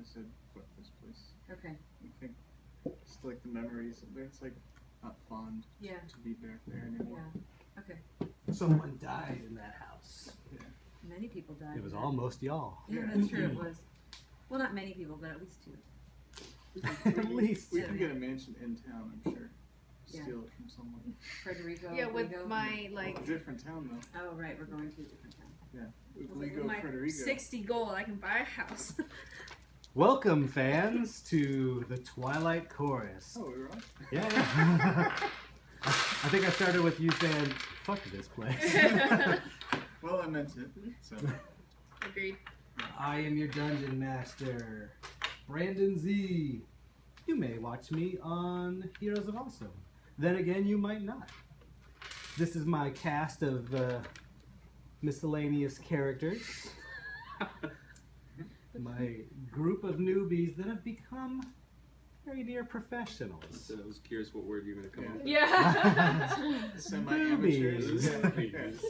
kind of said, fuck this place. Okay. I think it's like the memories. It's like not fond to be back there anymore. Yeah. Okay. Someone died in that house. Yeah. Many people died. It was almost y'all. Yeah, that's true. It was. Well, not many people, but at least 2. At least. We can get a mansion in town, I'm sure. Steal it from someone. Frederico. Yeah, with Rigo. my like. A different town though. Oh right, we're going to a different town. Yeah. With Ligo my Frederico. 60 gold, I can buy a house. Welcome, fans, to the Twilight Chorus. Oh, we were on? Yeah. I think I started with you saying, fuck this place. Well, I meant it. So. Agreed. I am your dungeon master, Brandon Z. You may watch me on Heroes of Awesome. Then again, you might not. This is my cast of miscellaneous characters. My group of newbies that have become very near professionals. So I was curious what word you're going to come up with. Yeah. Semi-amateurs. Newbies.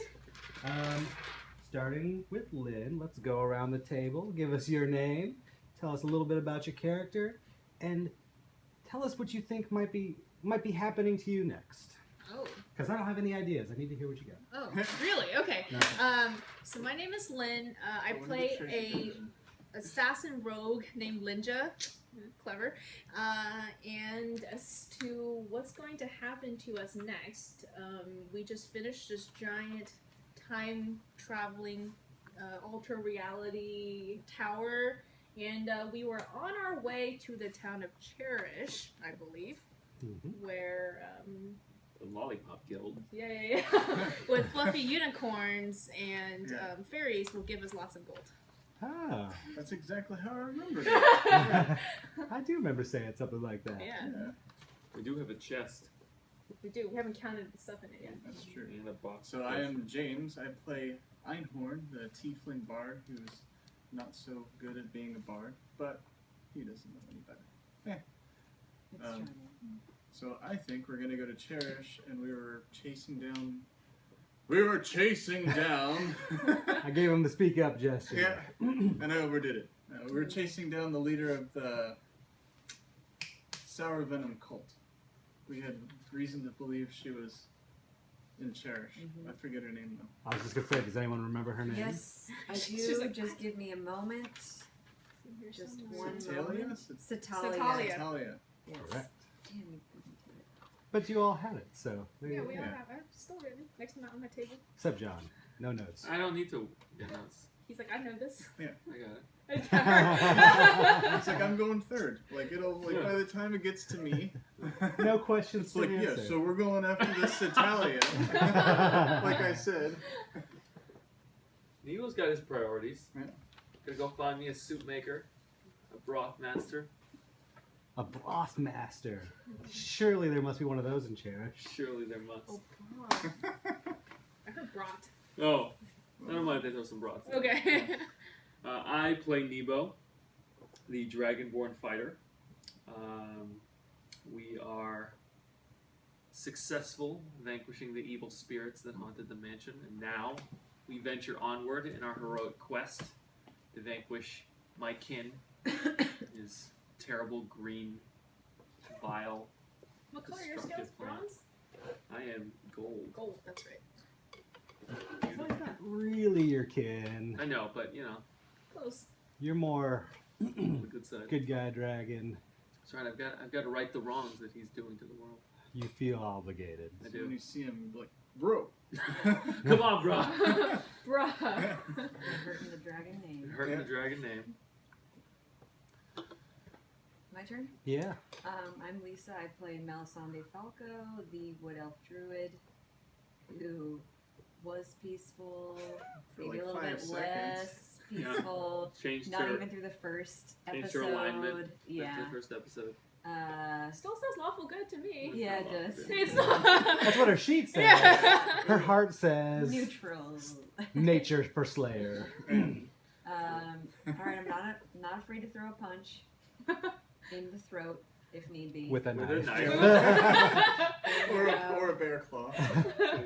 Starting with Lynn, let's go around the table. Give us your name. Tell us a little bit about your character, and tell us what you think might be happening to you next. Oh. Because I don't have any ideas. I need to hear what you got. Oh, really? Okay. No. So my name is Lynn. I play a assassin rogue named Linja. Clever. And as to what's going to happen to us next, we just finished this giant time-traveling ultra reality tower, and we were on our way to the town of Cherish, I believe, where The Lollipop Guild. yeah, with fluffy unicorns and fairies will give us lots of gold. Ah, That's exactly how I remembered it. I do remember saying something like that. Yeah, We do have a chest we do. We haven't counted the stuff in it yet. That's true. and a box. So I am James. I play Einhorn, the tiefling bard, who's not so good at being a bard, but he doesn't know any better. It's charming. So I think we're gonna go to Cherish, and we were chasing down. I gave him the speak up gesture. Yeah, and I overdid it. We were chasing down the leader of the Sour Venom cult. We had reason to believe she was in Cherish. I forget her name though. I was just going to say, does anyone remember her name? Yes, I do. She's like- Just give me a moment. Just one Satalia? moment. Satalia. Satalia. Yes. Correct. Damn, you put me through it. But you all had it, so. there Yeah, you we go. all have it. Still written next to on my table. Except John. No notes. I don't need to get notes. He's like, I know this. I got it. It's like I'm going third. Like it'll like by the time it gets to me, No questions it's to like answer. yeah. So we're going after this Satalia. Like I said. Neil's got his priorities. Yeah. Gonna go find me a soup maker, a broth master. A broth master. Surely there must be one of those in Cherish. Surely there must. Oh, broth. I heard brat. Oh, never mind if they throw some broths in. Okay. I play Nebo, the Dragonborn fighter. We are successful vanquishing the evil spirits that haunted the mansion, and now we venture onward in our heroic quest to vanquish my kin, his terrible green, vile, What color are your scales? destructive plan. Bronze? I am gold. Gold, that's right. That's not really your kin. I know, but you know, Close. You're more the good side. good guy dragon. That's right. I've got to right the wrongs that he's doing to the world. You feel obligated. I So do. when you see him, you're like, bro. Come on, bro. Bruh. Hurting the dragon name. Hurting the Yeah. dragon name. My turn? Yeah. I'm Lisa. I play Melisande Falco, the Wood Elf Druid, who was peaceful, For maybe like a little 5 bit seconds. less Yeah. peaceful. Changed Not her, even through the first changed her episode. alignment. Yeah. After the first episode. Still says lawful good to me. Yeah, it does. It's not. That's what her sheet says. Yeah. Her heart says Neutral. nature for Slayer. Alright, I'm not afraid to throw a punch in the throat if need be. With a With a knife. knife. or a bear claw.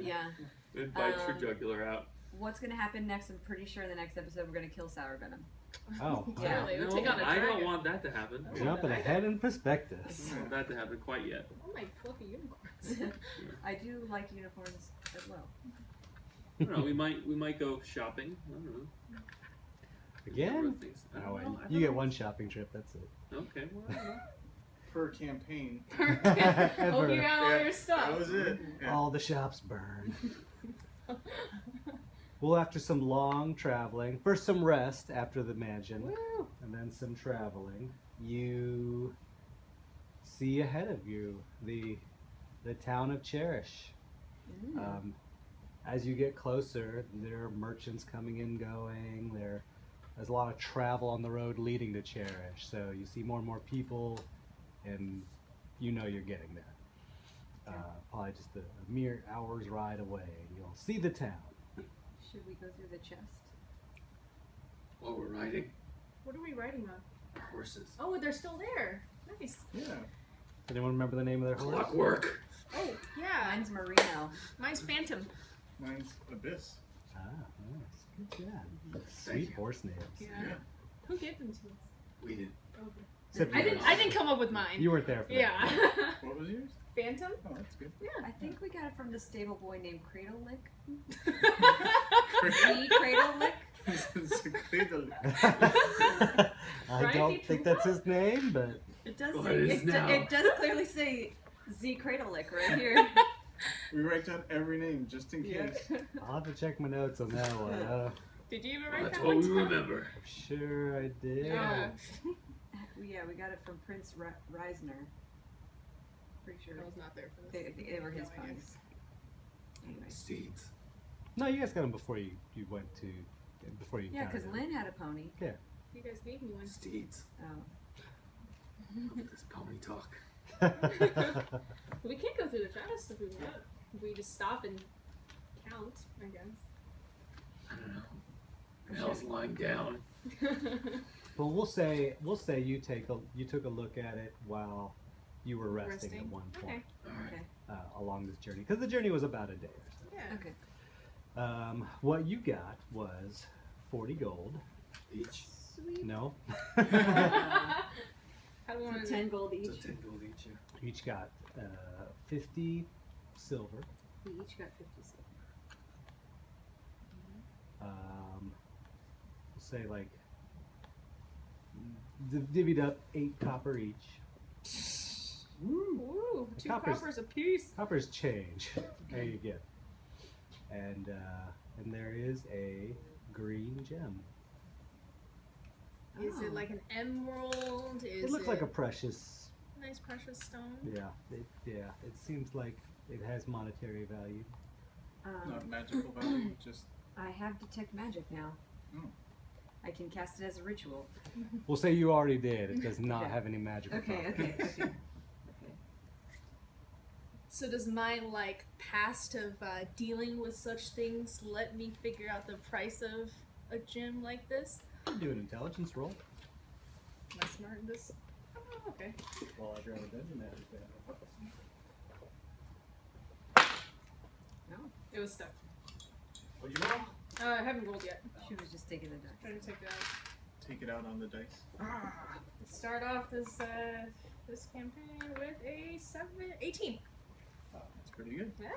Yeah. It bites your Um, jugular out. what's gonna happen next? I'm pretty sure in the next episode we're gonna kill Sour Venom. Oh, Yeah. Really? No, We'll take on a I don't dragon. want that to happen. Oh. jumping ahead in I prospectus. don't want that to happen quite yet. Oh my fluffy unicorns. I do like unicorns as well. I don't know. We might go shopping. I don't know. Again? Number of things. I Oh, don't wait, know. I you don't get know. one shopping trip. That's it. Okay. Well, I don't know. Per campaign. Hope you got all Yeah, your stuff. That was it. Yeah. All the shops burn. Well, after some long traveling, first some rest after the mansion, Woo. and then some traveling, you see ahead of you the town of Cherish. As you get closer, there are merchants coming and going. There's a lot of travel on the road leading to Cherish, so you see more and more people, and you know you're getting there. Probably just a mere hour's ride away, and you'll see the town. Should we go through the chest? While we're riding What are we riding on? our horses. Oh, they're still there. Nice. Yeah. Does anyone remember the name of their horse? Clockwork. Oh, yeah. Mine's Merino. Mine's Phantom. Mine's Abyss. Ah, nice. Good job. Thank Sweet you. horse names. Yeah. Yeah. Who gave them to us? We did. Okay. Except I you didn't. guys. I didn't come up with mine. You weren't there for that. Yeah. What was yours? Phantom. Oh, that's good. I think we got it from the stable boy named Cradle Lick. Cradle- The Cradle Lick. It's a cradle. I Right, don't the think that's his name, but It does Well, say. it is now. It does clearly say Z Cradle Lick right here. We write down every name just in Yeah. case. I'll have to check my notes on that one. Did you even Well, write that's that what one? we down? remember. I'm sure I did. Yeah. Yeah, we got it from Prince Reisner. Pretty sure I was not there for this. they were his No, I guess. ponies. Anyways. Steeds. No, you guys got him before you went to before you Yeah, because encountered him. Lynn had a pony. You guys gave me one. Steeds. Oh. Look at this pony talk. We can't go through the chest if we want. If we just stop and count, I guess. I don't know. Mel's lying down. Well, we'll say you took a look at it while you were resting at one point Okay. All right. along this journey, because the journey was about a day or so. Yeah. Okay. What you got was 40 gold. Each. Sweet. No, How do we want So to 10 gold So each. 10 gold each. Yeah. you each got 50 silver. We each got 50 silver. We'll say like divvied up 8 copper each. Ooh, 2 Coppers. coppers a piece. Coppers change. There you go. And there is a green gem. Is Oh. it like an emerald? Is It looks like a precious. nice precious stone? Yeah. It seems like it has monetary value. Not magical value, just I have detect magic now. Oh. I can cast it as a ritual. We'll say you already did. It does not Okay. have any magical properties. Okay. So does my like past of dealing with such things let me figure out the price of a gem like this? Do an intelligence roll. Am I smart in this? Oh, okay. Well, if you're on a dungeon master. No, It was stuck. What'd you roll? I haven't rolled yet. she was just taking the dice. Trying to take it out. take it out on the dice. Let's start off this this campaign with a 18. That's pretty good. Yeah.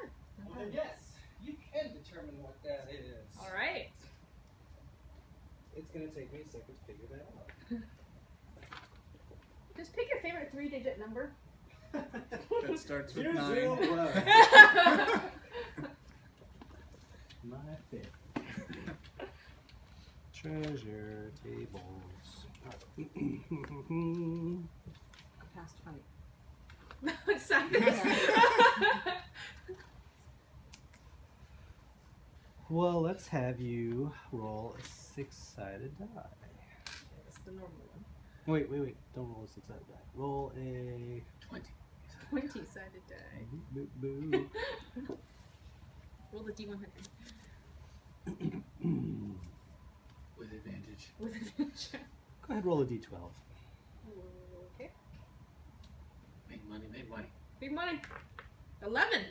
Well, then yes, you can determine what that is. All right. It's gonna take me a second to figure that out. Just pick your favorite 3-digit number. That starts with 0, 9. 0, 1. My fifth. Treasure tables. Past fight. What's that? Well, let's have you roll a 6-sided die. It's the normal one. Wait. Don't roll a 6-sided die. Roll a 20. 20-sided die. boo, boo, Roll the D100 boo. With advantage. with advantage. Go ahead, roll a d12. Okay. Make money, make money. Big money. 11.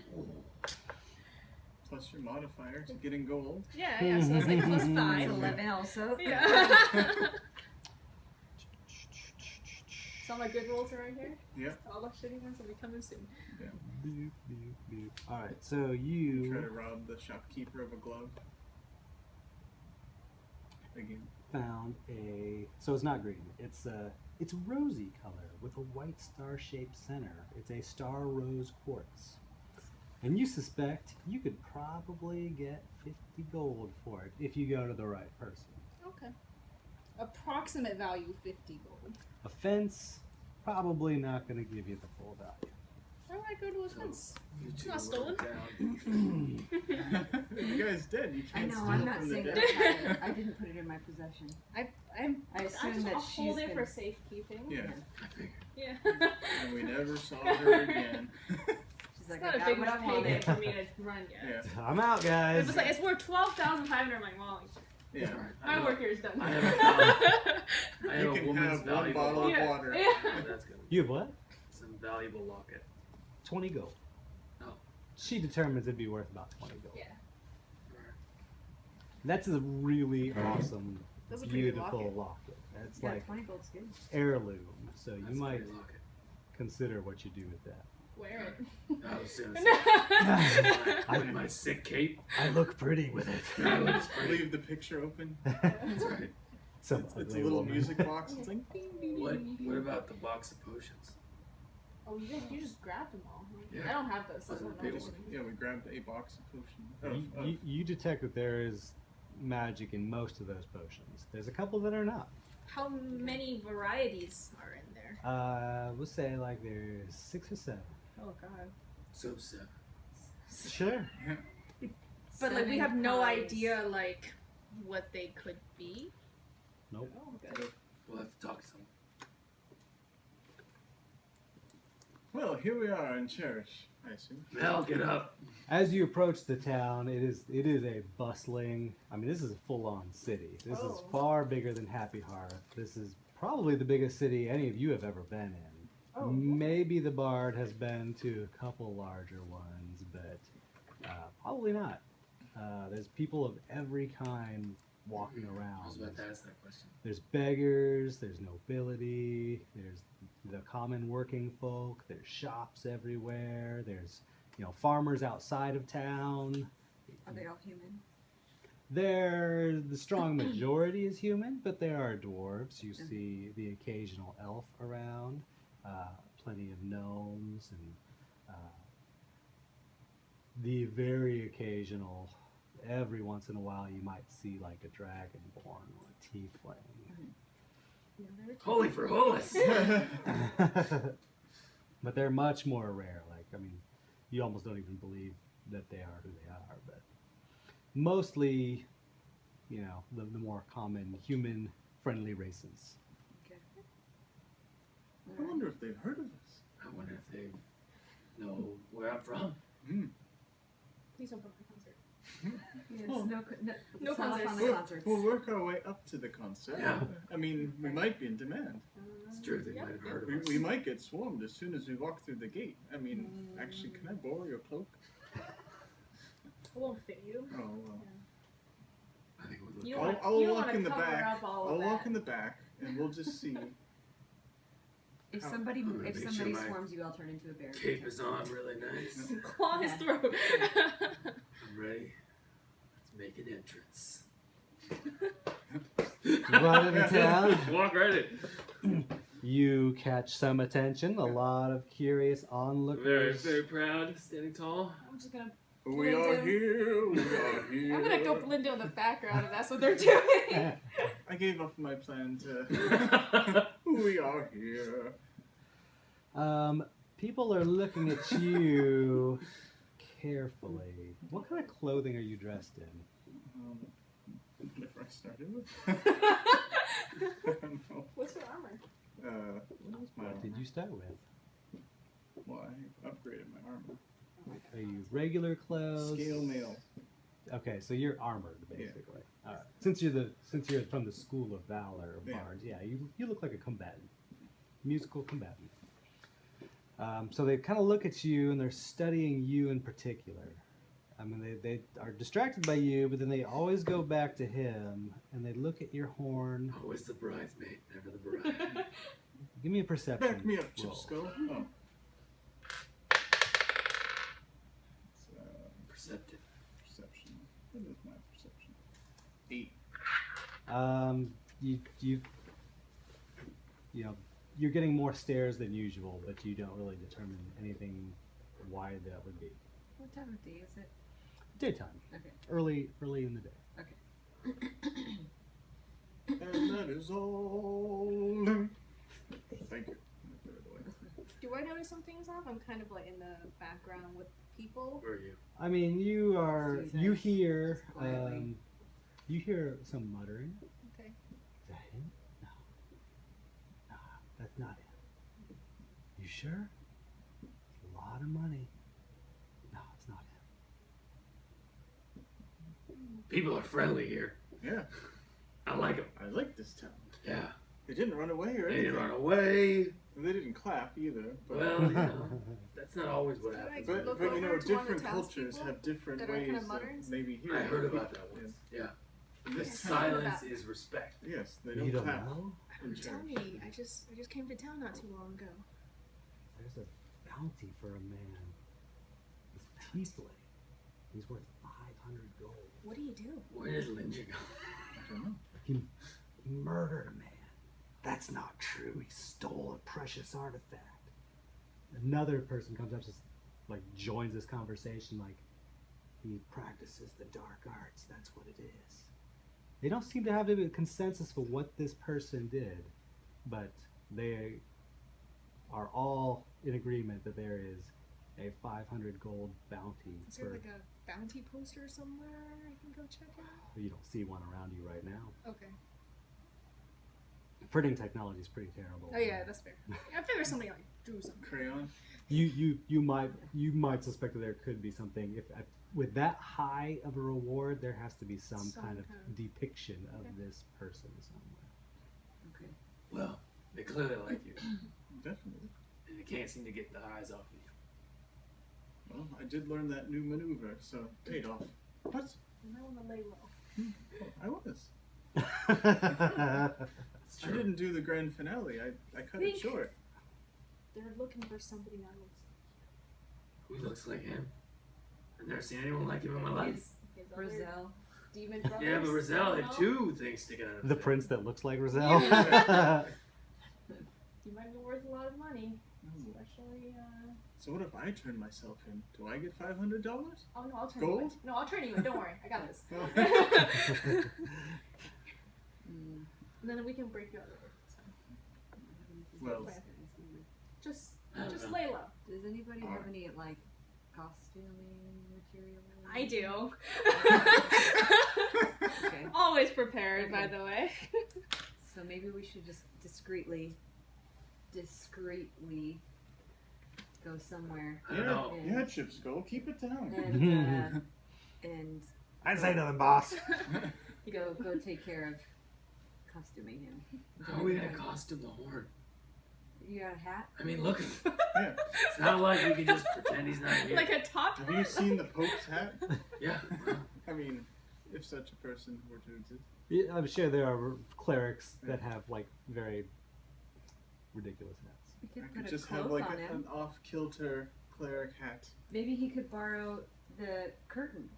plus your modifier to getting gold. Yeah, so it's like plus It's 5. 11 also. Yeah. So all my good rolls are right here? Yep. All the shitty ones will be coming soon. Boop, boop, boop. All right, so Try you to rob the shopkeeper of a glove. Again. found a. So it's not green. It's rosy color with a white star-shaped center. It's a star rose quartz, and you suspect you could probably get 50 gold for it if you go to the right person. Okay. Approximate value 50 gold. A fence, probably not going to give you the full value. Why would I go to a fence? You It's two not wrote stolen. it down. The guy's dead. You I can't know, steal I'm not from the saying that dead. I had it. I didn't put it in my possession. I I'll assume that she's hold it been... for safekeeping. Yeah. Yeah. And we never saw her again. She's It's like, not I a got big what I enough payday wanted. for me to run yet. Yeah. I'm out, It guys. was like, it's worth 12,500. I'm like, well, Yeah. my work here is done. I have a, I have You a can woman's have one valuable bottle locket. of Yeah. water. Yeah. Yeah, that's good. You have what? Some valuable locket. 20 gold. Oh. She determines it'd be worth about 20 gold. Yeah. That's a really awesome, That's a pretty good beautiful locket. locket. That's Yeah, like 20 gold's good. heirloom, so you That's a might pretty locket. consider what you do with that. Wear I was gonna it. say, with my sick cape. I look pretty with it. That looks pretty. Leave the picture open. That's right. Some It's a ugly little woman. music box. It's like What about the box of potions? Oh, you just grabbed them all. Yeah. I don't have those. So I Wasn't don't know big what one. to do. yeah, we grabbed a box of potion. You detect that there is magic in most of those potions. There's a couple that are not. How many varieties are in there? We'll say like there's 6 or 7. Oh god. So 7. Sure. But like we 7 have no pies. idea like what they could be. Nope. Oh, good. We'll have to talk to them. Well, here we are in Cherish, I assume. Mel, get up. As you approach the town, it is a bustling. I mean, this is a full-on city. This is Oh. far bigger than Happy Hearth. This is probably the biggest city any of you have ever been in. Oh. Maybe the Bard has been to a couple larger ones, but probably not. There's people of every kind walking around. I was about to ask that question. There's beggars, there's nobility, there's the common working folk, there's shops everywhere, there's, farmers outside of town. Are they all human? The strong majority is human, but there are dwarves. You see the occasional elf around, plenty of gnomes, and the very occasional, every once in a while you might see like a dragonborn or a tiefling. Holy for holus. But they're much more rare. You almost don't even believe that they are who they are. But mostly, the more common human-friendly races. Okay. I wonder if they've heard of us. I wonder if they know where I'm from. Please don't put my concert. Yes, Oh. no No sign off concerts. on the concerts. We'll work our way up to the concert. Yeah. I mean, we might be in demand. It's true, they might have heard of us. We might get swarmed as soon as we walk through the gate. I mean, actually, can I borrow your cloak? It won't fit you. Oh, well. I think we'll look You good. want- I'll you walk wanna in the cover back. up all of I'll walk that. in the back, and we'll just see. If How- somebody I'm gonna if make somebody sure my swarms you, I'll turn into a bear. Cape is on really nice. Claw his throat. I'm ready. Let's make an entrance. Run into town. Walk right in. You catch some attention. A lot of curious Very, onlookers. very proud, standing tall. I'm just gonna. We are here. We are here. I'm gonna go blend in the background if that's what they're doing. I gave up my plan to. We are here. People are looking at you carefully. What kind of clothing are you dressed in? Whatever I started with. I don't know. What's your armor? What was my What armor? did you start with? Well, I upgraded my armor. Are you regular clothes? Scale mail. Okay, so you're armored Yeah. basically. All right. Since you're from the school of valor of Yeah. bards, yeah, you look like a combatant, musical combatant. So they kind of look at you and they're studying you in particular. I mean, they are distracted by you, but then they always go back to him, and they look at your horn. Always the bridesmaid, never the bride. Give me a perception. Back me up, roll. Chipskull. Oh. Perceptive. Perception. What is my perception? 8. You know, you're getting more stares than usual, but you don't really determine anything why that would be. What time of day is it? Daytime, Okay. early in the day. And that is all. Thank you. Put it away. Do I notice some things off? I'm kind of like in the background with people. Where are you? I mean, you hear Quietly. you hear some muttering. Okay. Is that him? No, that's not him. You sure? It's a lot of money. No, it's not him. People are friendly here. Yeah, I like them. I like this town. Yeah. They didn't run away or They anything. didn't run away. They didn't clap either. But, Well, you know, that's not always what Can I happens. look but you over know, to one of the different cultures townspeople have different that are ways kinda of muttering? maybe hearing. I heard about that once. Yeah. In this Yes. town, Silence is respect. yes, they You don't don't clap. know? in Tell Cherish. me. I just came to town not too long ago. There's a bounty for a man. This tiefling. He's worth 500 gold. What do you do? Where did Linda go? I don't know. He murdered a man. That's not true. He stole a precious artifact. Another person comes up, just like joins this conversation, like he practices the dark arts. That's what it is. They don't seem to have a consensus for what this person did, but they are all in agreement that there is a 500 gold bounty. Is there like a bounty poster somewhere I can go check out? You don't see one around you right now. Okay. Printing technology is pretty terrible. Oh yeah, that's fair. I figured somebody like drew something. Crayon. You might suspect that there could be something if with that high of a reward, there has to be some kind of depiction of Okay. this person somewhere. Okay. Well, they clearly like you. Definitely. And they can't seem to get the eyes off of you. Well, I did learn that new maneuver, so paid off. What? You might want to lay low. Oh, I was. It's I true. didn't do the grand finale. I cut it Think. short. They're looking for somebody that looks Who looks like him? I've never seen anyone like him in my life. his other Roselle. demon brothers. Yeah, but Roselle I had don't know. two things sticking out of his The head. prince that looks like Roselle. You might be worth a lot of money, especially. So what if I turn myself in? Do I get $500? Oh no, I'll turn Gold? you in. No, I'll turn you in. Don't worry, I got this. Mm. And then we can break you out later. So, Well, just I don't just know. lay low. Does anybody have any like costuming material? I do. Okay. Always prepared, by Okay. the way. So maybe we should just discreetly go somewhere I don't know. yeah, Chipskull, keep it down. and I say nothing, boss. go take care of costuming him. How are we gonna costume the horn? You got a hat? I mean, look. Yeah. It's not like we can just pretend he's not here. Like a top Have you seen the Pope's hat? Yeah. I mean, if such a person were to exist. Yeah, I'm sure there are clerics that have like very ridiculous hats. We could I put could a just cloak have like on him. an off-kilter cleric hat. Maybe he could borrow the curtain.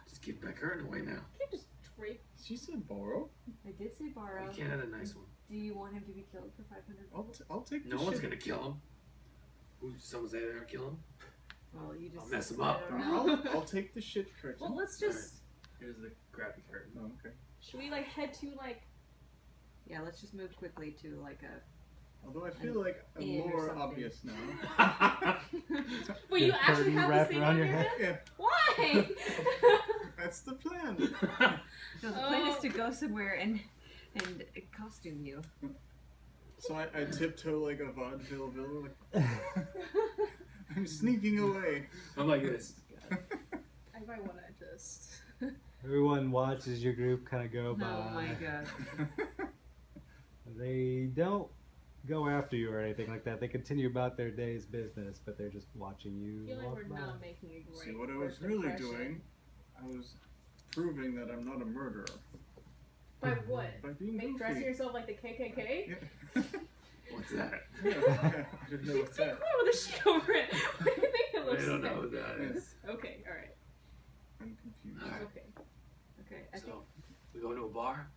Just give my curtain away now. You can't just drape. She said borrow. I did say borrow. You can't have a nice one. Do you want him to be killed for 500 gold? I'll take the No one's shit. gonna kill him. Who? Someone say they're gonna kill him? Well, you just I'll mess him up. I don't know. I'll take the shit curtain. Well, let's just. Here's the crappy curtain. Oh, okay. Should we like head to like? Yeah, let's just move quickly to like a. Although I feel like I'm inn or more something. obvious now. Wait, you The actually curtain have wrapped this thing around on your your head? head? Yeah, Why? that's the plan. No, the plan is Oh. to go somewhere and costume you. So I tiptoe like a vaudeville villain. Like, I'm sneaking away. I'm like this. I might want to just. Everyone watches your group kind of go by. Oh my god. They don't go after you or anything like that. They continue about their day's business, but they're just watching you I feel like walk we're by. not making a great See, what I was first really impression. doing, I was proving that I'm not a murderer. By what? By being Make dressing goofy. yourself like the KKK? Yeah. What's that? Yeah, I didn't know what's that. Come on with a sheet over it. What do you think it I looks don't like? know what that is. Okay, alright. I'm confused. Alright. Okay. Okay, I think. So, we go to a bar?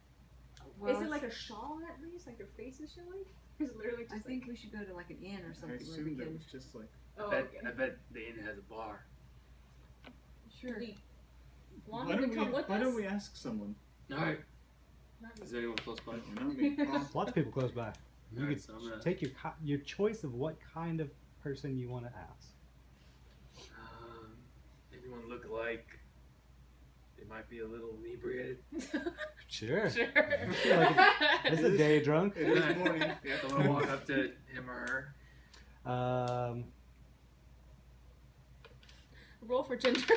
Well, Is it like a shawl at least? Like your face is showing? Or is it literally just I think we should go to like an inn or I something where we assumed it can. was just like, oh, I bet the inn has a bar. Sure. We want him to come with why us? don't we ask someone? Alright. Not Is there anyone close by? Not me. Oh, Lots of people close by. You Alright, could so I'm gonna, take your choice of what kind of person you want to ask. anyone look like they might be a little inebriated? Sure. Sure. I feel like it's a day drunk. it is morning. Yeah. So I'm gonna walk up to him or her. Roll for ginger.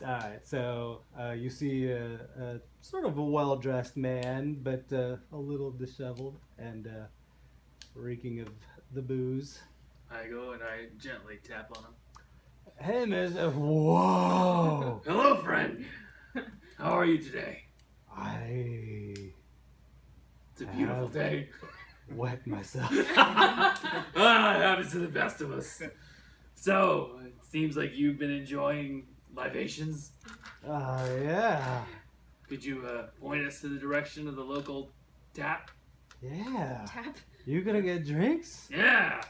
Alright, so you see a sort of a well-dressed man, but a little disheveled and reeking of the booze. I go and I gently tap on him. Hey, Mister. Whoa! Hello, friend. How are you today? It's a beautiful day. Wet myself. It happens to the best of us. So, it seems like you've been enjoying libations. Yeah. Could you point us to the direction of the local tap? Yeah. Tap. You gonna get drinks? Yeah.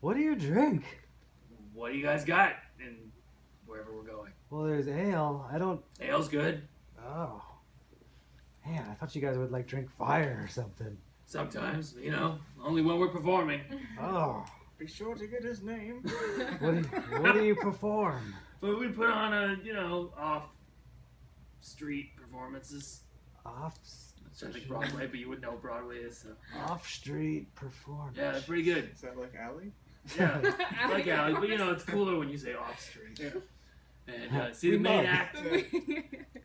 What do you drink? What do you guys got in wherever we're going? Well, there's ale. I don't. Ale's good. Oh. Man, I thought you guys would like drink fire or something. Sometimes, only when we're performing. Oh. Be sure to get his name. What do you perform? But we put on off-street performances. Off. I think Broadway, but you would know Broadway is. So. Off-street performance. Yeah, pretty good. Is that like Allie? Yeah, like Alley, but it's cooler when you say off-street. Yeah. And see the We main love. act.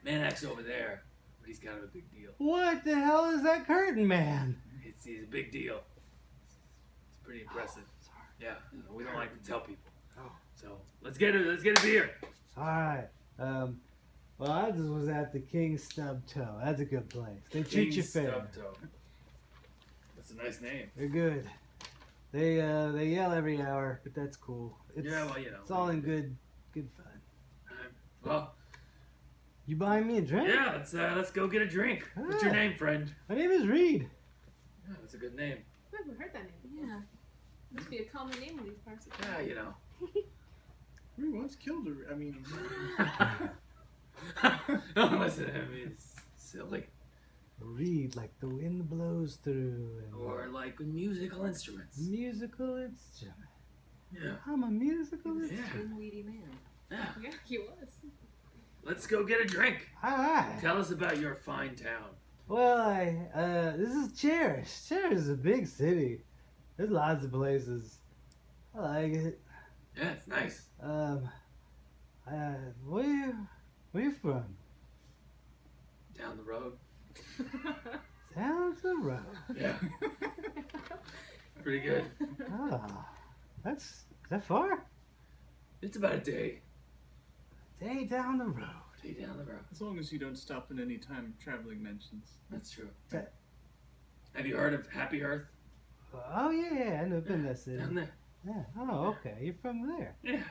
Main act's over there, but he's kind of a big deal. What the hell is that curtain man? He's a big deal. It's pretty impressive. Sorry. Yeah, we don't like to tell people. Oh. So let's get a beer. All right. Well, I just was at the King's Stub Toe. That's a good place. They treat you King's fair. Stubtoe. That's a nice name. They're good. They yell every hour, but that's cool. It's, Yeah, well, it's all in good fun. Well, You buying me a drink? yeah, let's go get a drink. What's your Ah. name, friend? My name is Reed. Yeah, that's a good name. I haven't heard that name before. Yeah. Must be a common name in these parts of Yeah, We once killed her. I mean, Don't listen to him. He's silly. Reed, like the wind blows through. And Or like musical instruments. musical instrument. Yeah. I'm a musical Yeah. instrument. Weedy man. Yeah. Yeah, he was. Let's go get a drink. All right. Tell us about your fine town. Well, this is Cherish. Cherish is a big city. There's lots of places. I like it. Yeah, it's nice. Where you from? Down the road. Down the road. Yeah. Pretty good. Ah, is that far? It's about a day. Day down the road. Day down the road. as long as you don't stop in any time traveling mentions. That's true. That- Have you heard of Happy Earth? Oh yeah, I know. I've been that city. Down there. Yeah. Oh, okay. You're from there. Yeah.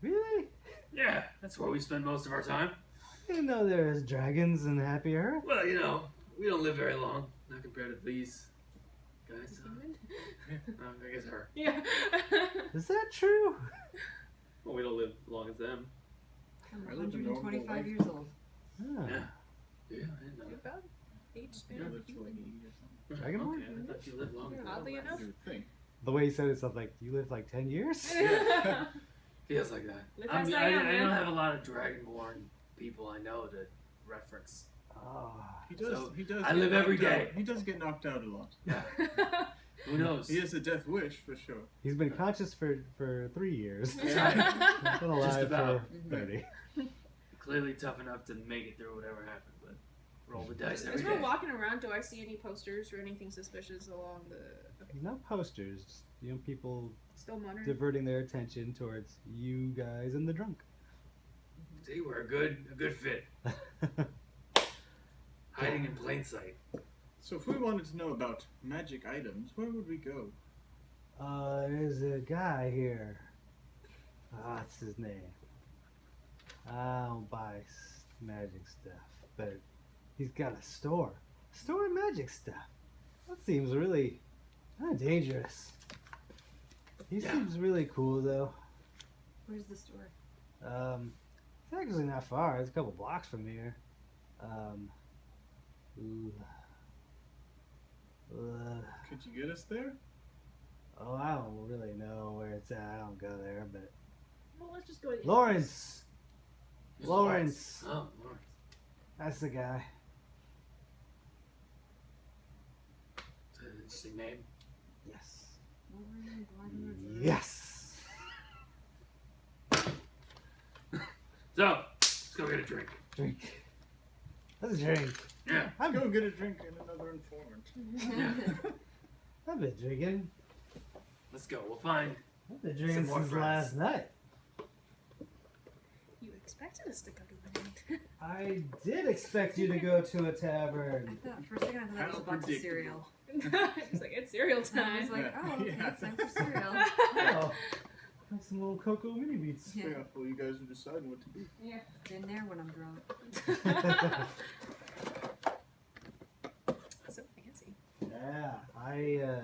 Really? Yeah. That's where we spend most of our time. I didn't know there was dragons in Happy Earth. Well, we don't live very long. Not compared to these guys. I guess her. Yeah. Is that true? Well, we don't live as long as them. I'm I lived a normal 125 life. years old. Ah. Yeah. Yeah, I didn't know that. About age I span. lived till like 80 or something. Dragonborn? Okay, I thought you lived longer. Yeah. Oddly enough. You would think. The way you said it sounds like you lived like 10 years. Yeah. Feels like that. Live I fast, mean, die young, I man. don't have a lot of Dragonborn people I know to reference. Oh. He does. So, he does. I get live every knocked out. day. He does get knocked out a lot. Yeah. Who knows? He has a death wish for sure. He's been conscious for 3 years. Yeah. He's been alive about. for 30. Clearly tough enough to make it through whatever happened, but Roll the dice As every we're day. walking around, do I see any posters or anything suspicious along the? Okay. No posters. Just, people Still modern. diverting their attention towards you guys and the drunk. See, we're a good fit. Hiding in plain sight. So if we wanted to know about magic items, where would we go? There's a guy here. What's his name? I don't buy magic stuff, but he's got a store. Store of magic stuff. That seems really kind of dangerous. He seems really cool though. Where's the store? It's actually not far. It's a couple blocks from here. Could you get us there? Oh, I don't really know where it's at. I don't go there, but Well, let's just go. To Lawrence. Who's Lawrence. Oh, Lawrence. That's the guy. It's an interesting name. Yes. Blind Yes. So, let's go get a drink. Drink. Let's drink. Yeah. I've Go get a drink and another informant. Yeah. I've been drinking. Let's go. We'll find. I've been drinking Some more since friends. last night. You expected us to go to the I did expect you to go to a tavern. I thought for a second I thought it was How a box of cereal. Just like it's cereal And I was time. like, oh, okay, Yeah. it's time for cereal. Oh, like some little cocoa mini beats. Yeah. Yeah, well, you guys are deciding what to do. Yeah. Been there when I'm drunk. So fancy. Yeah,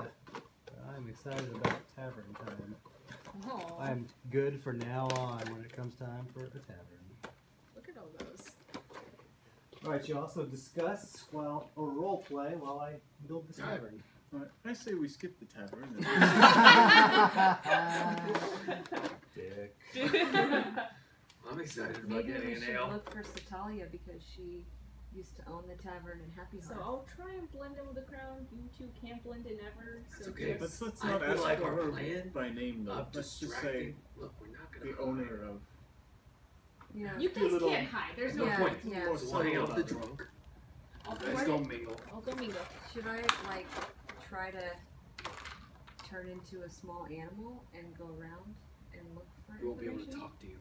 I'm excited about tavern time. Oh, I'm good for now on when it comes time for a tavern. look at all those. All right, you also discuss or role play while I build the tavern. All right, I say we skip the tavern. Dick. I'm excited about Maybe getting we an should ale. look for Satalia because she used to own the tavern in Happy So Heart. I'll try and blend in with the crowd. You two can't blend in ever. That's So okay. just- Let's I not feel ask like for our her plan by name though. Of Let's just say distracting. Look, we're not gonna. the owner of. Yeah. You Do a guys little- can't hide. There's no Yeah, point. yeah. More So we'll hang subtle out with the about it. drunk. I'll You guys go go mingle. I'll go mingle. Should I like try to turn into a small animal and go around and look for We won't be able to information? talk to you.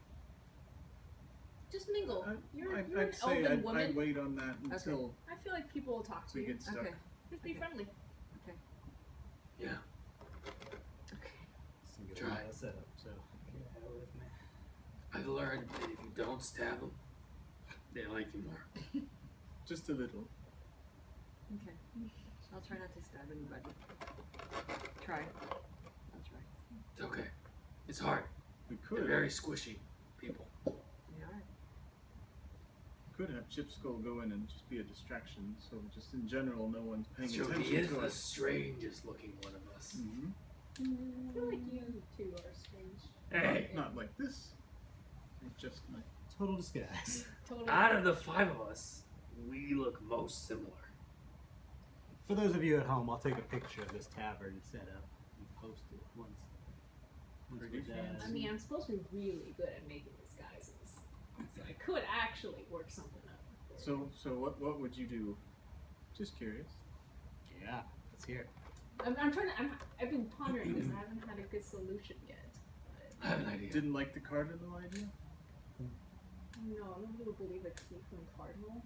Just mingle. You're I'd an say elven I'd woman. wait on that until I feel like people will talk to we you. get stuck. Okay. Just be Okay. friendly. Yeah. Try. Setup, so get out with me. I've learned that if you don't stab them, they like you more. Just a little. Okay. I'll try not to stab anybody. Try. I'll try. It's okay. It's hard. We They're could very squishy people. Yeah. could have Chip Skull go in and just be a distraction. So just in general, no one's paying So attention he is to the us. strangest looking one of us. Mm-hmm. I feel like you two are strange. Hey, Not like this. Just like Total disguise. Totally. out of the five of us, we look most similar. For those of you at home, I'll take a picture of this tavern setup and post it once Pretty we're done. I mean, I'm supposed to be really good at making disguises, so I could actually work something up. so. What would you do? Just curious. Yeah, let's hear it. I'm trying to. I've been pondering this. I haven't had a good solution yet. I have an idea. Didn't like the cardinal idea? No, nobody would believe a tiefling cardinal.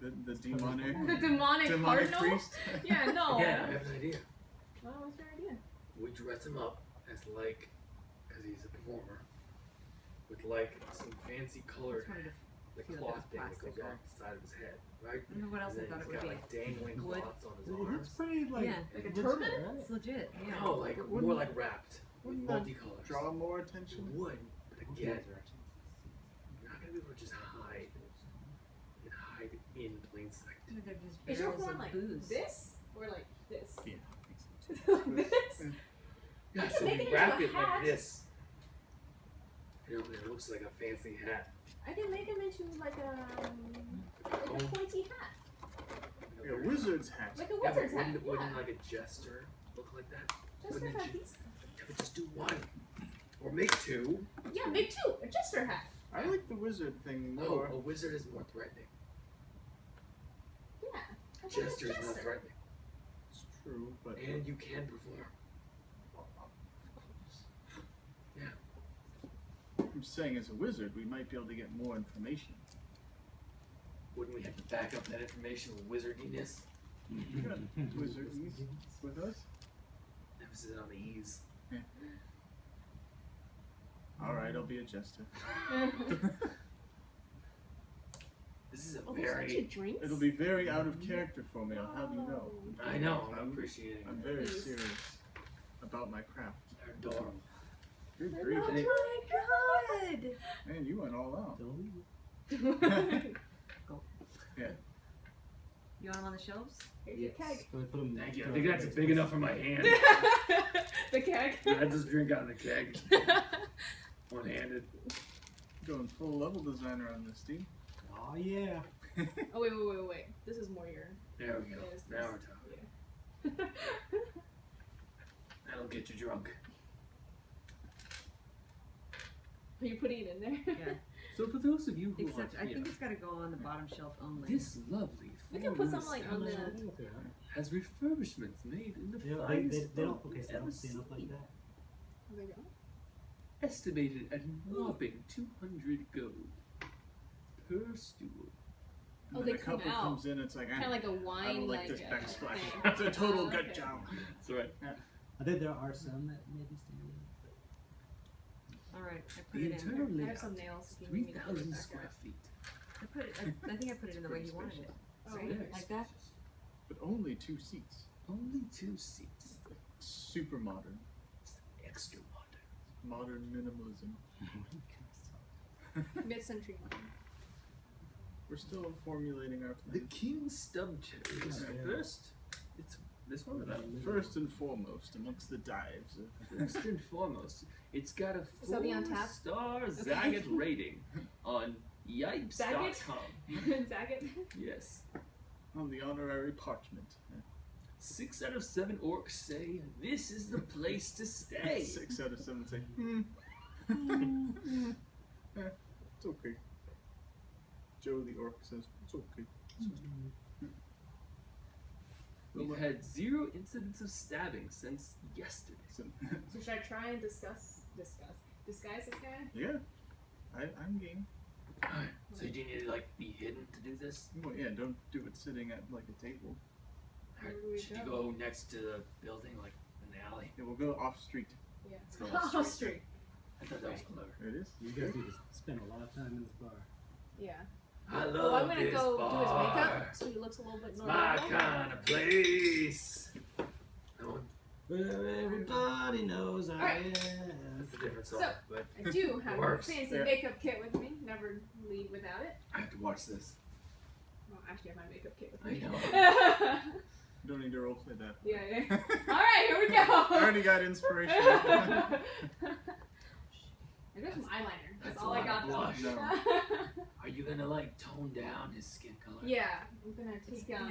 The demonic. The demonic cardinal? priest. Yeah, no. Again, I have an idea. Well, what's your idea? We dress him up as like, because he's a performer, with like some fancy colored Just wanted to the feel cloth like thing that plastic goes or- off the side of his head, right? I don't know what else And I then thought it he's would got be. like dangling Wood. cloths on his It's arms. pretty like Yeah. Like a legit, turban? right? It's legit. Yeah. No, like But more wouldn't- like wrapped with wouldn't that multicolors. Draw more It attention. would, but again, you're not gonna be able to just hide in plain sight. Dude, they're just Is your barrels horn of like booze. this or like this? Yeah. Like this? Yeah, can so make we it into wrap a it like hat. this. You know, it looks like a fancy hat. I can make him into like a pointy hat, Like a wizard's hat. like a Yeah, but wizard's hat. wouldn't like a jester look like that? Just wouldn't have you- these. Yeah, but just do one. Or make two. Yeah, make two. A jester hat. I like the wizard thing Oh, more. a wizard is more threatening. Yeah, Jester is not threatening. It's true, but And you can perform. I'm saying as a wizard, we might be able to get more information. Wouldn't we have to back up that information with wizardiness? You got wizardies with us? Emphasis on the ease. Alright, I'll be a jester. This is a Oh, there's actually very... drinks? It'll be very out of character for me, I'll have you know. I know, I'm appreciating I'm it. very Please. serious about my craft. They're adorable. Good Oh grief. They- my god! Man, you went all out. Yeah. You want them on the shelves? Here's your Yes. keg. Go ahead, put 'em- Thank you. I throw think it that's in big the enough for my hand. The keg. I just drink out of the keg. One-handed. Going full level designer on this team. Oh yeah. Oh wait. This is more your. There we go. Yes, Now we're talking. That'll get you drunk. Are you putting it in there? Yeah. So for those of you who Except I aren't think here, it's got to go on the bottom shelf only. this lovely We can put some formal like on the. establishment has refurbishments made in the They don't, finest they don't, oak okay, so they ever don't stand up like seen. that. There you go. Estimated at whopping 200 gold per stool. And Oh, then they a come couple out. comes in, it's like, Kind of like a I wine, don't like like this a backsplash. thing. It's a total Oh, gut okay. job. That's right. I think there are some that maybe stand up. Alright, I put The it in. internal I have layout, some nails. If you need me to put it 3,000 back square up. feet. I put it. I think I put it in the way Pretty you wanted spacious. it. Oh, Right? okay. Like that. But only 2 seats. Only 2 seats. Super modern. Extra modern. Modern minimalism. Mid-century wine. We're still formulating our The plan. King's Stub Cherry is Yeah. first. It's this one or that one? First and foremost, amongst the dives of First and foremost, it's got a Is that the on tap? 4-star Okay. Zagat rating on yipes.com. Zagat? Yes. on the honorary parchment. 6 out of 7 orcs say this is the place to stay. 6 out of 7 say, it's okay. Joe the orc says, it's okay. We've had 0 incidents of stabbing since yesterday. So, So should I try and disguise this guy? yeah, I'm game. So do you need to like be hidden to do this? Well, yeah, don't do it sitting at like a table. Where do we Should you go? go next to the building, like in the alley? Yeah, we'll go off street. Yeah. Let's go off Off street. street. I thought that was clever. There it is. You guys need to spend a lot of time in this bar. Yeah. I love Oh, I'm gonna this go bar. do his makeup so he looks a little bit It's normal. my kind of place. No one, Where everybody knows I Alright. am. that's a different song, So- but I do have a Works. fancy Yeah. makeup kit with me. Never leave without it. I have to watch this. Well, actually, I have my makeup kit with I me. know. Don't need to roleplay that. Yeah. All right, here we go. I already got inspiration. I got some eyeliner. That's That's all a I got. lot of Though. blush. Are you gonna like tone down his skin color? Yeah, I'm gonna take Yeah.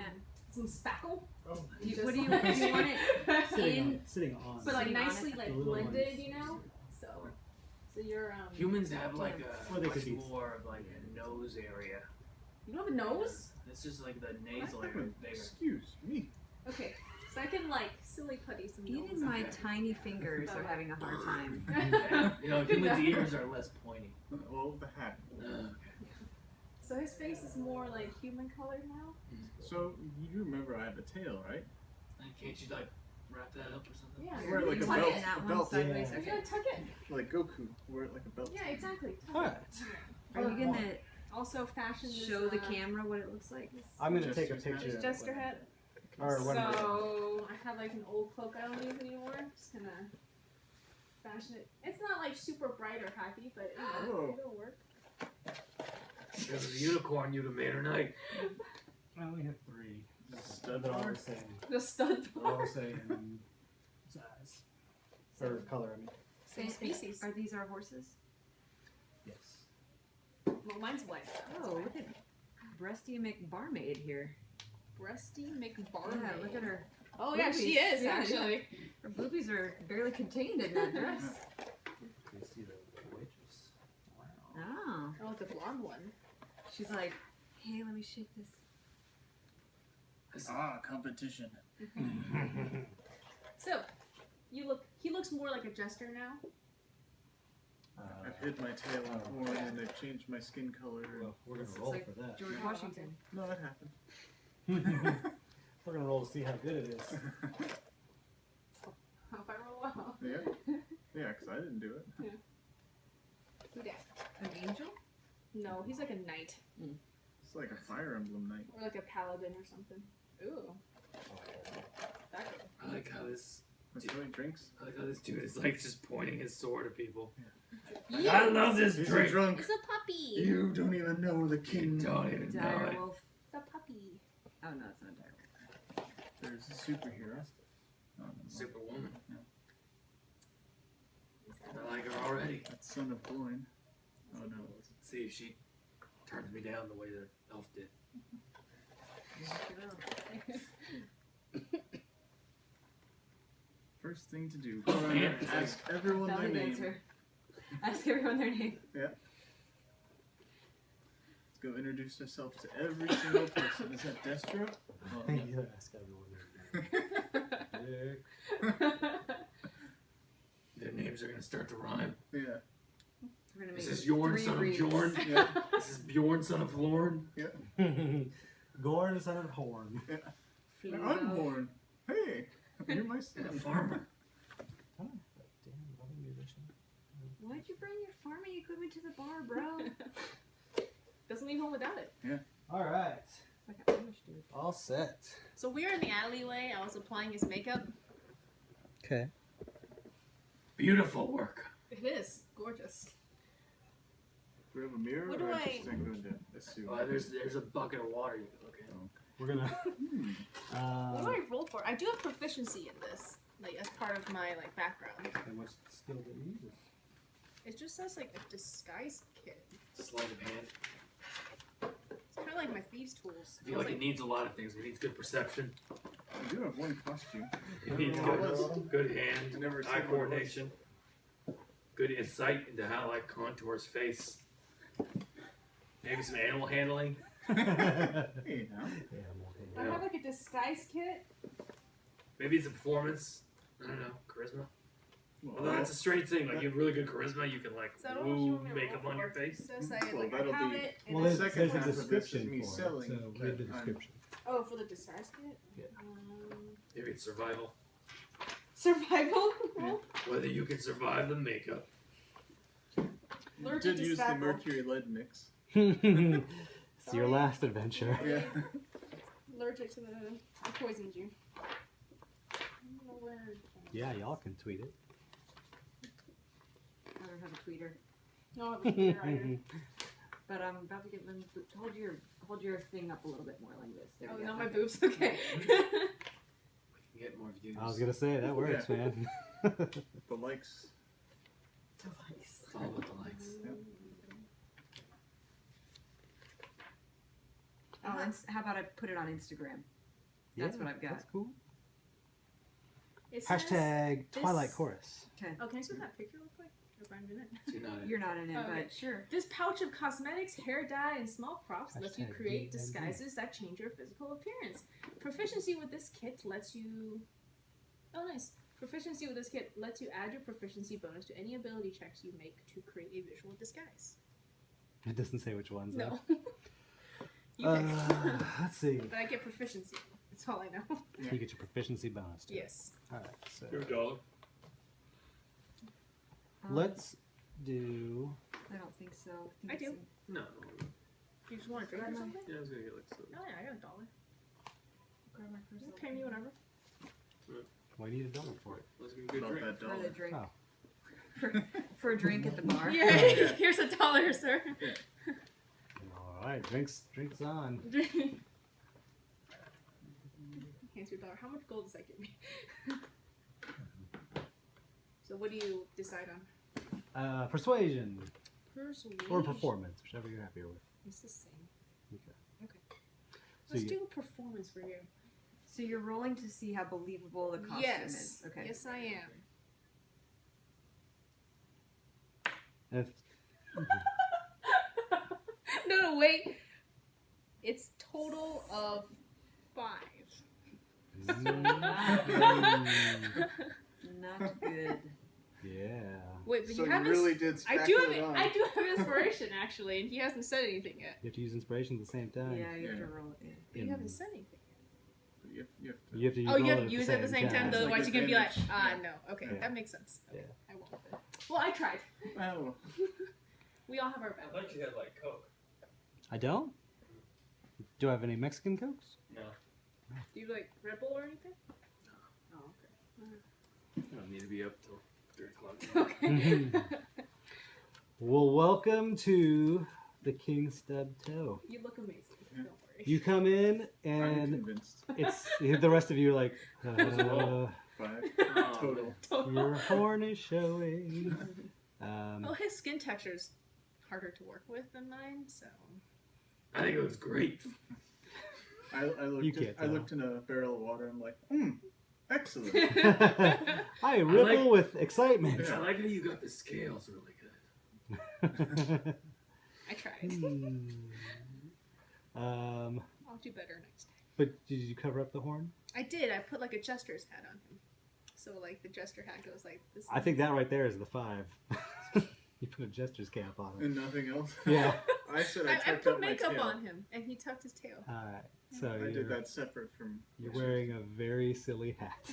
some spackle. Oh, What do you want it Sitting on. But like Sitting on nicely it? like The little blended, ones. you know. So you're Humans have like a Or they much could be- more of like a nose area. You don't have a nose? It's just like the nasal area is bigger. Excuse me. Okay, so I can like silly putty some nose. Even my Okay. tiny fingers are having a hard time. Yeah, you know, humans' ears are less pointy. Well, the hat. So his face is more like human colored now. So you remember I have a tail, right? Can't you like wrap that up or something? Yeah. Wear it like a Tuck it belt. in that A one belt. sideways. Yeah. I'm gonna tuck it. Like Goku. Wear it like a belt. Yeah, exactly. Tuck Alright. it. Are you gonna Also, fashion is, show the camera what it looks like? I'm gonna take a Jester's hat. picture. His jester hat. Or when we're- So I have like an old cloak I don't use anymore. Just gonna fashion it. It's not like super bright or happy, but you know, Whoa. it'll work. If it was a unicorn, you'd have made her night. I only have 3. Stud They're all bar. the same. The stud They're all bar. the same size. Or color, I mean. Same species. Are these our horses? Yes. Well, mine's white. Oh, look at Breasty McBarmaid here. Breasty McBarney. Yeah, look at her. Oh yeah, she Boobies. is Yeah, actually. Her boobies are barely contained in that dress. You see the waitress. Wow. Oh. Oh, the blonde one. She's like, hey, let me shake this. Competition. So, he looks more like a jester now. I've hid my tail in horn and I've changed my skin color. Well, we're gonna It's roll like for that. George Washington. No, it happened. We're gonna roll to see how good it is. Hope I roll well. Yeah, because I didn't do it. Who dat? An angel? No, he's like a knight It's like a Fire Emblem night. or like a paladin or something. Ooh, that good. I like how this. That's how he drinks. I like how this dude is like just pointing his sword at people. Yeah. I love this He's a drink. drunk. It's a puppy. You don't even know the king. Don't even know Dire it. wolf. It's a puppy. Oh no, it's not dire wolf. There's a superhero. Oh, no. Superwoman. Yeah. I like her already. That's Son of Gloin. Oh no. Let's see if she turns me down the way the elf did. First thing to do, go around and ask everyone their Belly name. dancer. Ask everyone their name. Let's go introduce ourselves to every single person. Is that Destro? Oh, no. You ask everyone their Their names are gonna start to rhyme. Yeah. We're gonna make This is Jorn, three son of reads. Jorn. Yeah. This is Bjorn, son of Lorn. name. Gorn, son of Horn. Flugo. I'm Horn. Hey, you're my And a son. farmer. Damn, loving musician. Why'd you bring your farming equipment to the bar, bro? Doesn't leave home without it. All right, Like an Amish dude. all set. So we are in the alleyway. I was applying his makeup. Okay. Beautiful work. It is gorgeous. Do we have a mirror What or do I I- just think going to assume? There's a bucket of water you can look at. We're gonna. What do I roll for? I do have proficiency in this, like as part of my like background. And what's the skill that you use? It just says like a disguise kit. Sleight of hand. It's kind of like my thieves' tools. I feel like it needs a lot of things. It needs good perception. I do have one costume. It needs I don't know what good hand, Never seen eye one of coordination, good insight into how I contour his face. Maybe some animal handling. Hey, now. I have like a disguise kit. Maybe it's a performance. I don't know. Charisma. Well, Although that's a strange thing. Like you have really good charisma, you can like So I don't know what you woo want me to makeup roll on for. your face. It says I, Well, like, that'll I have be- it. And Well, then- there's- there's a half of this is description me for selling, it, so read the but I'm- description. oh, for the disguise kit. Yeah. Maybe it's survival. Survival roll. Whether you can survive the makeup. You Allergic did to use the spackle. mercury lead mix. It's your last adventure. Yeah. Allergic to the. I poisoned you. I don't know where. Yeah, y'all can tweet it. I don't have a tweeter. No, I have a tweeter either. But I'm about to get Lynn. Hold your thing up a little bit more like this. There Oh, we go. not my boobs. Okay. We can get more views. I was gonna say that works, man. The likes. Device. It's all about the likes. Oh, how about I put it on Instagram? That's what I've got. That's cool. It says- Hashtag this- Twilight Chorus. Okay. Oh, can I see that picture real quick? If I'm in it. So you're not You're not in it, Okay. but sure. This pouch of cosmetics, hair dye, and small props lets you Hashtag create D&D. disguises that change your physical appearance. Proficiency with this kit lets you. Oh, nice. Proficiency with this kit lets you add your proficiency bonus to any ability checks you make to create a visual disguise. It doesn't say which ones. No. though. you pick. Let's see. But I get proficiency. That's all I know. You get your proficiency bonus. too. Yes. All right. So Your dollar. let's do. I don't think so. I do. No. You just want a drink or something? Yeah, I was gonna get like Oh, yeah, I got $1. Grab my You personal can pay me whatever. Well, you need $1 for it. let's get a good About drink. that for the dollar. drink. Oh. For a drink at the bar. Yeah, here's $1, sir. All right. Drinks on. Here's your $1. How much gold does that give me? So what do you decide on? Persuasion Persuasion. or performance, whichever you're happier with. It's the same. Okay. Okay. So Let's you- do a performance for you. So you're rolling to see how believable the costume Yes. is. Okay. Yes, I am. If, No, wait. It's total of 5. Not good. Yeah. Wait, but So you have really did I spackle do it have on. I do have inspiration actually, and he hasn't said anything yet. You have to use inspiration at the same time. Yeah, you have to Yeah. roll it. Yeah. But you haven't said anything yet. You have to. You have to use, Oh, you roll have to it use it at the same time, It's like otherwise you're gonna be like, advantage. no. Okay, Yeah. that makes sense. Okay, Yeah. I won't. Well, I tried. Oh, We all have our I bad. thought you had like Coke. I don't? Do I have any Mexican Cokes? No. Do you like Red Bull or anything? Oh, I don't need to be up till 3 o'clock. okay. Okay. Well, welcome to the King Stub Toe. You look amazing. Yeah. Don't worry. You come in I'm and convinced. it's the rest of you are like, 5 Oh, total. your horn is showing. Well, his skin texture's harder to work with than mine, so. I think it was great. I You can't I tell. looked in a barrel of water. I'm like, excellent. I ripple with excitement. I like how you got the scales really good. I tried. I'll do better next time. But did you cover up the horn? I did. I put like a jester's hat on him. So like the jester hat goes like this. I think that right there is the 5. You put a jester's cap on it. And nothing else. Yeah. I said I I tucked put up my makeup tail. on him, and he tucked his tail. Alright, so I you're, did that separate from. you're wearing a very silly hat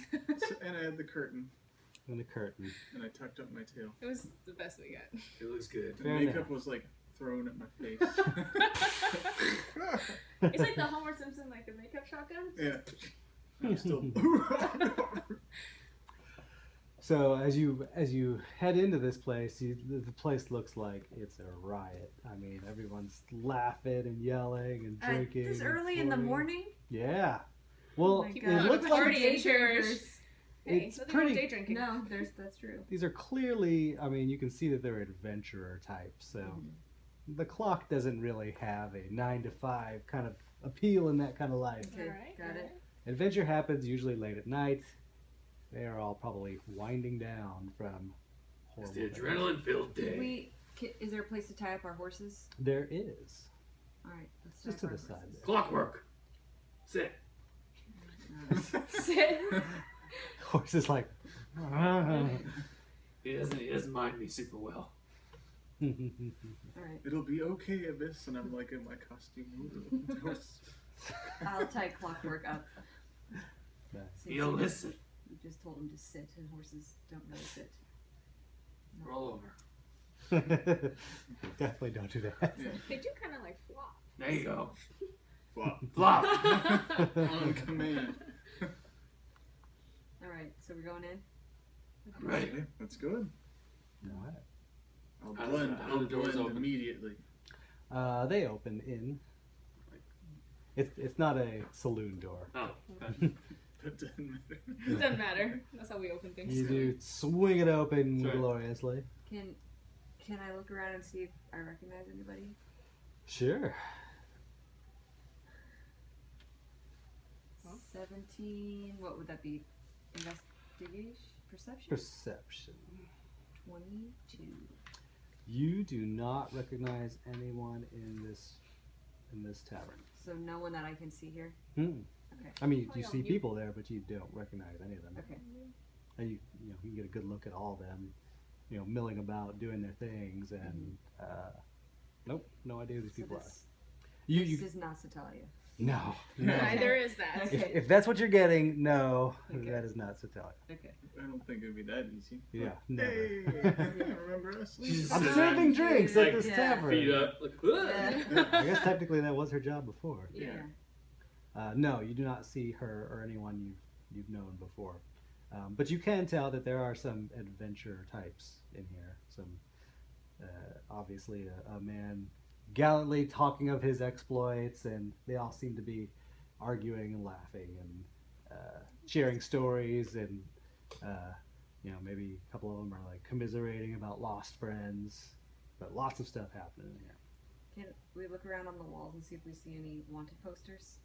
And I had the curtain, and a curtain. and I tucked up my tail. It was the best we got. It looks good. The Fair makeup enough. was like thrown at my face. It's like the Homer Simpson, like the makeup shotgun. Yeah. I'm still. So as you head into this place, the place looks like it's a riot. I mean, everyone's laughing and yelling and drinking. This and early in the flirting. morning? Yeah. Well, my it God. looks like Party in Cherish. Hey, It's nothing wrong with pretty- day drinking. No, that's true. these are clearly. I mean, you can see that they're adventurer types. So Mm-hmm. the clock doesn't really have a 9 to 5 kind of appeal in that kind of life. Okay, Alright, got it. Adventure happens usually late at night. They are all probably winding down from It's horrible. the things. adrenaline-filled day. Is there a place to tie up our horses? There is. All right, let's Just tie to up the our side horses. there. Clockwork. Sit. Sit. Horse is like. He doesn't mind me super well. All right, It'll be okay, Abyss, and I'm like in my costume. I'll tie Clockwork up. Nice. Since He'll listen. You just told him to sit, and horses don't really sit. Roll over. Definitely don't do that. Yeah. They do kind of like flop. There you go. Flop. Flop. On command. All right, so we're going in. I'm ready. Okay, that's good. Alright. I'll How does blend. the- how I'll the doors blend open? immediately. They open in. It's not a saloon door. Oh, okay. That doesn't matter. It doesn't matter. That's how we open things. You do swing it open Sorry. gloriously. Can I look around and see if I recognize anybody? Sure. Huh? 17. What would that be? Investigation? Perception? Perception. 22. You do not recognize anyone in this tavern. So no one that I can see here. Hmm. Okay. I mean, Oh, you yeah, see you- people there, but you don't recognize any of them. Okay. And you can get a good look at all of them, milling about, doing their things, and nope, no idea who these So people this, are. You this is not Satalia. no. Neither is that. Okay. If that's what you're getting, no, Okay. that is not Satalia. Okay. I don't think it'd be that easy. Yeah, Hey, never. remember us? Jesus. I'm Sit serving down. drinks at Yeah. this Yeah. tavern. Feet up. Like, Yeah. I guess technically that was her job before. Yeah. No, you do not see her or anyone you've known before. But you can tell that there are some adventure types in here. Some, obviously, a man gallantly talking of his exploits, and they all seem to be arguing and laughing and sharing stories, and maybe a couple of them are like commiserating about lost friends. But lots of stuff happening in here. Can we look around on the walls and see if we see any wanted posters?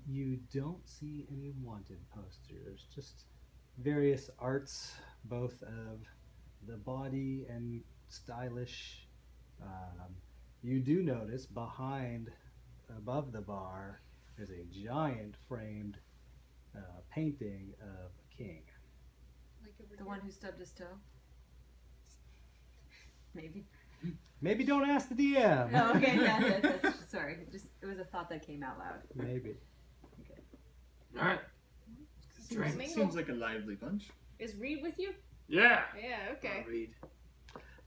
You don't see any wanted posters, just various arts, both of the body and stylish. You do notice above the bar, there's a giant framed painting of a king. Like over The here. one who stubbed his toe? Maybe. Maybe don't ask the DM. No, okay, that's sorry. It was a thought that came out loud. Maybe. Okay. All right. Drink. Seems like a lively bunch. Is Reed with you? Yeah. Yeah, okay. I'll read.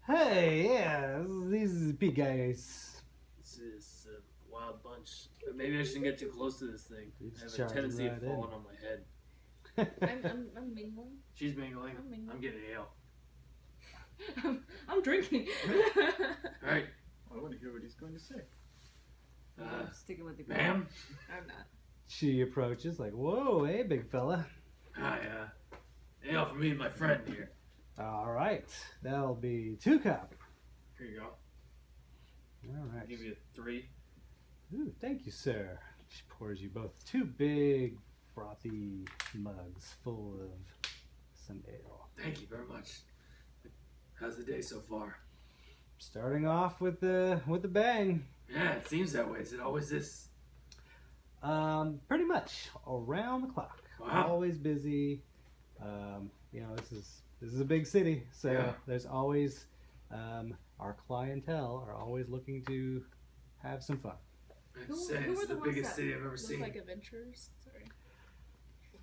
Hey, yeah, these big guys. This is a wild bunch. Maybe I shouldn't get too close to this thing. You I just have a charge tendency of right in. falling on my head. I'm mingling. She's mingling. I'm mingling. I'm getting ale. I'm drinking. All right, I want to hear what he's going to say. I'm sticking with the group. ma'am. I'm not. She approaches like, whoa, hey, big fella. Hi, ale for me and my friend here. All right, that'll be 2 cup. Here you go. All I'll right. give you 3. Ooh, thank you, sir. She pours you both 2 big, frothy mugs full of some ale. Thank you very much. How's the day so far? Starting off with the bang. Yeah, it seems that way. Is it always this? Pretty much around the clock. Wow. Always busy. This is a big city, so Yeah. there's always our clientele are always looking to have some fun. I'd Who say are it's the the ones biggest that city I've ever look seen. like adventurers? Sorry.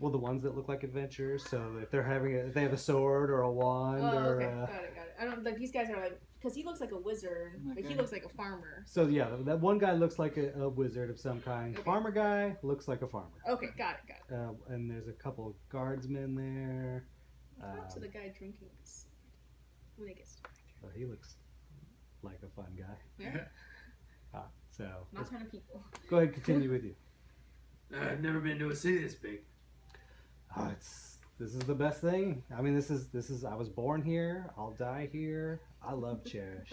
Well, the ones that look like adventurers. So if if they have a sword or a wand Oh, or okay. Got it. I don't like these guys are like because he looks like a wizard, but he Okay. looks like a farmer. so yeah, that one guy looks like a wizard of some kind. Okay. Farmer guy looks like a farmer. Okay, got it. And there's a couple guardsmen there. Talk to the guy drinking this when it gets to So he looks like a fun guy. Yeah. So My kind of people. go ahead, continue with you. I've never been to a city this big. This is the best thing. I mean, this is. I was born here. I'll die here. I love Cherish.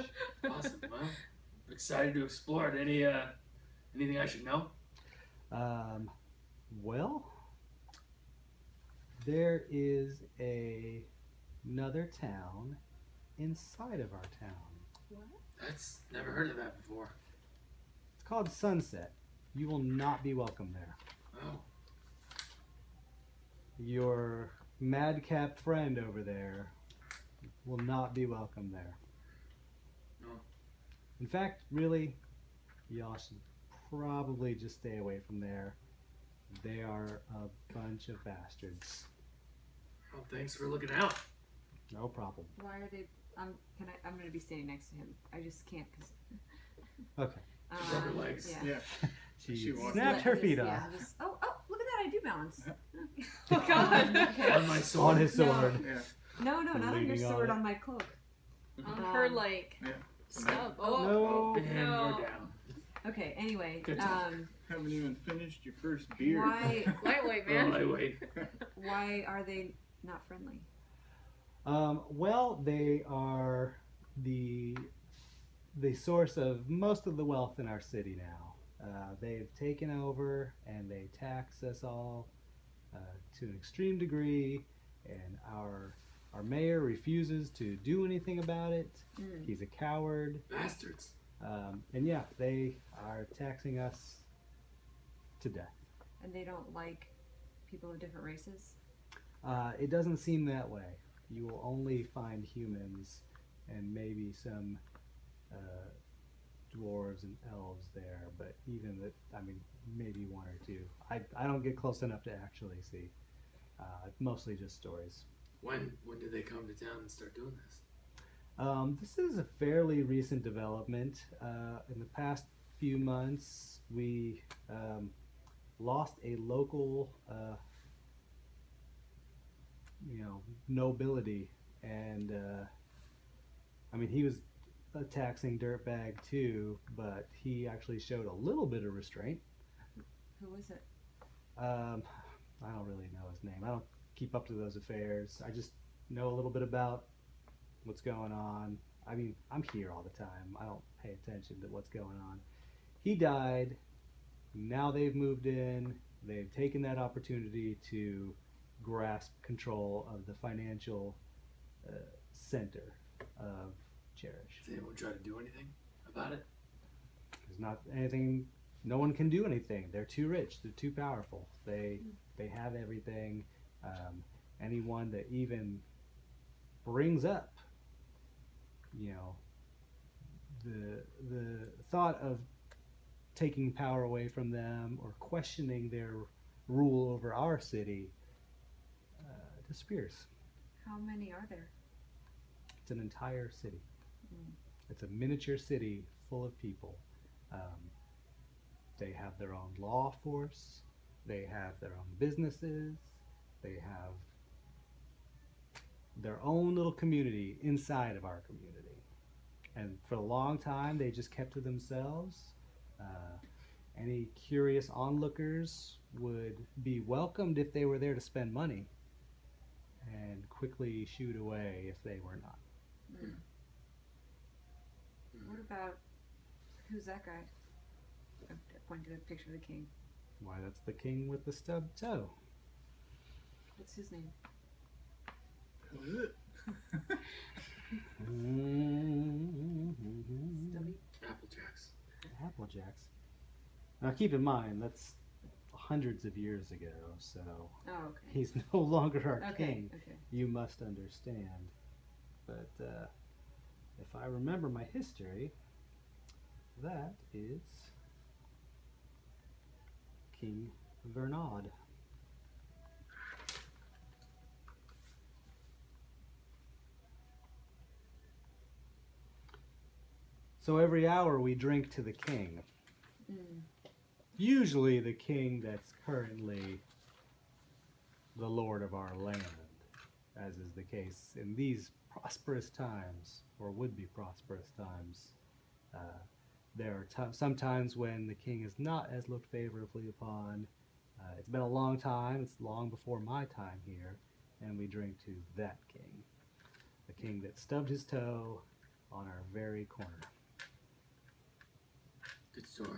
Awesome. Well, I'm excited to explore it. Anything I should know? Well, there is another town inside of our town. What? That's never heard of that before. It's called Sunset. You will not be welcome there. Oh, Your madcap friend over there will not be welcome there. No. In fact, really, y'all should probably just stay away from there. They are a bunch of bastards. well, thanks for looking out. No problem. Why are they? I'm going to be standing next to him. I just can't because. Okay. Rubber legs. Yeah. Yeah. She She walks snapped her feet Yeah, off just- oh, look at that! I do balance. Oh God. Okay. On my sword. on his sword. Yeah. No, not on your Leaning on sword, it. on my cloak. On her like Yeah. stub. No. Oh And no. we're down. Okay. Anyway, Good talk. Haven't even finished your first beer. why Lightweight Oh, man. lightweight. why are they not friendly? Well, they are the source of most of the wealth in our city now. They've taken over and they tax us all to an extreme degree, and our mayor refuses to do anything about it. Mm. He's a coward, Bastards. and yeah, they are taxing us to death. And they don't like people of different races. It doesn't seem that way. You will only find humans and maybe some dwarves and elves there, but even that, I mean, maybe 1 or 2. I don't get close enough to actually see. Mostly just stories. When did they come to town and start doing this? This is a fairly recent development. In the past few months, we lost a local, nobility, and I mean, he was a taxing dirtbag too, but he actually showed a little bit of restraint. Who is it? I don't really know his name. I don't keep up to those affairs. I just know a little bit about what's going on. I mean, I'm here all the time. I don't pay attention to what's going on. He died. Now they've moved in. They've taken that opportunity to grasp control of the financial center of Cherish. Does anyone try to do anything about it? There's not anything no one can do anything. They're too rich. They're too powerful. They have everything. Anyone that even brings up, you know, the thought of taking power away from them or questioning their rule over our city disappears. How many are there? It's an entire city. Mm. It's a miniature city full of people. They have their own law force. They have their own businesses. They have their own little community inside of our community. And for a long time, they just kept to themselves. Any curious onlookers would be welcomed if they were there to spend money, and quickly shooed away if they were not. Mm. What about, who's that guy? I pointed to a picture of the king. Why, that's the king with the stubbed toe. What's his name? Stubby? Applejacks. Applejacks. Now keep in mind, that's hundreds of years ago, so Oh, okay. he's no longer our Okay, king. okay. You must understand. But if I remember my history, that is King Vernaud. So every hour we drink to the king. Mm. Usually the king that's currently the lord of our land, as is the case in these prosperous times, or would-be prosperous times. There are some times when the king is not as looked favorably upon. It's been a long time. It's long before my time here, and we drink to that king, the king that stubbed his toe on our very corner. Good story.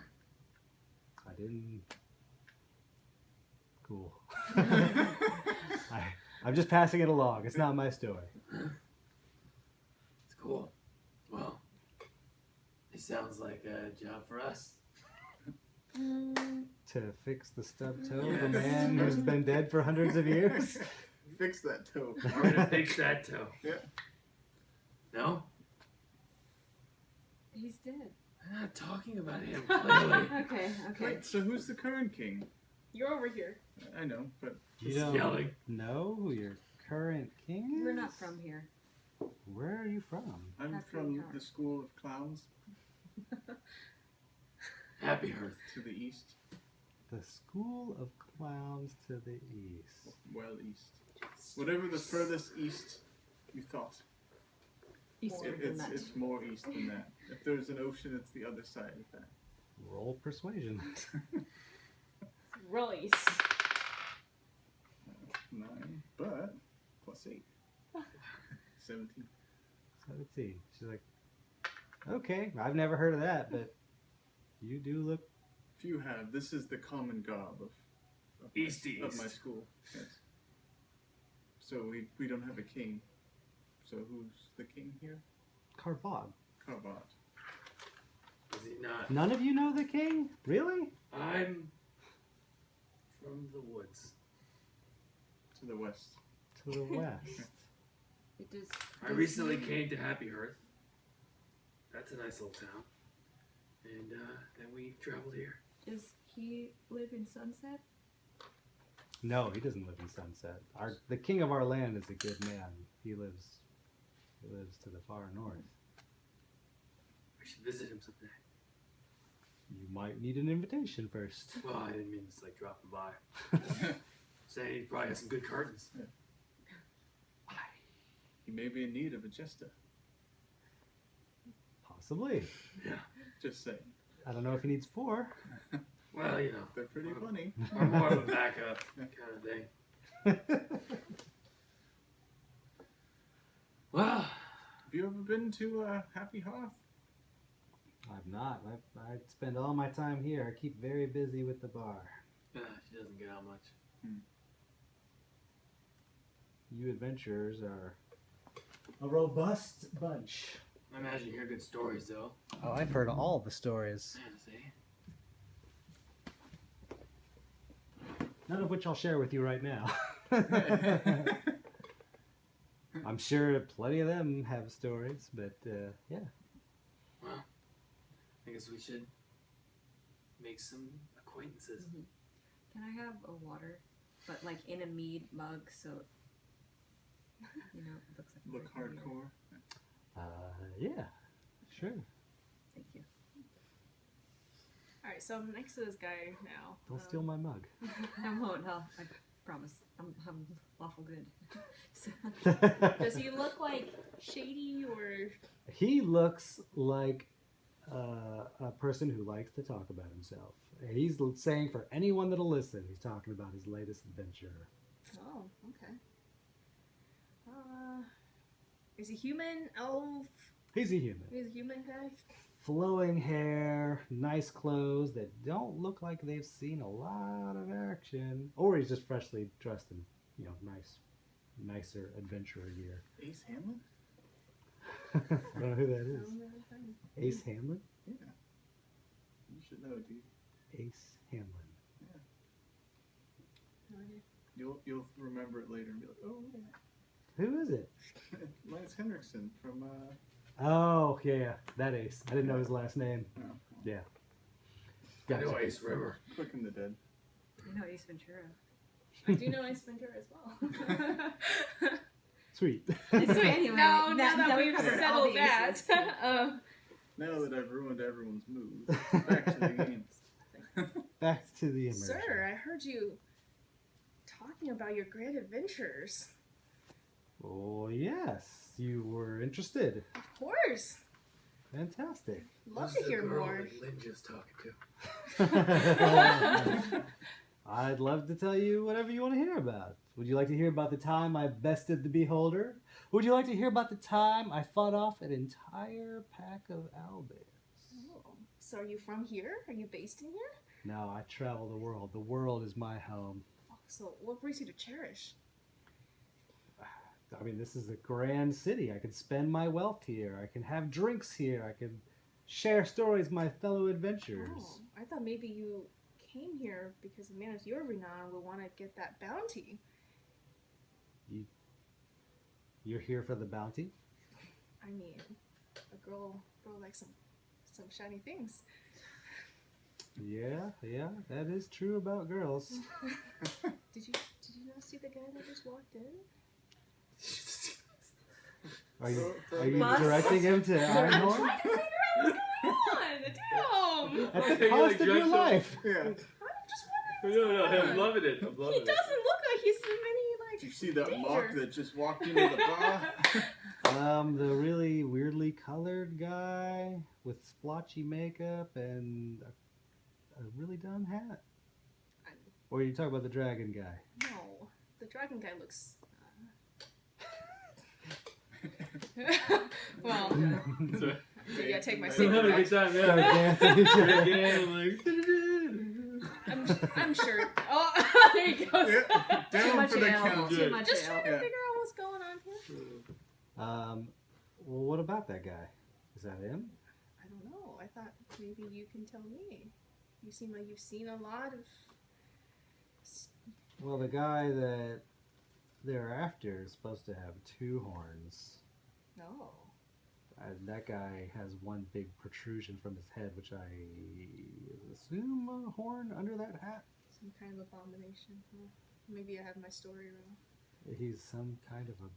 I didn't. Cool. I'm just passing it along. It's not my story. It's cool. Well, it sounds like a job for us. To fix the stubbed toe of Yes. a man who's been dead for hundreds of years? Fix that toe. We're gonna fix that toe. Yeah. No? He's dead. I'm not talking about him, clearly. Okay, okay. Wait, so who's the current king? You're over here. I know, but You He's don't yelling. know who your current king is? We're not from here. Where are you from? I'm Happy from Heart. the school of clowns Happy Earth. to the east. The School of Clowns to the east. Well, east. Whatever the furthest east you thought. Eastern than that. It's more east than that. If there's an ocean, it's the other side of that. Roll persuasion. Release. 9, but plus 8. 17. 17. She's like, okay, I've never heard of that, but you do look. Few have. This is the common garb of East to of my east. school. Yes. So we don't have a king. So who's the king here? Carvod. Carvat. Is he not? None of you know the king? Really? I'm from the woods. To the west. To the west. It does, I does recently he- came to Happy Earth. That's a nice little town. And then we traveled here. Does he live in Sunset? No, he doesn't live in Sunset. The king of our land is a good man. He lives to the far north. I should visit him someday. You might need an invitation first. Well, I didn't mean just like dropping by. Saying he probably has some good curtains. He may be in need of a jester. Possibly. Yeah. Just saying. I don't know if he needs 4. Well, you know. They're pretty funny. Or more of a backup kind of thing. Well, Have you ever been to Happy Hearth? I've not. I spend all my time here. I keep very busy with the bar. she doesn't get out much. You adventurers are a robust bunch. I imagine you hear good stories, though. Oh, I've heard all the stories. Yeah, see? None of which I'll share with you right now. I'm sure plenty of them have stories, but yeah. Well, I guess we should make some acquaintances. Can I have a water, but like in a mead mug, so you know it looks like Look hardcore. Yeah, sure. Thank you. Alright, so I'm next to this guy now. Don't steal my mug. I won't. I promise. I'm lawful good. So, Does he look like shady or? He looks like a person who likes to talk about himself. He's saying for anyone that'll listen, he's talking about his latest adventure. Oh, okay. Is he human? Elf? He's a human. He's a human guy. Flowing hair, nice clothes that don't look like they've seen a lot of action. Or he's just freshly dressed in, you know, nicer adventurer gear. Ace Hamlin? I don't know who that is. Ace Hamlin? Yeah. You should know, dude. Ace Hamlin. You'll remember it later and be like, oh yeah. Who is it? Lance Henriksen from Oh, yeah, that Ace. I didn't know his last name. oh, Yeah. I know Ace River. Quick and the Dead. I know Ace Ventura. I do know Ace Ventura as well. Sweet. Anyway, now that now we've covered all settled the that, aces. Now that I've ruined everyone's mood, back to the game. Back to the immersion. Sir, I heard you talking about your great adventures. Oh, yes. You were interested. Of course. Fantastic. Love to hear more. Lynn just talking to. I'd love to tell you whatever you want to hear about. Would you like to hear about the time I bested the Beholder? Would you like to hear about the time I fought off an entire pack of owlbears? Oh. So are you from here? Are you based in here? No, I travel the world. The world is my home. Oh, so what brings you to Cherish? I mean, this is a grand city. I can spend my wealth here. I can have drinks here. I can share stories with my fellow adventurers. Oh, I thought maybe you came here because the man of your renown would want to get that bounty. You're here for the bounty? I mean, a girl likes some shiny things. Yeah, that is true about girls. Did you not see the guy that just walked in? Are you Bus? directing him to Einhorn? Trying to figure out what's going on. Damn! At the cost of your life. Yeah. I'm just wondering. No, I'm loving it. I'm loving He doesn't look like he's in any Did you see that danger. mock that just walked into the bar? The really weirdly colored guy with splotchy makeup and a really dumb hat. Or are you talking about the dragon guy? No, the dragon guy looks. Well, it. maybe I take my I'm secret having a back. good time, yeah. Gargantuan. Again, like. I'm sure. Oh, there you go. Yeah, Too down much for the ale. count. Too much Just ale. trying to Yeah. figure out what's going on here. Well, what about that guy? Is that him? I don't know. I thought maybe you can tell me. You seem like you've seen a lot of. Well, the guy that they're after is supposed to have 2 horns. No. And that guy has one big protrusion from his head, which I assume a horn under that hat. Some kind of abomination. Huh? Maybe I have my story wrong. He's some kind of a...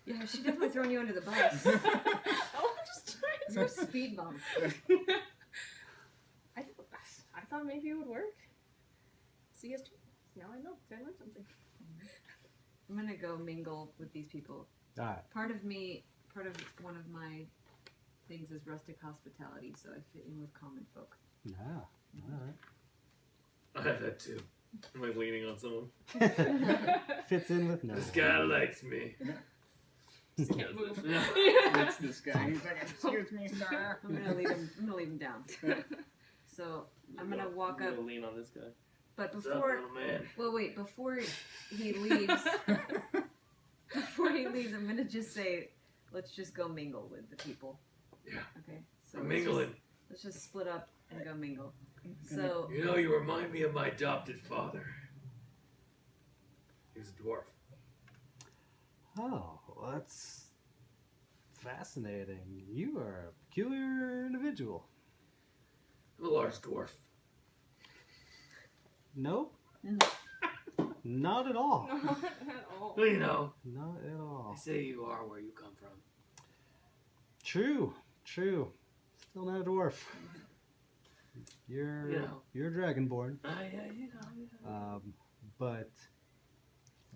Yeah, she definitely thrown you under the bus. Oh, I'm just trying Some speed bump. I thought maybe it would work. See, yes, now I know. I learned something. I'm gonna go mingle with these people. Alright. Part of one of my things is rustic hospitality, so I fit in with common folk. Ah, alright. I have that too. I'm like leaning on someone. Fits in with no This one. guy likes me. Just can't move. Yeah. That's this guy. He's like, excuse me, sir. I'm gonna leave him down. So I'm gonna walk I'm up, gonna lean on this guy. but What's up, before little man? wait, before he leaves, I'm gonna just say, let's just go mingle with the people. Yeah. Okay. So I'm mingling. Let's just split up and go mingle. So You know, you remind me of my adopted father. He was a dwarf. Oh, well, that's fascinating. You are a peculiar individual. I'm a large dwarf. Nope. Not at all. Not at all. Well, you know, Not at all. they say you are where you come from. True. Still not a dwarf. You're You know. you're dragonborn. Yeah, you know. But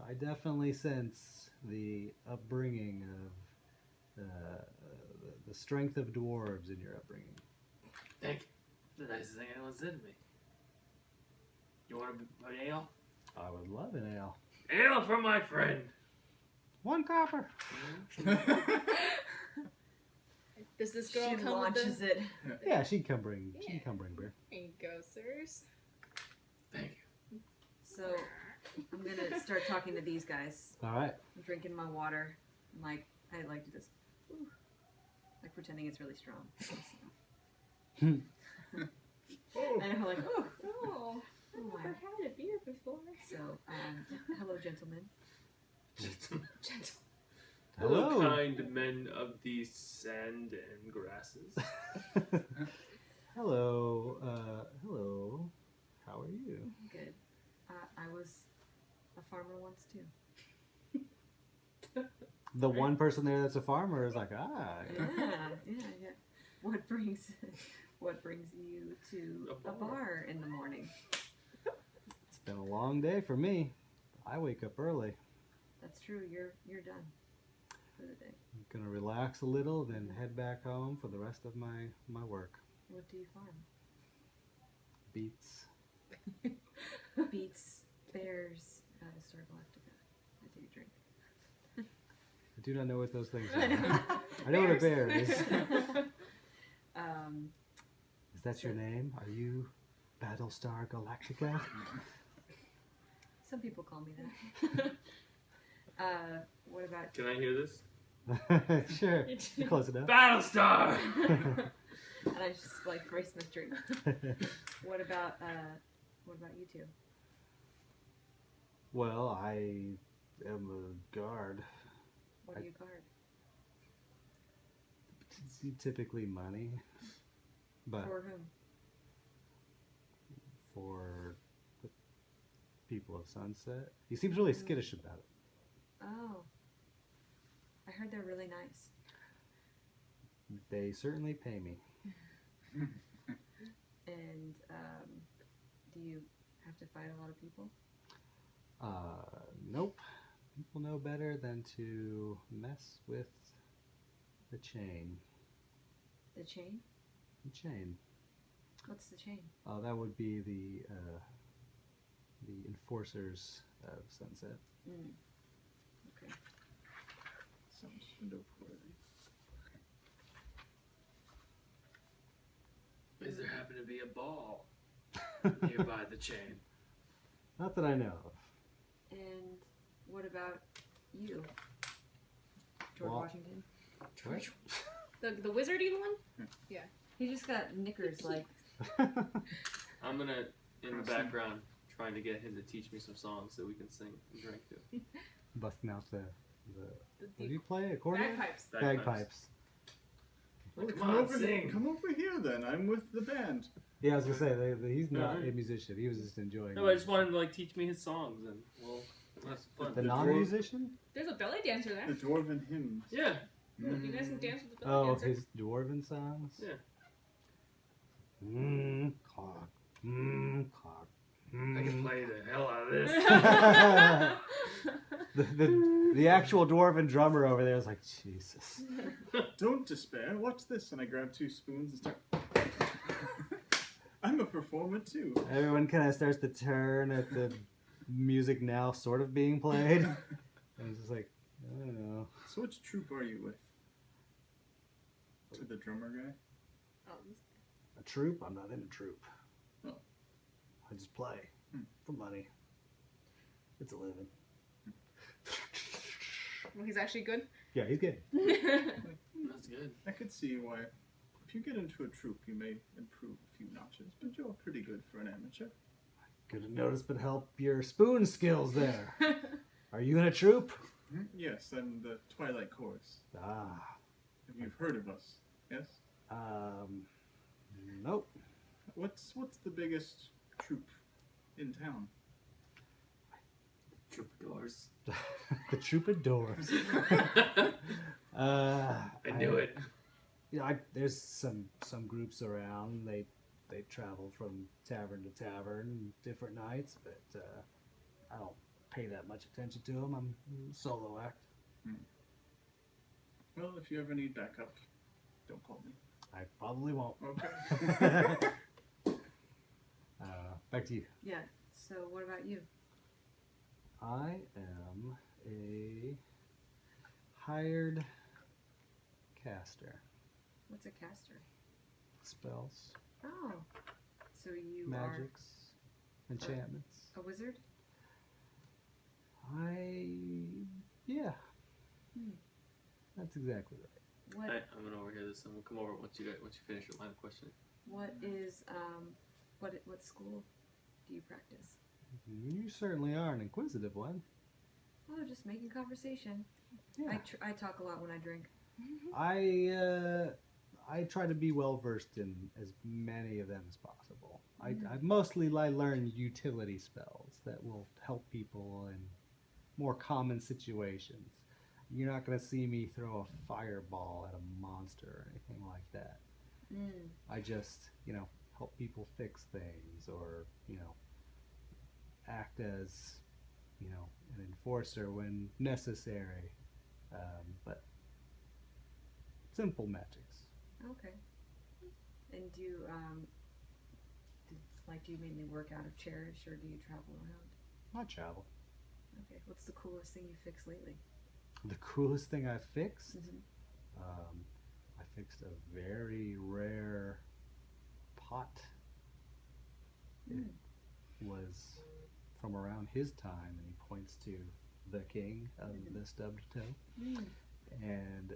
I definitely sense the upbringing of the strength of dwarves in your upbringing. Thank you. The nicest thing anyone said to me. You want an ale? I would love an ale. Ale for my friend. 1 copper. Does this girl she come with launches the... it. Yeah, she can come bring beer. There you go, sirs. Thank you. So I'm gonna start talking to these guys. All right. I'm drinking my water. I'm like, I like to just, ooh, like pretending it's really strong. Oh. And I'm like, oh. Oh, I've Oh, never had a beer before. So, hello, gentlemen. Gentle. Hello, kind men of the sand and grasses. Hello. How are you? Good. I was a farmer once too. The one person there that's a farmer is like, Yeah. What brings you to A a bar in the morning? it's been a long day for me. I wake up early. That's true. You're done for the day. I'm gonna relax a little, then head back home for the rest of my work. What do you farm? Beets. Beets, bears, Battlestar Galactica. I take a drink. I do not know what those things I are. know. I know what a bear is. Is that your name? Are you Battlestar Galactica? Some people call me that. What about Can I hear this? Sure. You're close enough. Battlestar! and I just like race my drink. What about you two? Well, I am a guard. What do you guard? It's typically money, but For whom? for the people of Sunset, he seems really skittish about it. Oh. I heard they're really nice. They certainly pay me. And do you have to fight a lot of people? Nope. People know better than to mess with the chain. The chain? The chain. What's the chain? That would be the enforcers of Sunset. Mm. Okay. Sounds noteworthy. Does there happen to be a ball nearby the chain? Not that I know of. And what about you, George Well- Washington? What? The wizardy one? He just got knickers like. I'm gonna, in the background, trying to get him to teach me some songs that we can sing and drink to. Busting out the The what do you play? Accordion? bagpipes. Bagpipes. Well, Come on, sing. Come over here then. I'm with the band. Yeah, I was gonna say he's not Alright. a musician. He was just enjoying. No, I just wanted him to teach me his songs, and we'll have some fun. the The non-musician. There's a belly dancer The there. dwarven hymns. Yeah. You guys can dance with the belly Oh, dancer. his dwarven songs. Yeah. Cock. Cock. I can play the hell out of this. The actual dwarven drummer over there is like, Jesus. Don't despair. Watch this. And I grab 2 spoons and start. I'm a performer too. Everyone kind of starts to turn at the music now sort of being played. And it's just like, I don't know. So which troop are you with? To the drummer guy? A troop? I'm not in a troop. Oh. I just play for money. It's a living. Well, he's actually good. Yeah, he's good. That's good. I could see why If you get into a troop, you may improve a few notches, but you're pretty good for an amateur. Good to notice, but help your spoon skills there. Are you in a troop? Yes, I'm the Twilight Chorus. Ah, Have you heard of us? Yes. nope. What's the biggest troop in town? Troubadours. The troubadours. I knew it. You know, there's some groups around. They travel from tavern to tavern different nights, but I don't pay that much attention to them. I'm a solo act. Well, if you ever need backup, don't call me. I probably won't. Okay. Back to you. Yeah. So what about you? I am a hired caster. What's a caster? Spells, Oh. So you magics, enchantments. are a wizard? Yeah. Hmm. That's exactly right. What I'm gonna overhear this, and we'll come over once you finish your line of questioning. what is what school do you practice? You certainly are an inquisitive one. Oh, just making conversation. Yeah. I talk a lot when I drink. I try to be well versed in as many of them as possible. I mostly learn utility spells that will help people in more common situations. You're not going to see me throw a fireball at a monster or anything like that. I just, help people fix things or, act as, an enforcer when necessary. But simple magics. Okay. And do you do you mainly work out of Cherish or do you travel around? I travel. Okay. What's the coolest thing you fixed lately? The coolest thing I fixed? Mm-hmm. I fixed a very rare pot. It was from around his time, and he points to the king of the stubbed toe. And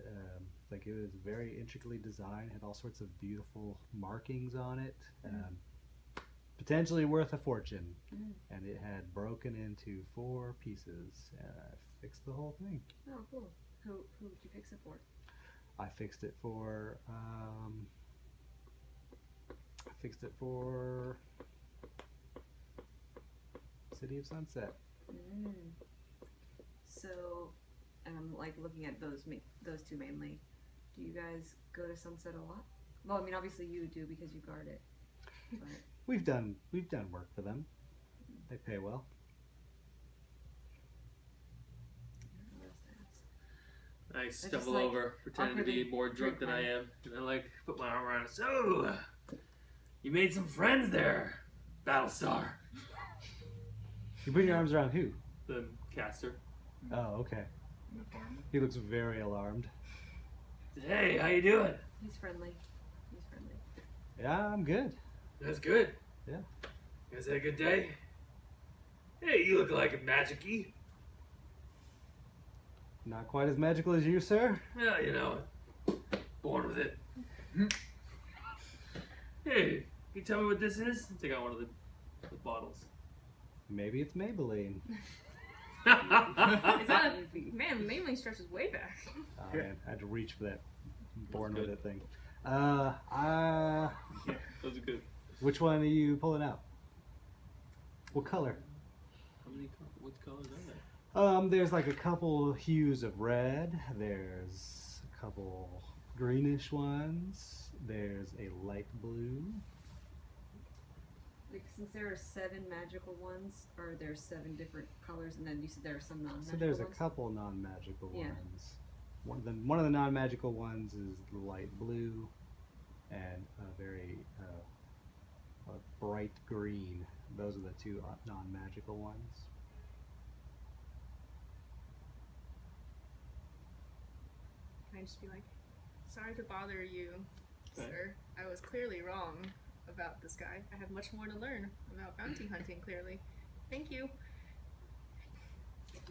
it was very intricately designed, had all sorts of beautiful markings on it, potentially worth a fortune. And it had broken into 4 pieces, and I fixed the whole thing. Oh, cool. Who did you fix it for? I fixed it for City of Sunset. So, looking at those two mainly. Do you guys go to Sunset a lot? Well, I mean, obviously you do because you guard it. But We've done work for them. They pay well. what else to ask? I just, stumble over, pretending to be awkwardly more drunk than I drink am, and I put my arm around. So, you made some friends there, Battlestar. You put your arms around who? The caster. Oh, okay. The farmer? He looks very alarmed. Hey, how you doing? He's friendly. Yeah, I'm good. That's good. Yeah. You guys had a good day? Hey, you look like a magic-y. Not quite as magical as you, sir. Well, born with it. Hey, can you tell me what this is? Take out one of the bottles. Maybe it's Maybelline. Is that man? Mainly stretches way back. Oh man, I had to reach for that born That's with good. it thing. Those are good. Which one are you pulling out? What color? What colors are they? There's a couple hues of red. There's a couple greenish ones. There's a light blue. Since there are 7 magical ones, are there 7 different colors? And then you said there are some non-magical So there's a ones? couple non-magical Yeah. ones. One of the non-magical ones is the light blue, and a very a bright green. Those are the 2 non-magical ones. Can I just be like, sorry to bother you, Okay. sir. I was clearly wrong about this guy. I have much more to learn about bounty hunting, clearly. Thank you.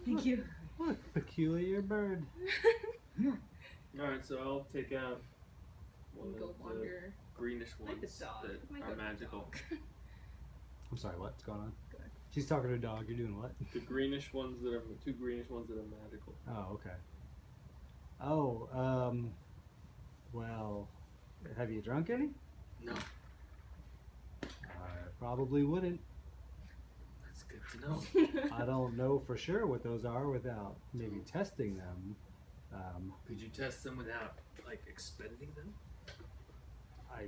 Thank you. Look, peculiar bird. Alright, so I'll take out One and go of the wander. greenish Like the ones dog. that Like are a magical. dog. I'm sorry, what's going on? Good. She's talking to a dog. You're doing what? The greenish ones that are two greenish ones that are magical. Oh, okay. Oh, well, have you drunk any? No, I probably wouldn't. that's good to know. I don't know for sure what those are without maybe testing them. Could you test them without like expending them? I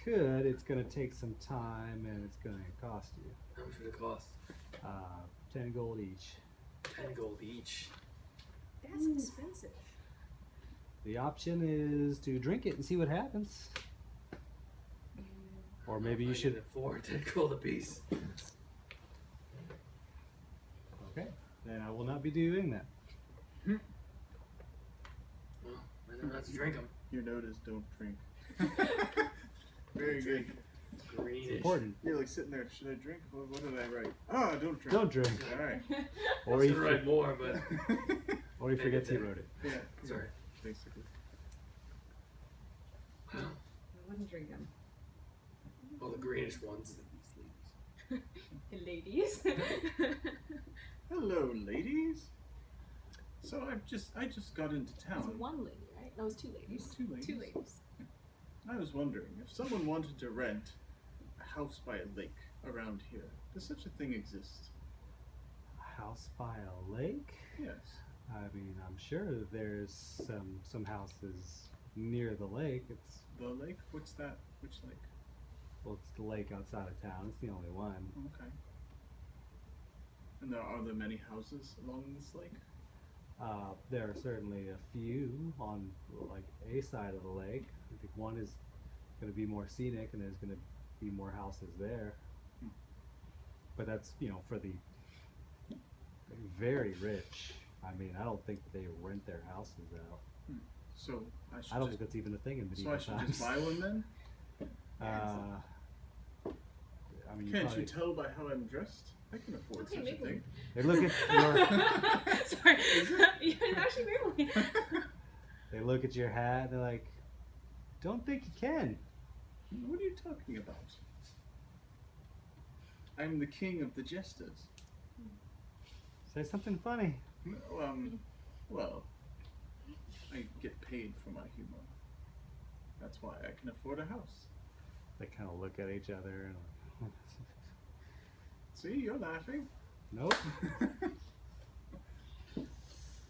could. It's going to take some time and it's going to cost you. How much would it cost? 10 gold each. 10 gold each. That's expensive. The option is to drink it and see what happens. Or maybe you should. afford 10 gold apiece. Okay, then I will not be doing that. Well, I don't have to drink them. Your note is don't drink. Very good. Greenish. It's important. You're like sitting there, should I drink? What did I write? Oh, don't drink. Don't drink. Alright. Or I he, should write more, but or he forgets he wrote it. Yeah, sorry. basically. I wouldn't drink them. All the greenish ones. Ladies. Hello, ladies. So I just got into It's town. one lady, right? No, it's two ladies. It's two ladies. Two ladies. I was wondering if someone wanted to rent a house by a lake around here. Does such a thing exist? A house by a lake? Yes. I mean, I'm sure there's some houses near the lake. It's The lake? What's that? Which lake? well, it's the lake outside of town. It's the only one. Okay. And are there many houses along this lake? There are certainly a few on like a side of the lake. I think one is going to be more scenic, and there's going to be more houses there. Hmm. But that's for the very rich. I mean, I don't think they rent their houses out. So I should I don't just, think that's even a thing in so medieval I should times. just buy one then? I mean, Can't probably, you tell by how I'm dressed? I can afford Okay, such make a thing. they look at your Sorry. Yeah, it's actually very they look at your hat. And they're like, "Don't think you can." What are you talking about? I'm the king of the jesters. Say something funny. Well, I get paid for my humor. That's why I can afford a house. They kind of look at each other and like, See, you're laughing. nope.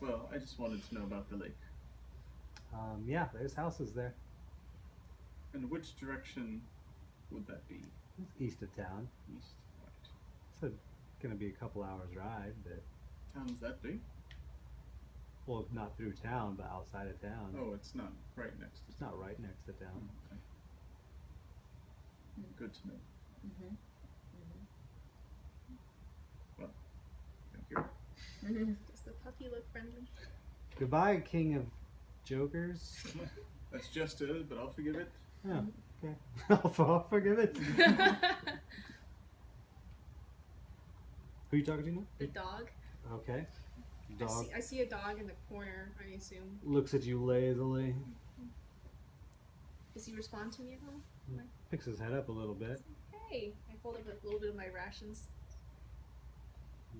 Well, I just wanted to know about the lake. Yeah, there's houses there. And which direction would that be? It's east of town. East? Right. It's going to be a couple hours ride, but Town's that big? well, not through town, but outside of town. Oh, it's not right next to It's not right next to town. Okay. Good to know. Mm-hmm. Thank you. Does the puppy look friendly? Goodbye, King of Jokers. That's just it, but I'll forgive it. Oh, okay. I'll forgive it. Who are you talking to now? The dog. Okay. Dog I see a dog in the corner, I assume. looks at you lazily, Does he respond to me at all? picks his head up a little bit, Hey! I hold up a little bit of my rations.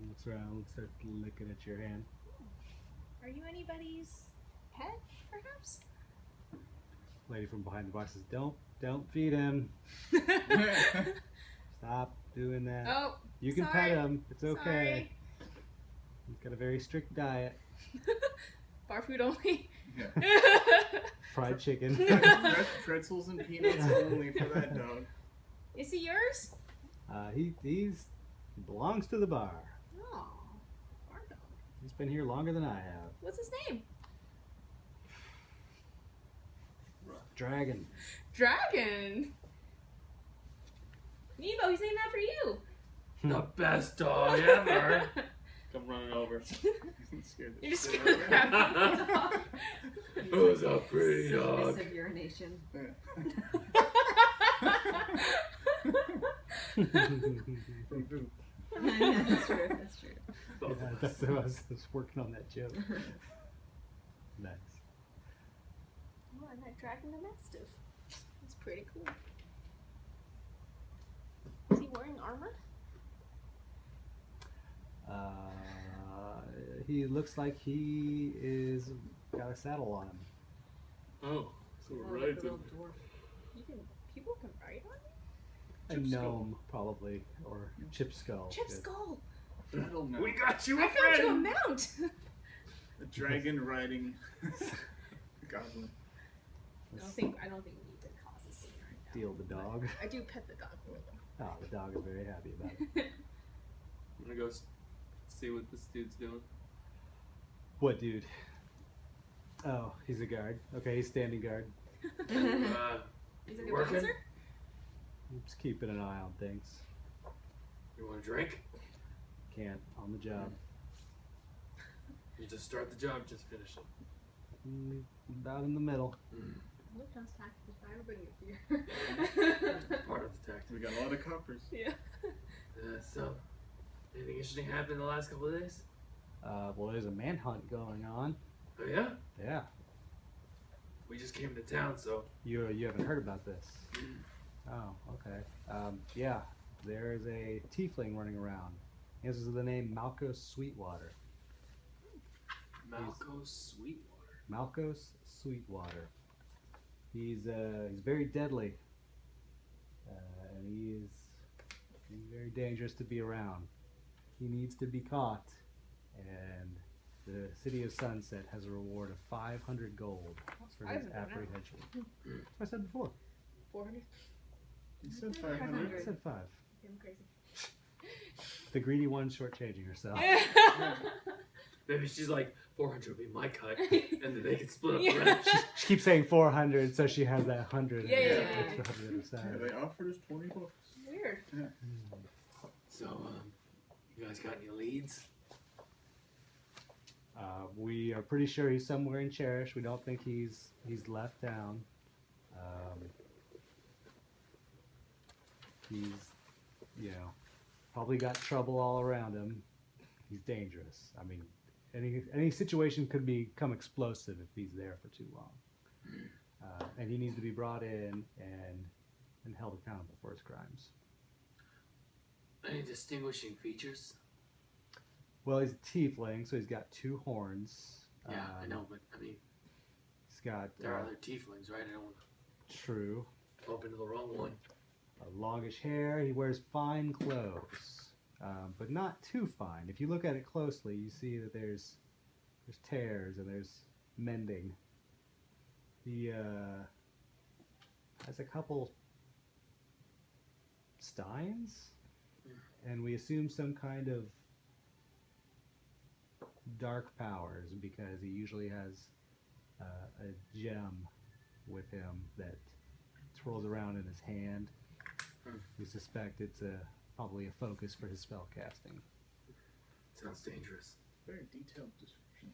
looks around, starts licking at your hand. Are you anybody's pet, perhaps? Lady from behind the box says, Don't feed him. Stop doing that. Oh, You can sorry. pet him. It's okay. Sorry. He's got a very strict diet. Bar food only. Yeah. Fried chicken. Pretzels and peanuts only for that dog. Is he yours? He belongs to the bar. Oh, bar dog. He's been here longer than I have. What's his name? Dragon. Dragon. Nebo, he's named after you. The best dog ever. Come running over. Scared the You're just shit gonna out of grab the dog. Who's a pretty dog? Submissive urination. me. Yeah, that's true. That's true. Both Yeah, of us. that's what I was working on that joke. Nice. Oh, and that dragon the mastiff. pretty cool. Is he wearing armor? He looks like he is got a saddle on him. Oh, so Oh, we're like right. a little dwarf. People can ride on it? A Chip skull. gnome, probably, or chip skull. Chip yeah. skull! Battle mount. We got you a I found you a friend. mount! A dragon riding goblin. I don't think we need to cause a scene right now. Steal the dog. I do pet the dog for them. Oh, the dog is very happy about it. I'm gonna go see what this dude's doing. What dude? Oh, he's a guard. Okay, he's standing guard. He's a good Working? bouncer? Just keeping an eye on things. You want a drink? Can't on the job. You just start the job, just finish it. About in the middle. Look how tactical by everybody up here. Part of the tactic. We got a lot of coppers. Yeah. So, anything interesting happened in the last couple of days? Well, there's a manhunt going on. Oh yeah? Yeah. We just came to town, so You haven't heard about this? Oh, okay. Yeah, there's a tiefling running around. He answers to the name Malkos Sweetwater. Malkos Sweetwater. Malkos Sweetwater. He's very deadly, and he's very dangerous to be around. He needs to be caught, and the City of Sunset has a reward of 500 gold for his 500 now. apprehension. That's what I said before. 400? You said 500. 500. I said 5. I'm crazy. The greedy one's shortchanging herself. Maybe she's like, 400 will be my cut, and then they can split up the rest. She keeps saying 400, so she has that 100. Yeah, yeah, extra 100 Yeah, aside. they offered us 20 bucks. Weird. So, you guys got any leads? We are pretty sure he's somewhere in Cherish. We don't think he's left town. He's, probably got trouble all around him. He's dangerous. I mean, any situation could become explosive if he's there for too long. And he needs to be brought in and held accountable for his crimes. Any distinguishing features? Well, he's a tiefling, so he's got 2 horns. Yeah, I know, but I mean, He's got there are other tieflings, right? I don't want true. to bump into the wrong one. Longish hair. He wears fine clothes, but not too fine. If you look at it closely, you see that there's tears and there's mending. He has a couple steins, and we assume some kind of dark powers because he usually has a gem with him that twirls around in his hand. We suspect it's probably a focus for his spell casting. Sounds dangerous. Very detailed description.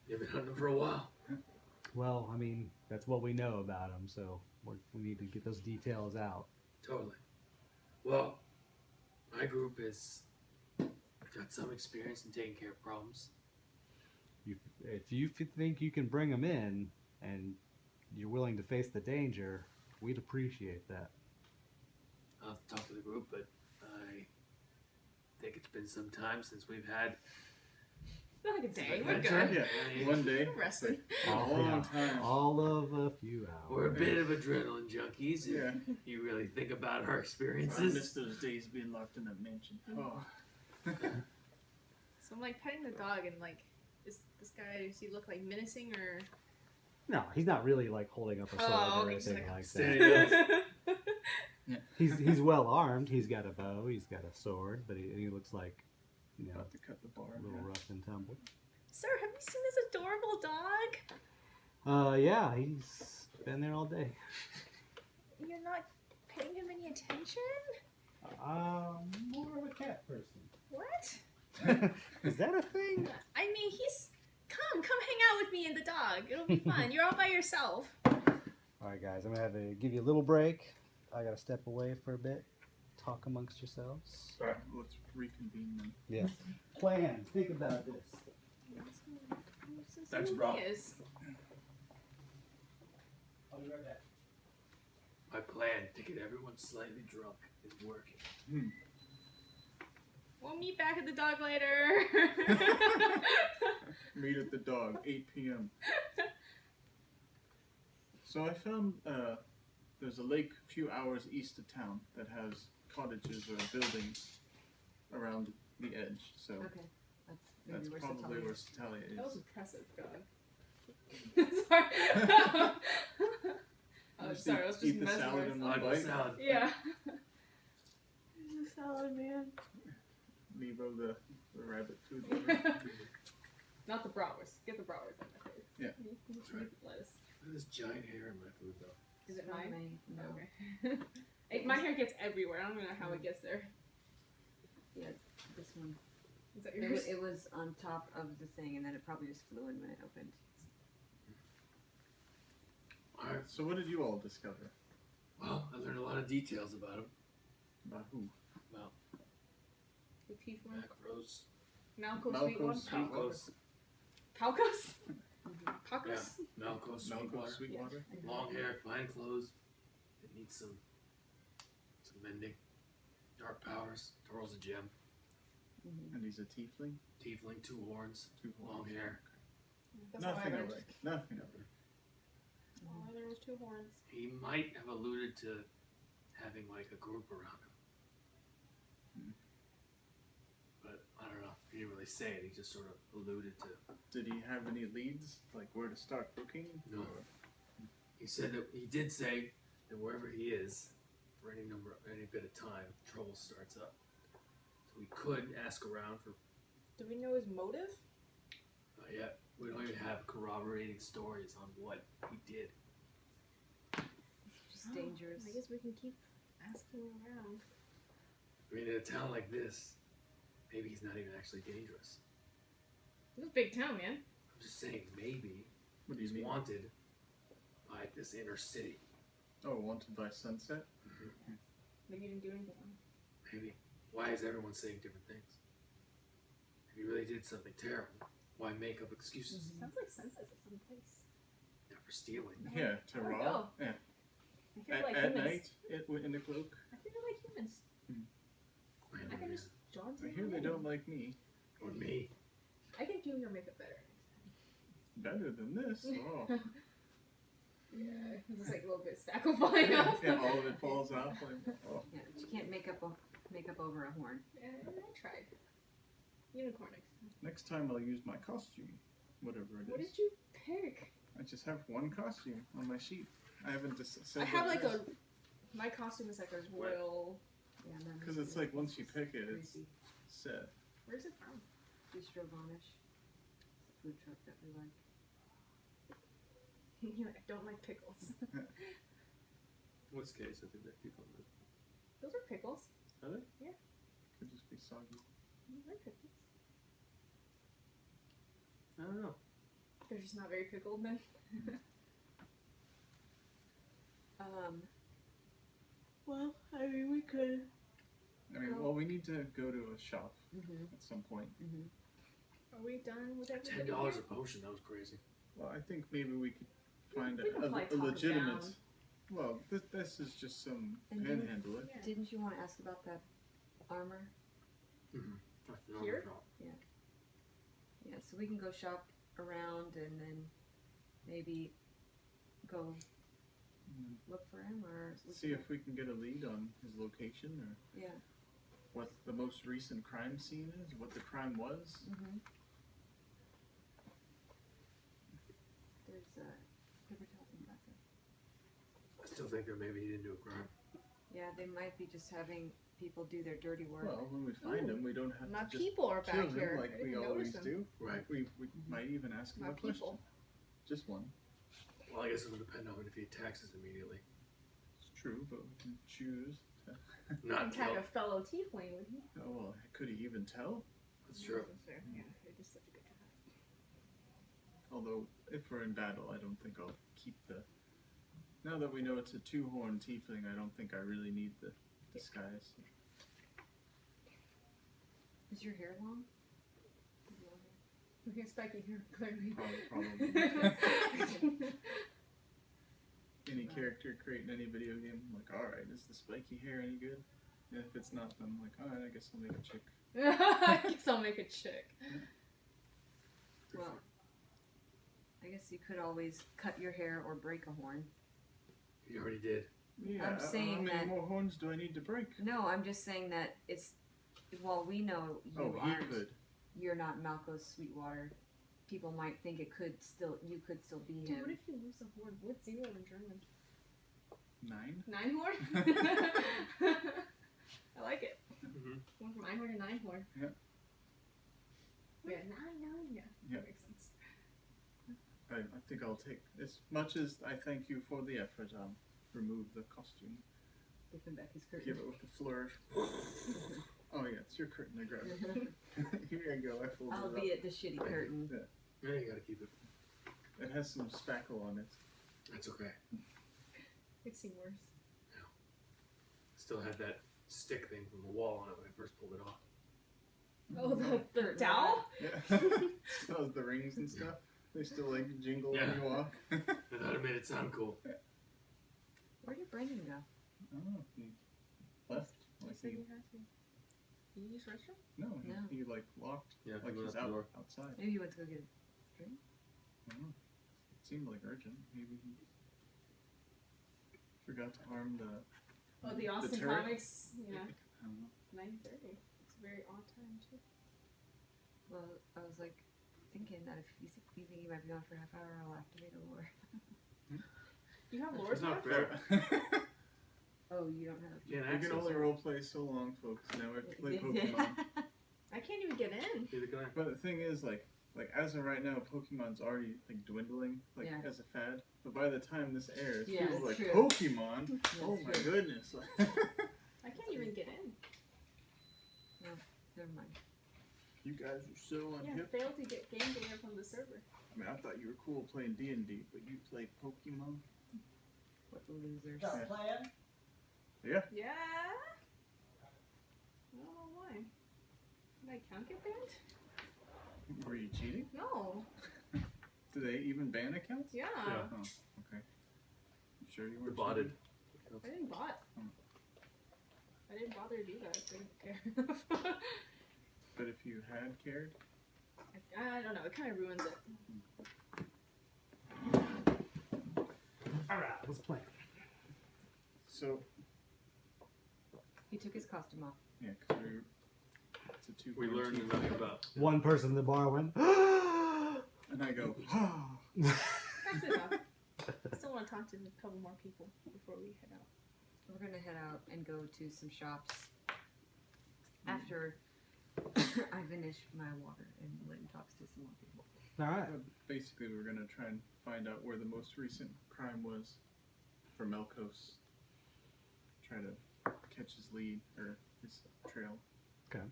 You've been hunting for a while. Well, I mean, that's what we know about him, so we need to get those details out. Totally. Well, my group has got some experience in taking care of problems. If you think you can bring him in and you're willing to face the danger, we'd appreciate that. I'll have to talk to the group, but I think it's been some time since we've had It's been like a day. We're adventure. good. Yeah, one day. We're resting. A long time. All of a few hours. We're a bit of adrenaline junkies. If Yeah. you really think about our I experiences. miss those days being locked in that mansion. Oh. So I'm like petting the dog and like, is this guy, does he look like menacing or? No, he's not really like holding up a sword Oh, or okay, anything just like like that. Standing up. He's well armed. He's got a bow. He's got a sword, but he looks like About to cut the bar. a little rough and tumble. Sir, have you seen this adorable dog? Yeah, he's been there all day. You're not paying him any attention? More of a cat person. What? Is that a thing? I mean, come hang out with me and the dog. It'll be fun. You're all by yourself. All right, guys, I'm gonna have to give you a little break. I gotta step away for a bit. Talk amongst yourselves. Alright, let's reconvene then. Yeah. Plan. Think about this. Thanks, bro. Yes. I'll be right back. My plan to get everyone slightly drunk is working. We'll meet back at the dog later. Meet at the dog, 8 p.m. So I found there's a lake a few hours east of town that has cottages or buildings around the edge. So Okay, that's maybe that's where probably Satalia where is. Satalia That was is. impressive, God. Sorry. Oh, Just sorry, I was just eat the salad mesmerized. in one I bite. salad. Yeah. The salad, man. Nebo the rabbit food. Not the bratwurst. Get the bratwurst on my face. Yeah. You That's right. lettuce. Look at this giant hair in my food, though. Is it Not mine? No. Okay. My hair gets everywhere. I don't even know how it gets there. This one. Is that It, yours? it was on top of the thing, and then it probably just flew in when it opened. Alright, So what did you all discover? well, I learned a lot of details about him. About who? About The teeth one. macros, Malco Malco Sweetwater. Sweetwater. Malcos. Palcos? Mm-hmm. Pacos? Yeah, Malcos, Sweetwater. Malco Sweetwater. Long hair, fine clothes. It needs some mending. Dark powers. Torl's a gem. Mm-hmm. And he's a tiefling. Tiefling, 2 horns, 2 long horns. hair. That's all I Nothing learned. of it. Nothing of it. All I learned was 2 horns. He might have alluded to having like a group around him. But I don't know. He didn't really say it. He just sort of alluded to. Did he have any leads, like where to start looking? No. Or- He said that he did say that wherever he is, for any bit of time, trouble starts up. So we could ask around for. Do we know his motive? Not yet. We don't even have corroborating stories on what he did. Just dangerous. I guess we can keep asking around. I mean, in a town like this, maybe he's not even actually dangerous. This is a big town, man. I'm just saying, maybe What do you he's mean? wanted by this inner city. Oh, wanted by sunset? Maybe you didn't do anything wrong. Maybe. Why is everyone saying different things? If he really did something terrible, why make up excuses? Sounds like sunsets at some place. Not for stealing. Yeah, to I would rob. go. Yeah. I hear At, like at humans. night, in a cloak. I think they like humans. I can just jaunt I in hear my they head. don't like me. Or me. I can do your makeup better. Better than this. Oh. Yeah, it's like a little bit spackle falling yeah, off. yeah, all of it falls off. Like, oh. Yeah, but you can't make up over a horn. Yeah, I tried. Unicorn next time. Next time I'll use my costume, whatever it is. What did you pick? I just have one costume on my sheet. I haven't said I have what like it is. my costume is like a royal. Yeah, and then Because it's like once you pick it, it's greasy set. Where's it from? bistro garnish. It's a food truck that we like. You're like, I don't like pickles. In which case, I think that people know. Those are pickles. Are they? Could just be soggy. They're pickles. I don't know. They're just not very pickled then. Well, I mean, we could. I mean, well, we need to go to a shop Mm-hmm. at some point. Mm-hmm. Are we done with everything? $10 here? a potion. That was crazy. Well, I think maybe we could find We can probably a talk it legitimate. down. Well, this is just some And then- panhandler. Yeah. Didn't you want to ask about that armor? Here? Yeah, so we can go shop around and then maybe go Mm, look for him, or we See can- if we can get a lead on his location or yeah. what the most recent crime scene is, what the crime was. Mm-hmm. There's paper towel in back there. I still think that maybe he didn't do a crime. Yeah, they might be just having people do their dirty work. Well, when we find him, we don't have My to just people are kill back him here. like I we didn't always notice them. do. Right. We might even ask him My a question. people. Just one. Well, I guess it would depend on if he attacks us immediately. It's true, but we can choose. To... Not Kind kill. of fellow tiefling, would he? Oh, well, could he even tell? That's true. That's fair. Yeah, they did such a good job. Although, if we're in battle, I don't think I'll keep the... Now that we know it's a two-horned tiefling, I don't think I really need the disguise. Is your hair long? Okay, spiky hair, clearly. Probably. any character create in any video game. I'm like, alright, is the spiky hair any good? And if it's not, then I'm like, alright, I guess I'll make a chick. I guess I'll make a chick. Well, I guess you could always cut your hair or break a horn. You already did. Yeah, I'm saying how many that- more horns do I need to break? No, I'm just saying that it's. Well, we know you He aren't. could. You're not Malco's Sweetwater. People might think you could still be Dude, him. what if you lose a horn? What's 0 in German? 9? 9 horn? I like it. Mhm. Went from Einhorn to 9 horn. Yeah. Yeah, 9. Yeah. Yeah. That makes sense. I think I'll take, as much as I thank you for the effort, I'll remove the costume. Give him back his curtain. Give it with a flourish. Oh yeah, it's your curtain, I grabbed it. Here you go, I folded it up. Albeit the shitty curtain. Yeah, you gotta keep it. It has some spackle on it. That's okay. It's seen worse. Still had that stick thing from the wall on it when I first pulled it off. Oh, the Curtain dowel? Yeah. Those the rings and stuff. They still like jingle when you walk. I thought it made it sound cool. Where did Brandon go? Oh, he left. Like said he, you had to. Did you use restroom? no, No. he like locked. Yeah, Like he went he's out the door. outside. Maybe he went to go get a drink. I don't know. It seemed like urgent. Maybe he forgot to arm the. Oh, the Austin turret? Comics. Yeah. I don't know. 9:30. It's a very odd time too. Well, I was like thinking that if you think he might be on for a half hour, I'll activate a lure. You have It's lures not now? fair. Oh, you don't have. You can't We access can only it. roleplay so long, folks. Now we have to play Pokemon. I can't even get in. Neither can I. But the thing is, like as of right now, Pokemon's already like dwindling, like Yeah. as a fad. But by the time this airs, Yeah, people are like true. Pokemon. Oh my true. goodness! I can't even get in. Never mind. You guys are so Yeah, unhip. failed to get game data from the server. I mean, I thought you were cool playing D&D, but you play Pokemon. What losers. Yeah. plan? Yeah. Yeah. I don't know why. Did I count get banned? Were you cheating? No. Do they even ban accounts? Yeah. Yeah. Oh, okay. You sure you The weren't botted. cheating? I didn't bot. Hmm. I didn't bother to do that. I didn't care. But if you had cared, I don't know. It kind of ruins it. Alright, let's play. so He took his costume off. yeah, because it's a two. We learned nothing about. One person in the bar went, And I go, That's enough. I still want to talk to a couple more people before we head out. We're gonna head out and go to some shops after I finish my water and Lynn talks to some more people. Alright. basically we're gonna try and find out where the most recent crime was for Melkos. Try to catch his lead or his trail. Okay.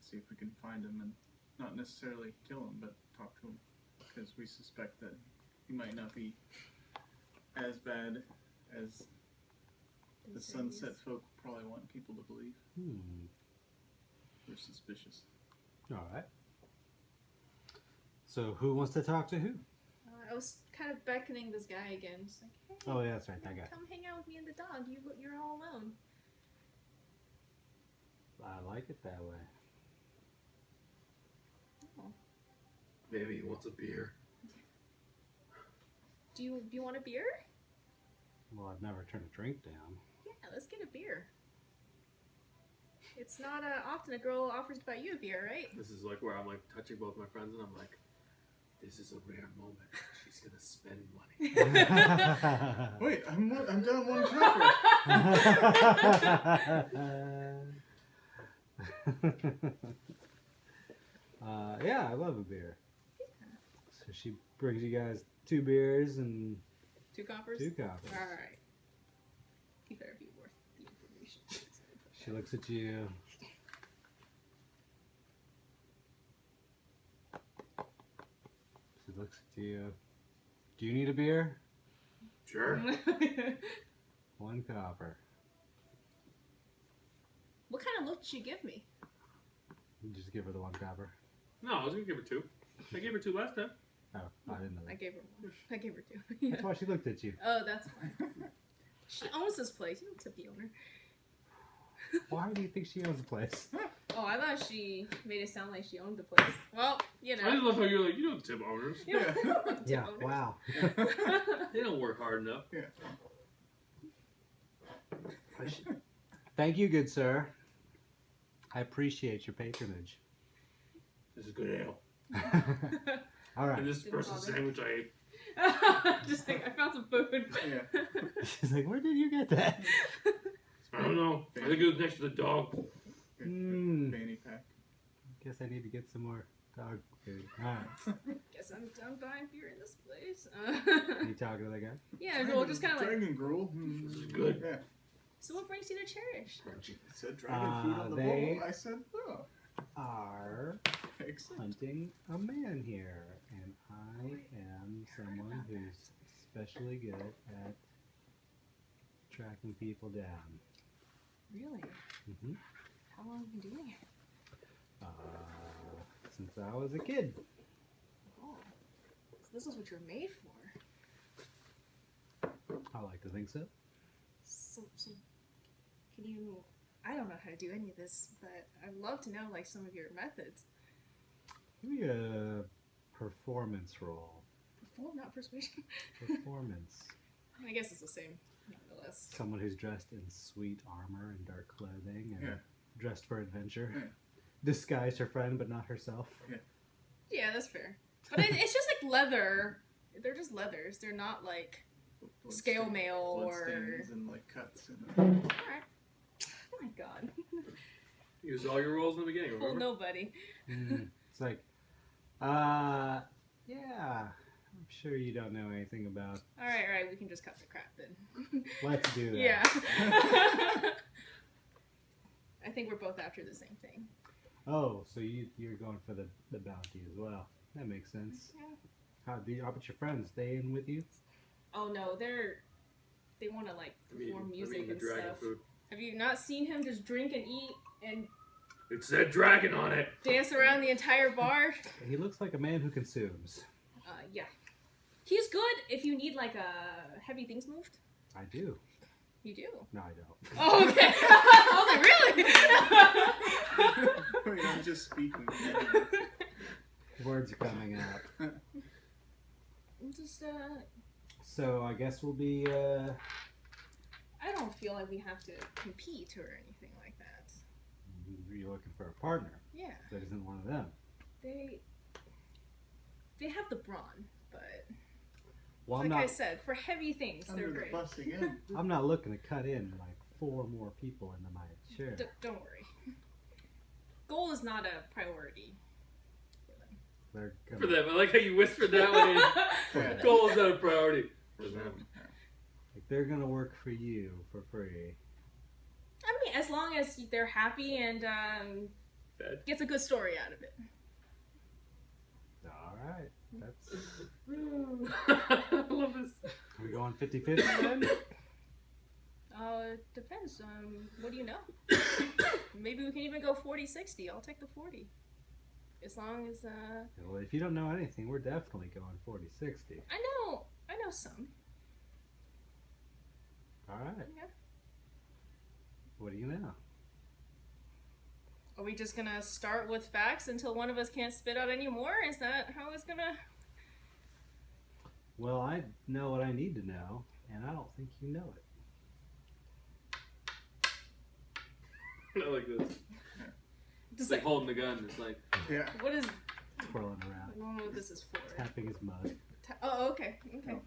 See if we can find him and not necessarily kill him, but talk to him because we suspect that he might not be as bad as the Sunset folk probably want people to believe. We're suspicious. Alright. So who wants to talk to who? I was kind of beckoning this guy again. Just like, hey, Oh yeah, that's right, that guy. come hang out with me and the dog. You're all alone. I like it that way. Maybe he wants a beer. Do you want a beer? Well, I've never turned a drink down. Yeah, let's get a beer. It's not often a girl offers to buy you a beer, right? This is like where I'm like touching both my friends and I'm like, this is a rare moment. She's gonna spend money. Wait, I'm down one copper. Yeah, I love a beer. So she brings you guys 2 beers and 2 coppers? 2 coffees. Alright. You better be worth the information. She looks at you. She looks at you. Do you need a beer? Sure. 1 copper. What kind of look did she give me? You just give her the 1 copper. No, I was gonna give her 2. I gave her 2 last time. Oh, I didn't know I that. gave her one. I gave her 2. Yeah. That's why she looked at you. Oh, that's fine. She owns this place. You don't tip the owner. Why do you think she owns the place? Oh, I thought she made it sound like she owned the place. Well, you I know. just love how you're like, you don't tip owners. You don't tip Yeah, owners. wow. They don't work hard enough. Yeah. Thank you, good sir. I appreciate your patronage. This is good ale. All right. And this Didn't person's bother. sandwich I ate. Just like, I found some food. Yeah. She's like, where did you get that? I don't know. I think it was next to the dog. Good Mm. fanny pack. Guess I need to get some more dog food. All right. Guess I'm done buying beer in this place. Are you talking to that guy? Yeah, well, just kind of like. Dragon gruel. This is good. Yeah. So what brings you to Cherish? It said dragon food on the they- bowl. I said, oh. Are Excellent. hunting a man here, and I am someone who's especially good at tracking people down. Really? hmm How long have you been doing it? Since I was a kid. Oh, so this is what you're made for. I like to think so. So can you? I don't know how to do any of this, but I'd love to know like some of your methods. Give me a performance roll. Perform, not persuasion. Performance. I guess it's the same, nonetheless. Someone who's dressed in sweet armor and dark clothing and Yeah. dressed for adventure. Yeah. Disguised her friend, but not herself. Yeah, that's fair. But it's just like leather. They're just leathers. They're not like scale mail or. Bloodstains and like cuts. And Alright. Oh my god. Use all your rolls in the beginning, Fool remember? nobody. It's like, yeah, I'm sure you don't know anything about. Alright, we can just cut the crap then. Let's do that. Yeah. I think we're both after the same thing. Oh, so you're going for the bounty as well. That makes sense. Yeah. How about your friends? They in with you? Oh no, they want to like perform music the and dragon stuff. food. Have you not seen him just drink and eat and It said dragon on it. dance around the entire bar? He looks like a man who consumes. Yeah. He's good if you need like heavy things moved. I do. You do. No, I don't. Oh, okay. I was like, really? Wait, I'm just speaking. Words are coming out. Just So I guess we'll be. I don't feel like we have to compete or anything like that. You're looking for a partner Yeah. that isn't one of them. They have the brawn, but Well, like I'm I not. said, for heavy things, they're Under the great. bus again. I'm not looking to cut in like 4 more people into my chair. Don't worry. Goal is not a priority They're gonna, For them. I like how you whispered that one for in. them. Goal is not a priority. For them. like, they're gonna work for you for free. I mean, as long as they're happy and Fed. gets a good story out of it. All right. That's. I love this. Are we going 50-50 then? It depends. What do you know? Maybe we can even go 40-60. I'll take the 40. As long as Well, if you don't know anything, we're definitely going 40-60. I know some. All right. Yeah. What do you know? Are we just gonna start with facts until one of us can't spit out any more? Is that how it's gonna? Well, I know what I need to know, and I don't think you know it. I like this. Just It's like like, holding the gun. It's like, Yeah. what is? Twirling I around, don't know what this is for. tapping his mug. Oh, okay. Okay.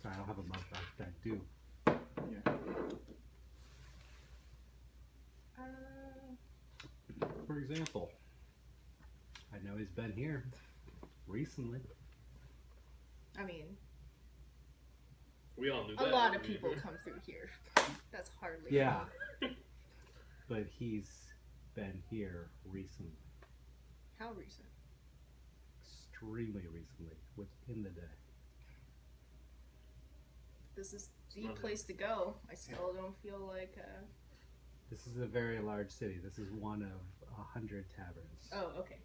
Sorry, I don't have a mug bag. I do. Yeah. For example, I know he's been here recently. I mean, we all knew a that. lot of people come through here. That's hardly. Yeah. But he's been here recently. How recent? Extremely recently. Within the day. This is the Not place to go. I still don't feel like. This is a very large city. This is one of 100 taverns. Oh, okay.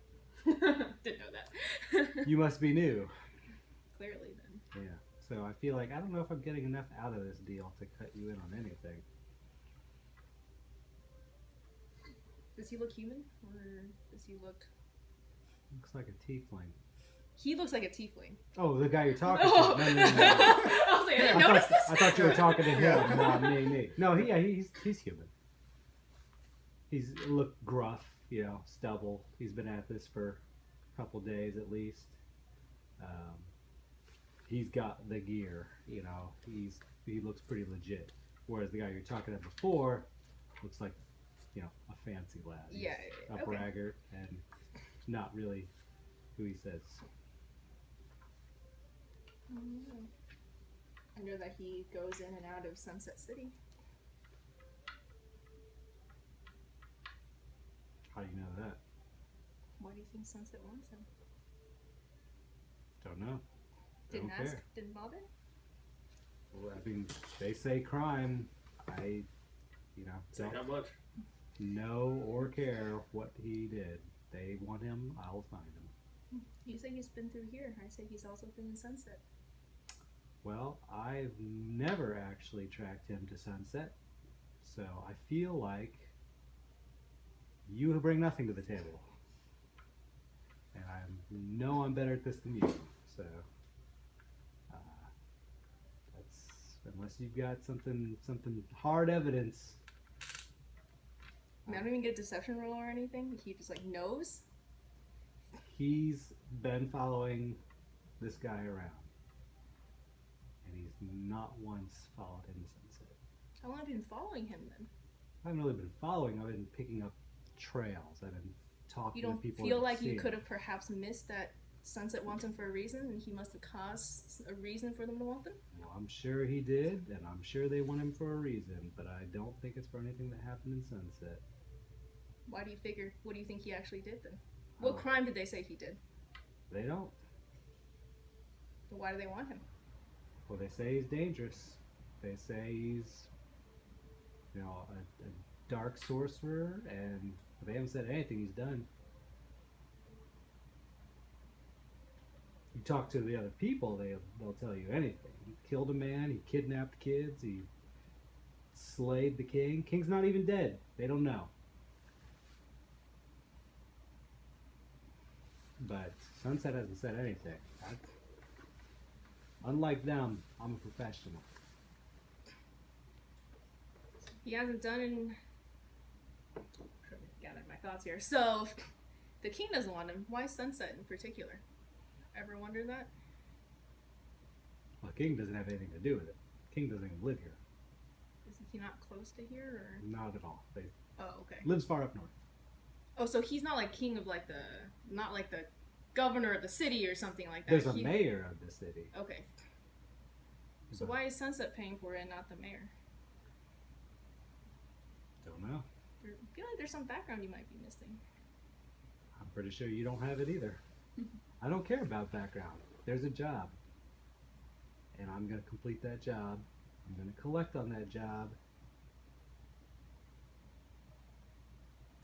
Didn't know that. You must be new. Clearly, then. Yeah. So I feel like I don't know if I'm getting enough out of this deal to cut you in on anything. Does he look human, or does he look? Looks like a tiefling. He looks like a tiefling. Oh, the guy you're talking Oh. to. No. I was like, I didn't notice this. I thought you were talking to him, not me. No, he's human. He's looked gruff, stubble. He's been at this for a couple days at least. He's got the gear, he looks pretty legit. Whereas the guy you're talking to before looks like, a fancy lad. He's Yeah, a okay. braggart and not really who he says. I know that he goes in and out of Sunset City. How do you know that? Why do you think Sunset wants him? Don't know. Didn't Don't ask? care. Didn't bother? Well, I mean, they say crime. I, Say don't how much? know or care what he did. They want him, I'll find him. You say he's been through here. I say he's also been in Sunset. Well, I've never actually tracked him to Sunset, so I feel like you bring nothing to the table. And I know I'm better at this than you, so that's unless you've got something hard evidence. I mean, I don't even get a deception roll or anything. He just knows. He's been following this guy around, and he's not once followed him to Sunset. How long have you been following him then? I haven't really been following. I've been picking up trails. I've been talking You to don't people. feel I've like you seen. could have perhaps missed that Sunset wants him for a reason, and he must have caused a reason for them to want them? Well, I'm sure he did, and I'm sure they want him for a reason, but I don't think it's for anything that happened in Sunset. Why do you figure? What do you think he actually did then? What Oh. crime did they say he did? They don't. Why do they want him? Well, they say he's dangerous. They say he's, a dark sorcerer, and they haven't said anything he's done. You talk to the other people, they'll tell you anything. He killed a man, he kidnapped kids, he slayed the king. King's not even dead. They don't know. But Sunset hasn't said anything. Unlike them, I'm a professional. He hasn't done in. Trying to gather my thoughts here. So, the king doesn't want him. Why Sunset in particular? Ever wonder that? Well, the king doesn't have anything to do with it. King doesn't even live here. Is he not close to here, or? Not at all. They Oh, okay. lives far up north. Oh, so he's not like king of not like the governor of the city or something like that. There's a mayor of the city. Okay. So but why is Sunset paying for it and not the mayor? Don't know. I feel like there's some background you might be missing. I'm pretty sure you don't have it either. I don't care about background. There's a job. And I'm going to complete that job. I'm going to collect on that job.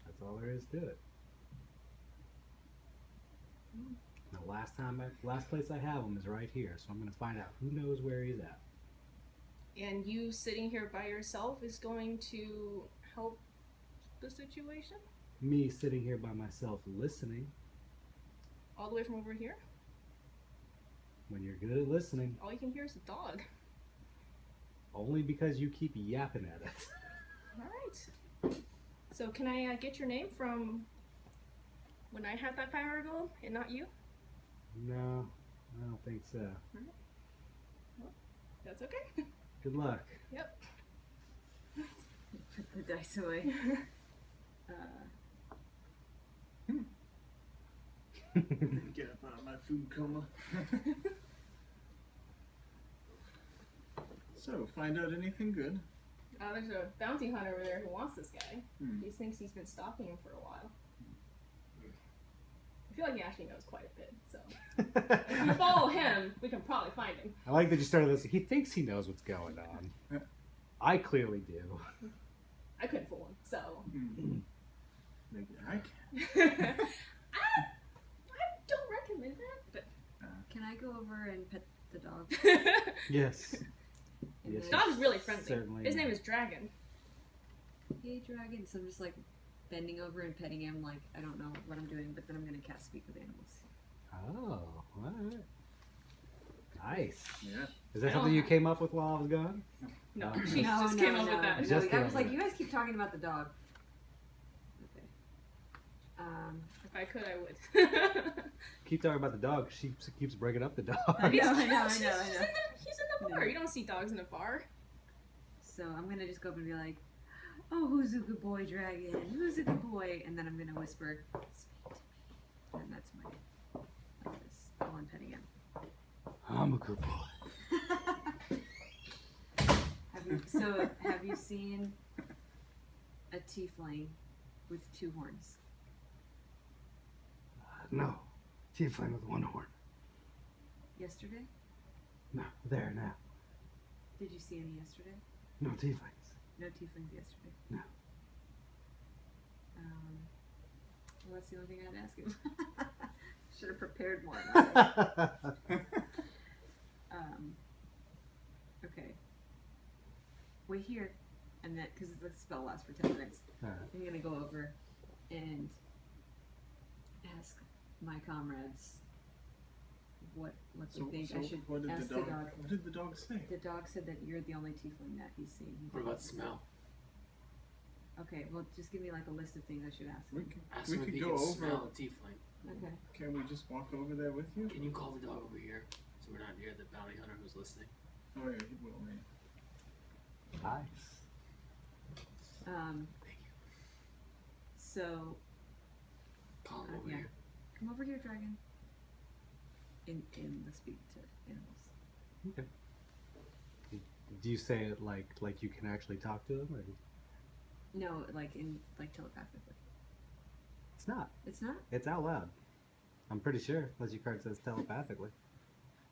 That's all there is to it. The last place I have him is right here, so I'm going to find out who knows where he's at. And you sitting here by yourself is going to help the situation? Me sitting here by myself listening. All the way from over here? When you're good at listening, All you can hear is a dog. only because you keep yapping at it. Alright. So can I get your name from when I had that power goal and not you? No, I don't think so. That's okay. Good luck. Yep. Put the dice away. Get up out of my food coma. So, find out anything good? There's a bounty hunter over there who wants this guy. Hmm. He thinks he's been stalking him for a while. I feel like he actually knows quite a bit, so if we follow him, we can probably find him. I like that you started this. He thinks he knows what's going on. I clearly do. I couldn't fool him, so Maybe I can. I don't recommend that, but I go over and pet the dog? Yes. And Yes, then, Dog's really friendly. Certainly. His name is Dragon. hey, dragon. So I'm just like bending over and petting him, like I don't know what I'm doing, but then I'm gonna cast Speak with Animals. Oh, alright. Nice. Yeah. Is that I something don't you have- came up with while I was gone? No, Okay. she just came up with that. Just No, came I up was with like, that. you guys keep talking about the dog. Okay. If I could, I would. Keep talking about the dog. She keeps bringing up the dog. I know. He's in the bar. You don't see dogs in a bar. So I'm gonna just go up and be like, "Oh, who's a good boy, dragon? Who's a good boy?" And then I'm gonna whisper, "Speak to me." And that's my like this while I'm petting him. I'm a good boy. Have you seen a tiefling with 2 horns? No. Tiefling with 1 horn. Yesterday? No, there now. Did you see any yesterday? No tieflings. No tieflings yesterday. No. Well, that's the only thing I had to ask him. Should have prepared more. Okay. Wait here, and that because the spell lasts for 10 minutes. Alright. I'm gonna go over and ask my comrades what So, they think so I should what did ask the the dog? dog. What did the dog say? The dog said that you're the only tiefling that he's seen. He What didn't- about smell? Okay, well, just give me like a list of things I should ask We him. could, Ask we him if could he go can over. smell a tiefling. Okay. Can we just walk over there with you? Can you call the dog over here so we're not near the bounty hunter who's listening? Oh yeah, he will. Yeah. Nice. Thank you. So Call him over yeah. here. come over here, dragon. In the speak to animals. Okay. Do you say it like you can actually talk to him, or No, like telepathically. it's not? It's not It's out loud. I'm pretty sure, unless your card says telepathically.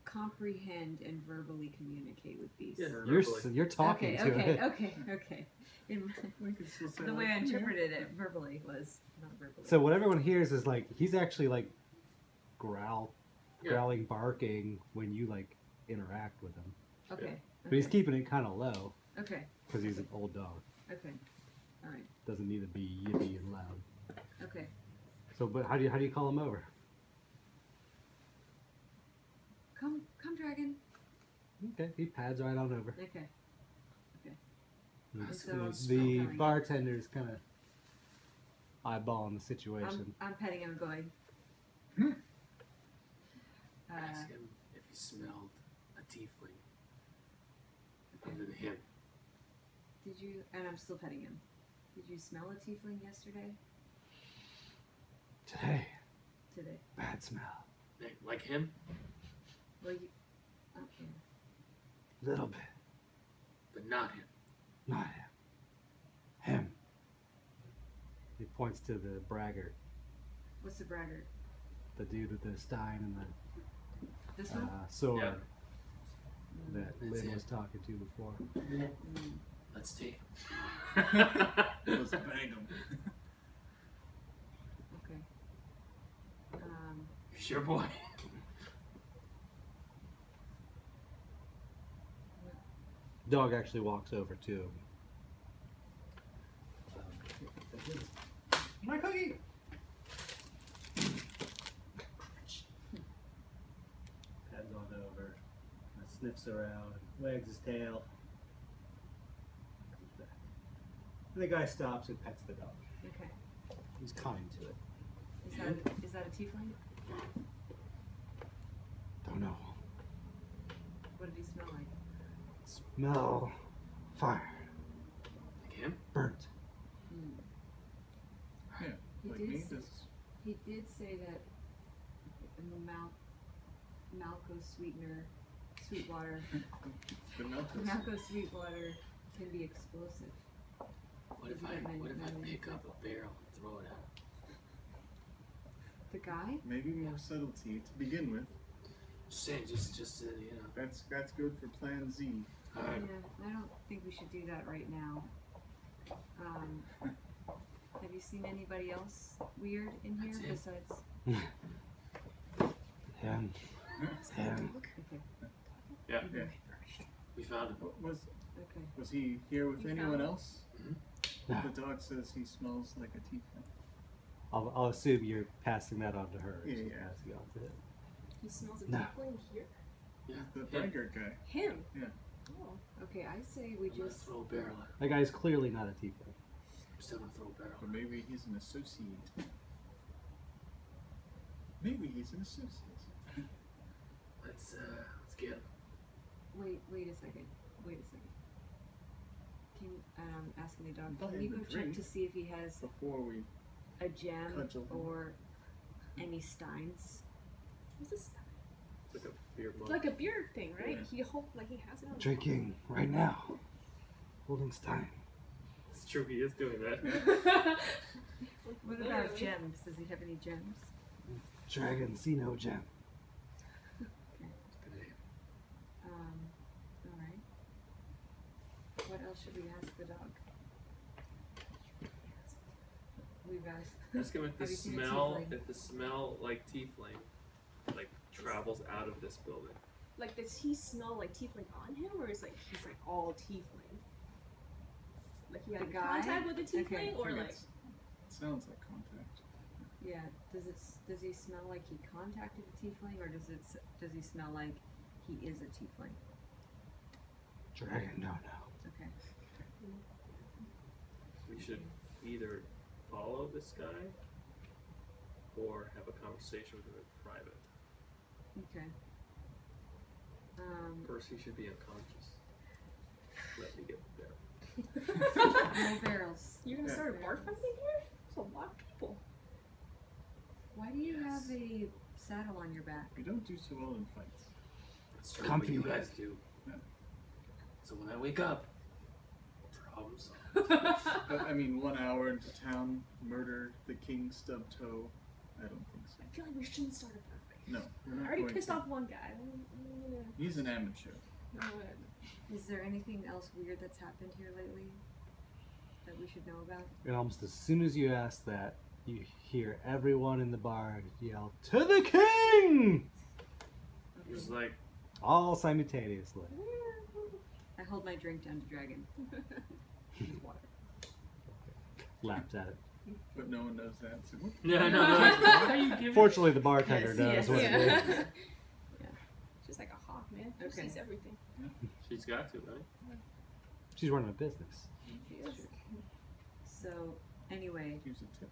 comprehend and verbally communicate with beasts. Yeah. You're talking to it. Okay. In my, We could still say the way like, I "Come here." interpreted it verbally was not verbally. So what everyone hears is like he's actually like Yeah. growling, barking when you like interact with him. Okay. But he's keeping it kind of low Okay. because he's an old dog. Okay. All right. Doesn't need to be yippy and loud. Okay. So, but how do you call him over? Come, dragon. Okay, he pads right on over. Okay. The- So the telling- bartender's kind of eyeballing the situation. I'm petting him, going. Ask him if he smelled a tiefling. Other than him. Did you? And I'm still petting him. Did you smell a tiefling yesterday? Today, Today? bad smell. Like him, Well, you. Okay. Little bit. but not him. Not him. Him. He points to the braggart, What's the braggart? the dude with the stein and This the one. sword Yeah. that That's Lynn it. was talking to before. Mm. Let's take him. Let's bang him. Okay. Sure, boy. Dog actually walks over to him. My cookie! Pads on over, sniffs around, wags his tail. Comes back. And the guy stops and pets the dog. Okay. He's kind to it. Is that a tiefling? Don't know. What did he smell like? Smell fire. Like him? Burnt. Hmm. Yeah, He like did me. say- This He did say that Malco sweetener, Sweetwater, the milk is Malco Sweetwater can be explosive. What if I pick up a barrel and throw it at him? The guy? maybe more subtlety to begin with. Saying just you know. That's good for Plan Z. Alright. Yeah, I don't think we should do that right now. Have you seen anybody else weird in here That's it. besides? And Him. Okay. Yeah, Yeah. we found him. Okay. Was he here with You anyone found- else? No. The dog says he smells like a tiefling. I'll assume you're passing that on to her. Yeah, She's yeah. passing it on to him. He smells a No. tiefling here. Yeah, The him. braggart guy. Him. Yeah. Oh. Okay, I say we I'm gonna just. throw a barrel at him. That guy's clearly not a tiefling. I'm still gonna throw a barrel. Or maybe he's an associate. Maybe he's an associate. Let's get him. Wait a second. Can asking the dog? Buy Can you him go a check drink. to see if he has Before we a gem cudgel him. or any steins? What's this? It's like a beer mug. Like a beer thing, right? Yeah. He he has it on. Drinking right now. Holding stein. It's true, he is doing that. What about gems? Does he have any gems? Dragon, see no gem. Good name. All right. What else should we ask the dog? We've asked. Ask him if the Have you seen a smell, tiefling? if the smell like tiefling, like travels out of this building. Like, does he smell like tiefling on him, or is like he's like all tiefling? Like he had The guy? contact with the tiefling, Okay. or I think like sounds like contact. Yeah. Does he smell like he contacted a tiefling, or does he smell like he is a tiefling? Dragon, no. Okay. We should either follow this guy or have a conversation with him in private. Okay. First, he should be unconscious. Let me get there. No barrels. you're gonna Yeah. start a bar fighting here? There's a lot of people. Why do you Yes. have a saddle on your back? We don't do so well in fights. That's true, Comfy. what you guys do. Yeah. So when I wake up, problem solved. But I mean, 1 hour into town, murder the king stub toe. I don't think so. I feel like we shouldn't start a bar fight. No, we're I not already going pissed to. off one guy. He's an amateur. Is there anything else weird that's happened here lately that we should know about? And almost as soon as you ask that, you hear everyone in the bar yell, "To the king!" He was like, All simultaneously. I hold my drink down to Dragon. Laps at it. But no one knows that. So what? yeah, no, how you give Fortunately, the bartender Yes, knows yes, what yeah. it is. She's like a hawk, man. She Okay. sees everything. She's got to, right? She's running a business. She is. So, anyway, Use a tip.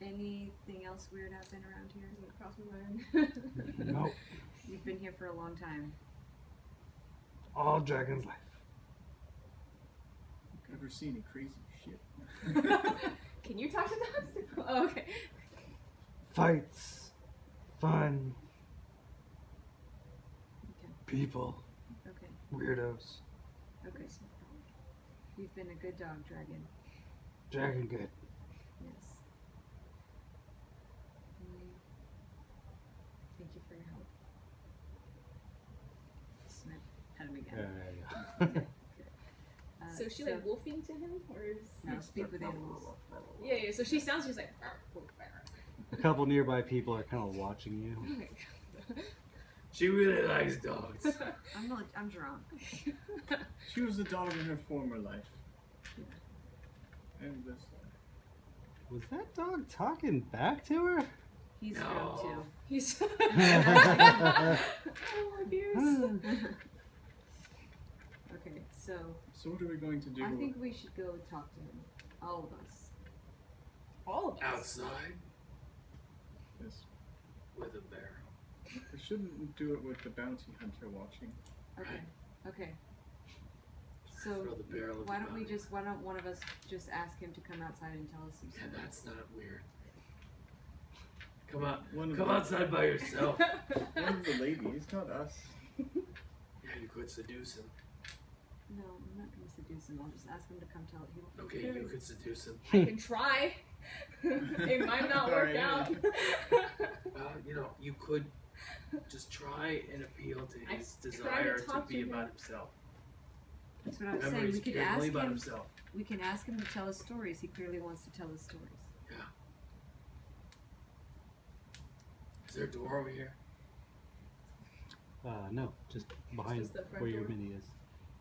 anything else weird happen around here? Doesn't cross my mind. Nope. You've been here for a long time. All Dragon's life. Ever seen any crazy shit? Can you talk to dogs? Oh, okay. Fights. Fun. Okay. People. Okay. Weirdos. Okay. You've been a good dog, Dragon. Dragon good. Yes. Thank you for your help. Snip. Pat him again. Yeah. So is she like wolfing to him, or is? No, speak with animals. Yeah, yeah. So she sounds just like. A couple nearby people are kind of watching you. She really likes dogs. I'm drunk. She was a dog in her former life. And this. Was that dog talking back to her? He's No. drunk too. He's. Oh my dears. Okay, so So what are we going to do? I think we should go talk to him. All of us. All of us. Outside Yes. with a barrel. We shouldn't do it with the bounty hunter watching. Okay. Okay. So Throw the barrel at why the don't we bounty. just why don't one of us just ask him to come outside and tell us some Yeah, stories? that's not weird. Come out. One of Come the- outside by yourself. One of the ladies, not us. Yeah, you could seduce him. No, I'm not gonna seduce him. I'll just ask him to come tell it. Okay, you could seduce him. I can try. It might not work Alright. out. You know, you could just try and appeal to I his tried to desire to talk be to him. about himself. That's what I was Remember, saying. he's We could caring ask only about him. himself. We can ask him to tell us stories. He clearly wants to tell us stories. Is there a door over here? No, just behind Just the front where your door? mini is.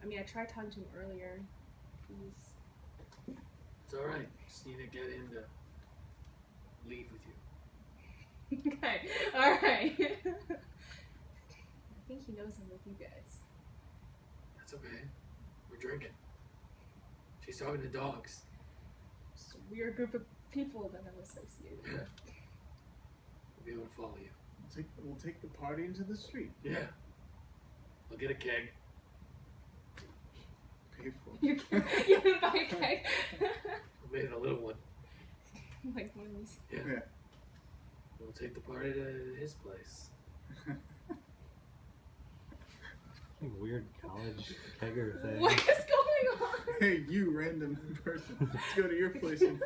I mean, I tried talking to him earlier. He's... It's alright. Just need to get him to leave with you. Okay, alright. I think he knows I'm with you guys. That's okay. We're drinking. She's talking to dogs. It's a weird group of people that I'm associated with. We'll be able to follow you. We'll take the party into the street. Yeah. I'll get a keg. Pay for it. You can buy a keg. I made a little one. Like one of these. Yeah. Yeah. We'll take the party to his place. Weird college kegger thing. What is going on? Hey, you random person. Let's go to your place. And...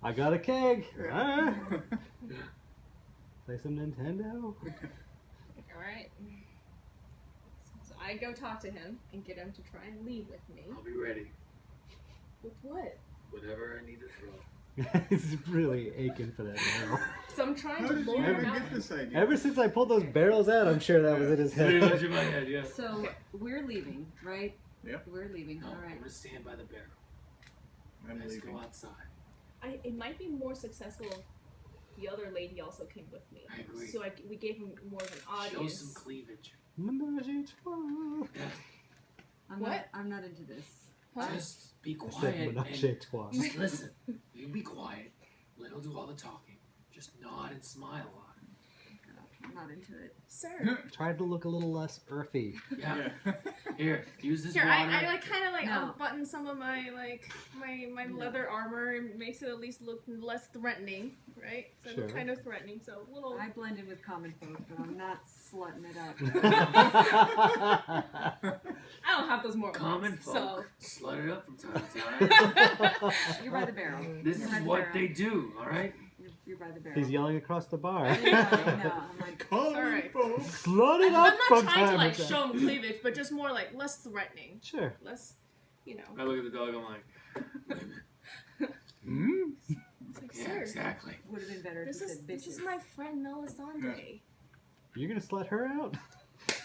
I got a keg. Ah. Play some Nintendo. Alright. So I go talk to him and get him to try and leave with me. I'll be ready. With what? Whatever I need to throw. He's really aching for that barrel. So I'm trying How to did you lure ever him out. get this idea? Ever since I pulled those barrels out, I'm sure that was in his Pretty much head. in my head, yeah. So we're leaving, right? Yep. We're leaving. No, All I'm right. gonna stand by the barrel. I'm Let's leaving. go outside. It might be more successful if the other lady also came with me. I agree. So we gave him more of an Show audience. some cleavage. Menage a trois. I'm What? I'm not into this. Huh? Just be I said quiet menage and a trois. just listen. You be quiet. Let him do all the talking. Just nod and smile a lot. I'm not into it. Sir. Tried to look a little less earthy. Yeah. Yeah. Here, use this Here, water. I like kind of like No. unbutton some of my my leather armor and makes it at least look less threatening, right? So Sure. kind of threatening, so a little. I blend in with common folk, but I'm not slutting it up. I don't have those morals. Common So folk. Slut it up from time to time. You're by the barrel. This You're is by the what barrel. they do, alright? You're by the barrel. He's yelling across the bar. I know. I'm like, Call Alright. me, folks. Slut it I'm up not from trying to time like to time. show him cleavage, but just more like less threatening, Sure. less, you know. I look at the dog, I'm like, Mm? It's like, yeah, sir, exactly. would have been better if this you is said this bitches. is my friend Melisande. You're gonna slut her out?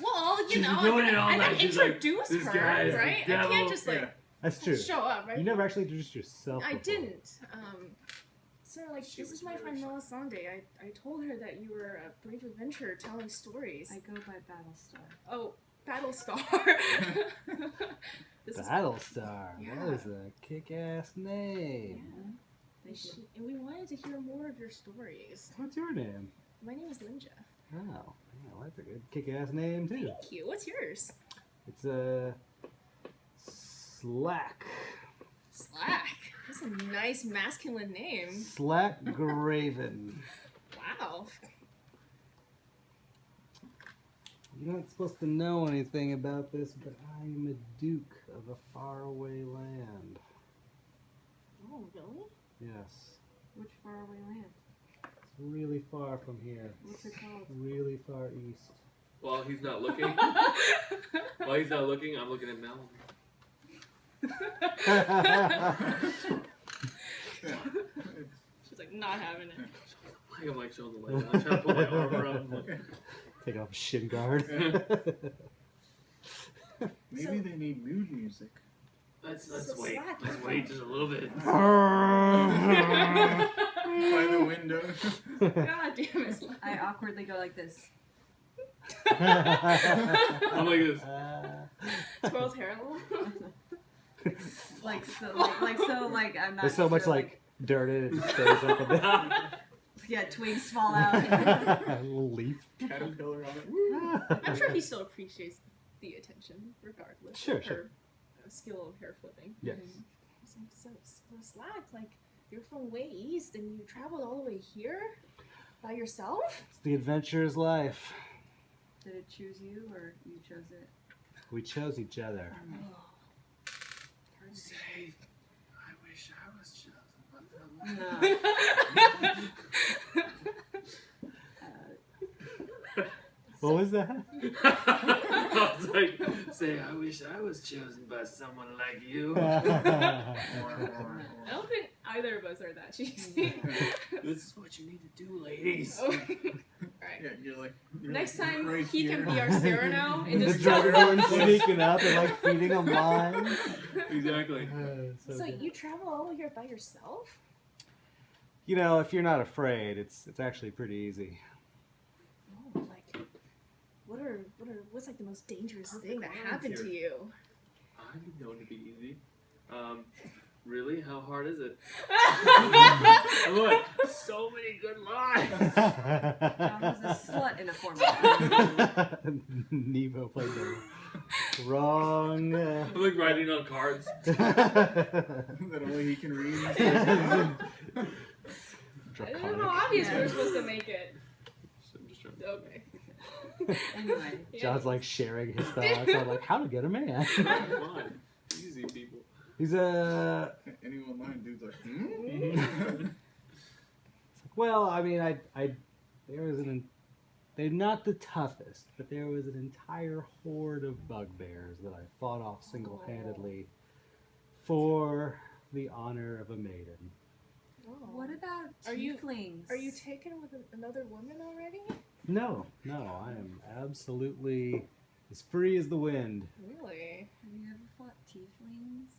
Well, you She's know, been doing it all I night. gotta She's like, introduce "This her, guy is the right? I devil." can't just like Yeah. That's true. show up, right? You never actually introduced yourself. I before. didn't. So like, She this was is my really friend shy. Melisande. I told her that you were a brave adventurer telling stories. I go by Battlestar. Oh, Battlestar. This is Battlestar. Yeah. That is a kick-ass name. Thank you. and we wanted to hear more of your stories. What's your name? My name is Linja. Oh, yeah, that's a good kick-ass name too. Thank you. What's yours? It's a Slack. Slack. That's a nice masculine name. Slack Graven. Wow. You're not supposed to know anything about this, but I am a duke of a faraway land. Oh, really? Yes. Which faraway land? It's really far from here. What's it called? Really far east. While he's not looking, I'm looking at Mel. Yeah. She's like not having it. I'm like showing the light. I'm trying to put my arm around him. Take off shin guard. Maybe they need mood music. Let's So wait. Slack, Let's you're wait just a little bit. By the window. God damn it. Slack. I awkwardly go like this. I'm like this. Twirls hair a little. Like I'm not. There's so much sure, like dirt in it, it stays up a bit. yeah, twigs fall out. A little leaf. Caterpillar on it. I'm sure he still appreciates the attention, regardless Sure, of sure. her skill of hair flipping. Yes. So Slack, like, you're from way east and you traveled all the way here by yourself? It's the adventurer's life. Did it choose you or you chose it? We chose each other. Say, I wish I was chosen. No. What was that? I was like, say, I wish I was chosen by someone like you. I either of us are that cheesy. This is what you need to do, ladies. Oh. Alright. Yeah, you're Next like time right he here. can be our Cyrano and The just tell Dragonborn sneaking up and like feeding them lines. Exactly. So Good. you travel all here by yourself? You know, if you're not afraid, it's actually pretty easy. Oh, like what's like the most dangerous thing that happened to you? I'm known to be easy. Really? How hard is it? Look, so many good lines. John was a slut in a formal. Nevo played the wrong. I'm like writing on cards. That only he can read. I don't know how obvious we're supposed to make it. I'm just trying Okay. Anyway. John's like sharing his thoughts on like how to get a man. Come on. Easy, people. He's a. Any one line, dude's like, Well, I mean, there was they're not the toughest, but there was an entire horde of bugbears that I fought off single-handedly for the honor of a maiden. What about Are you- tieflings? Are you taken with another woman already? No, I am absolutely as free as the wind. Really? Have you ever fought tieflings?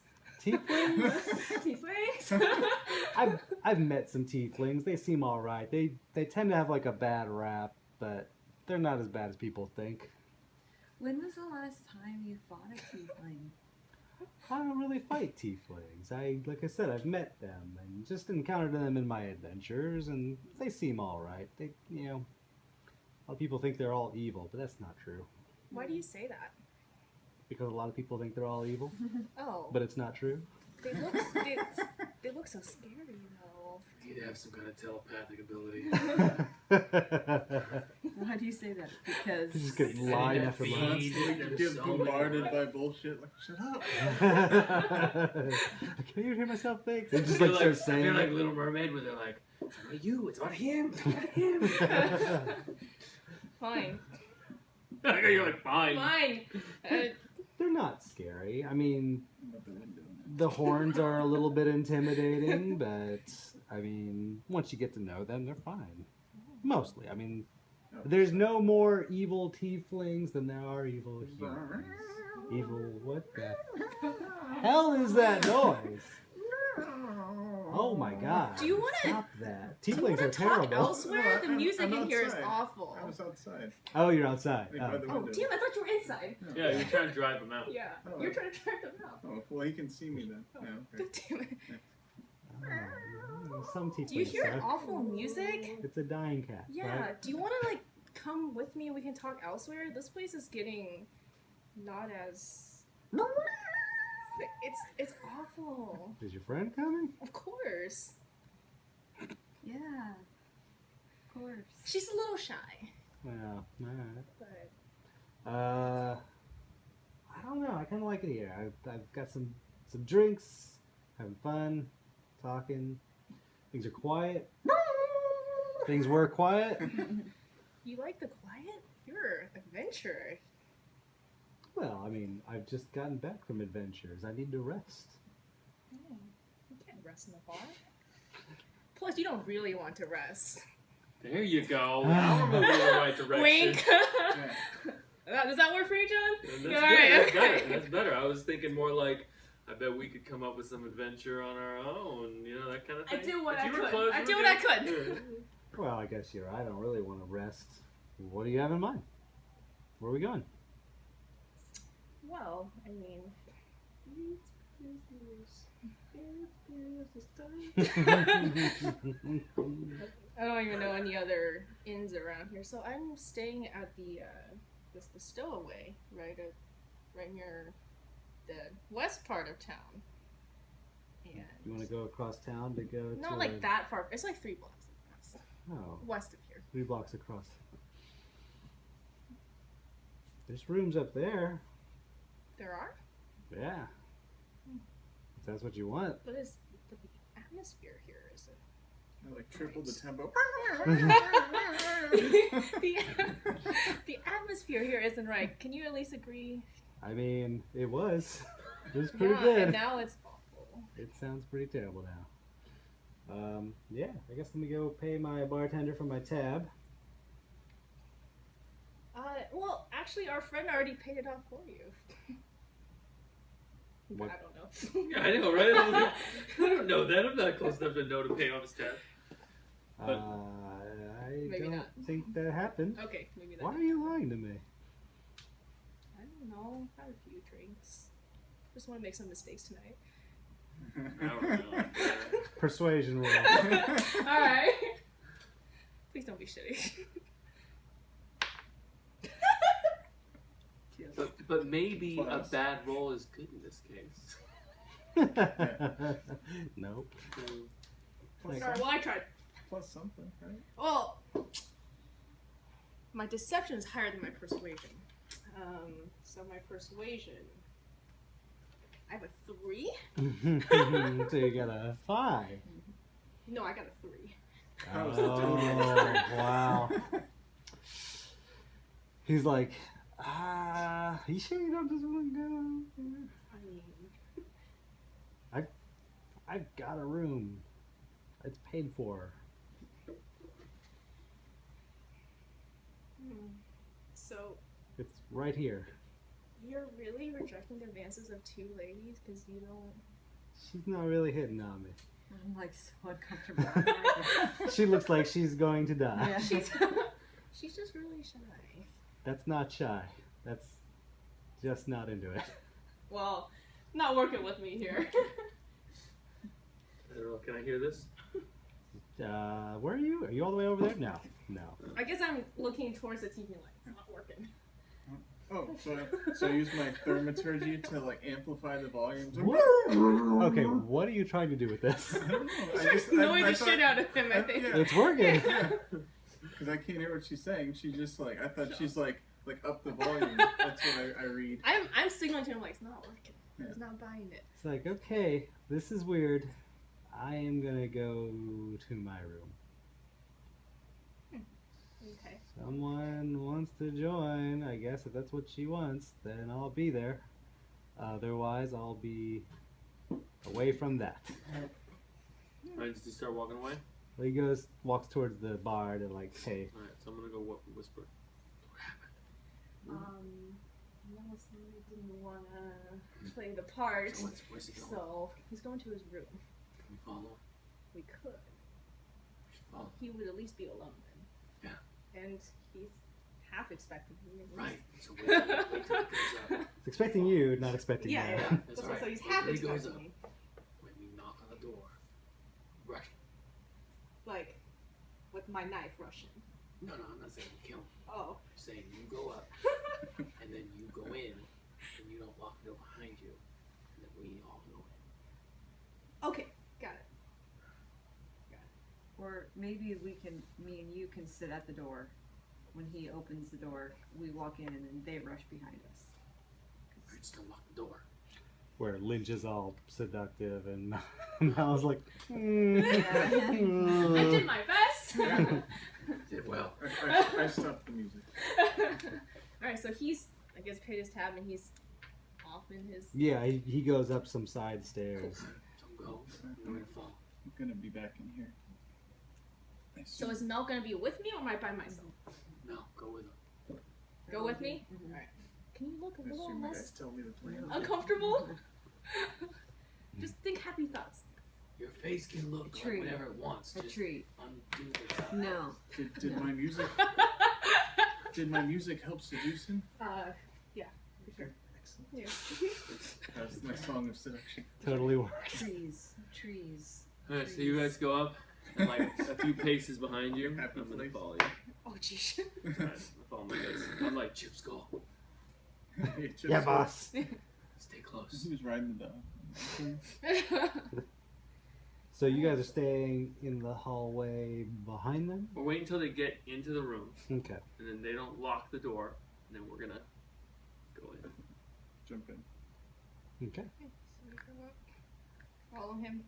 Tieflings? Tieflings? I've met some tieflings. They seem all right. They tend to have like a bad rap, but they're not as bad as people think. When was the last time you fought a tiefling? I don't really fight tieflings. Like I said, I've met them and just encountered them in my adventures, and they seem all right. They, a lot of people think they're all evil, but that's not true. Why do you say that? Because a lot of people think they're all evil, Oh. but it's not true. They look so scary, though. You'd have some kind of telepathic ability. Why do you say that? Because They just get line after line. constantly get bombarded by bullshit. Like, shut up. I can't even hear myself think. They just I like feel start saying I feel like it. Little Mermaid when they're like, it's about you, it's about him, it's about him. Fine. You're like, fine. Fine. They're not scary. I mean, About the window. the horns are a little bit intimidating, but I mean, once you get to know them, they're fine. Mostly. I mean, there's no more evil tieflings than there are evil humans. Evil, what the hell is that noise? Oh my god. Do you wanna- Stop that. Do you Tieflings want are to talk terrible. elsewhere? The I'm music in here is outside. awful. I was outside. Oh, you're outside. Like, by Oh. the Oh, window. damn, I thought you were inside. Yeah, you're trying to drive them out. Yeah. Oh. You're trying to track them out. Oh, well, he can see me then. Yeah, okay. God damn it. Oh, some tieflings Do you hear suck. awful music? It's a dying cat. Yeah. Right? Do you want to, like, come with me and we can talk elsewhere? This place is getting not as... It's awful. Is your friend coming? Of course. yeah, of course. She's a little shy, Well, alright. but... I don't know. I kind of like it here. I've got some drinks, having fun, talking. Things are quiet. Things were quiet. You like the quiet? You're an adventurer. Well, I mean, I've just gotten back from adventures. I need to rest. Oh, you can't rest in the bar. Plus, you don't really want to rest. There you go. Now we're moving in the right direction. Wink. Yeah. Does that work for you, John? That's Yeah, good. alright, That's okay. better. That's better. I was thinking more like, I bet we could come up with some adventure on our own. You know, that kind of I thing. did what If I you were could. close, I you did were what I good. could. Well, I guess you're right. I don't really want to rest. What do you have in mind? Where are we going? Well, I mean, I don't even know any other inns around here. So I'm staying at the Stowaway, right near the west part of town. And You want to go across town to go to... not like that far. It's like 3 blocks Oh, west of here. 3 blocks across. There's rooms up there. There are, Yeah. If that's what you want. but is the atmosphere here is it? I like tripled the tempo. the atmosphere here isn't right. Can you at least agree? I mean, it was. It was pretty Yeah, good. and now it's awful. It sounds pretty terrible now. Yeah, I guess let me go pay my bartender for my tab. Well, actually, our friend already paid it off for you. What? I don't know. Yeah, I know, right? I don't know that. I'm not close enough to know to pay off his tab. But- I Maybe don't not. think that happened. Okay, maybe that. Why are you lying to me? I don't know. I've had a few drinks. Just want to make some mistakes tonight. I don't know. Persuasion roll. Alright. Please don't be shitty. But maybe Plus. a bad roll is good in this case. Nope. Plus, Alright, well, I tried. plus something, right? Well, my deception is higher than my persuasion. So my persuasion, I have a 3. So you got a 5. No, I got a 3. How was Oh, the wow. He's like, you sure you don't just want to go? I mean, I've got a room. It's paid for. so It's right here. you're really rejecting the advances of 2 ladies because you don't. She's not really hitting on me. I'm like so uncomfortable. She looks like she's going to die. Yeah. She's just really shy. That's not shy. That's just not into it. Well, not working with me here. Can I hear this? Where are you? Are you all the way over there? No. No. I guess I'm looking towards the TV like it's not working. Oh, so I use my thaumaturgy to like amplify the volumes. Okay, what are you trying to do with this? I don't know. Annoy the thought- shit out of him, I think. Yeah. It's working. Because I can't hear what she's saying. She just like I thought she's like up the volume. That's what I read. I'm signaling to him like it's not working. Yeah. He's not buying it. It's like, okay, this is weird. I am gonna go to my room. Okay. Someone wants to join. I guess if that's what she wants, then I'll be there. Otherwise, I'll be away from that. Alright, does he start walking away? He walks towards the bar to like, hey. Alright, so I'm gonna go whisper. Nelson didn't want to play the part, So where's he going? so he's going to his room. Can we follow? We could. We should follow. He would at least be alone then. Yeah. And he's half expecting me. at least. Right. So wait till he goes up. It's expecting you, not expecting Yeah, you. yeah. That's That's all why, right. so he's Wait half till he goes expecting up. me. When we knock on the door, rush. Like, with my knife rushing. No, I'm not saying you kill him. Oh. I'm saying you go up, and then you go in, and you don't lock the door behind you, and then we all go in. Okay, got it. Or maybe me and you can sit at the door. When he opens the door, we walk in and then they rush behind us. Right, still lock the door. Where Lynch is all seductive and Mal's like, I did my best. Did well. I stopped the music. Alright, so he's, I guess, paid his tab and he's off in his. Yeah, he goes up some side stairs. Don't go. You're gonna fall. I'm gonna be back in here. So is Mel gonna be with me or am I by myself? No, go with him. Go with me? Mhm. Alright. Can you look a I little assume you guys less tell me the plan. uncomfortable? Just think happy thoughts. Your face can look like treat. whatever it wants. A Just treat. undo the No. Did my music help seduce him? Yeah, for sure. Excellent. Yeah. That was my song of seduction. Totally works. Trees. Alright, so you guys go up, and like a few paces behind you, Happy I'm gonna place. follow you. Oh, jeez. Alright, I follow my face. I'm like, Chip Skull, It just- Yeah, boss. stay close. He was riding the dog. So you guys are staying in the hallway behind them? We're waiting until they get into the room, Okay. and then they don't lock the door, and then we're gonna go in. Jump in. Okay. So we go up, follow him.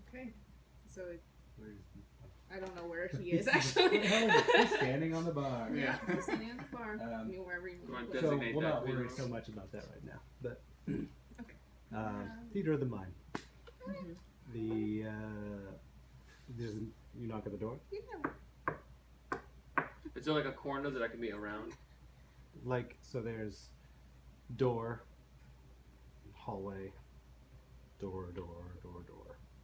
Okay. So I don't know where he is actually. He's standing on the bar. Yeah. He's standing at the bar. I mean, wherever you You want want to to So designate we'll that not for worry you. so much about that right now. But Okay. theater of the mind. The you knock at the door. Yeah. Is there like a corner that I can be around? Like, so there's door, hallway, door.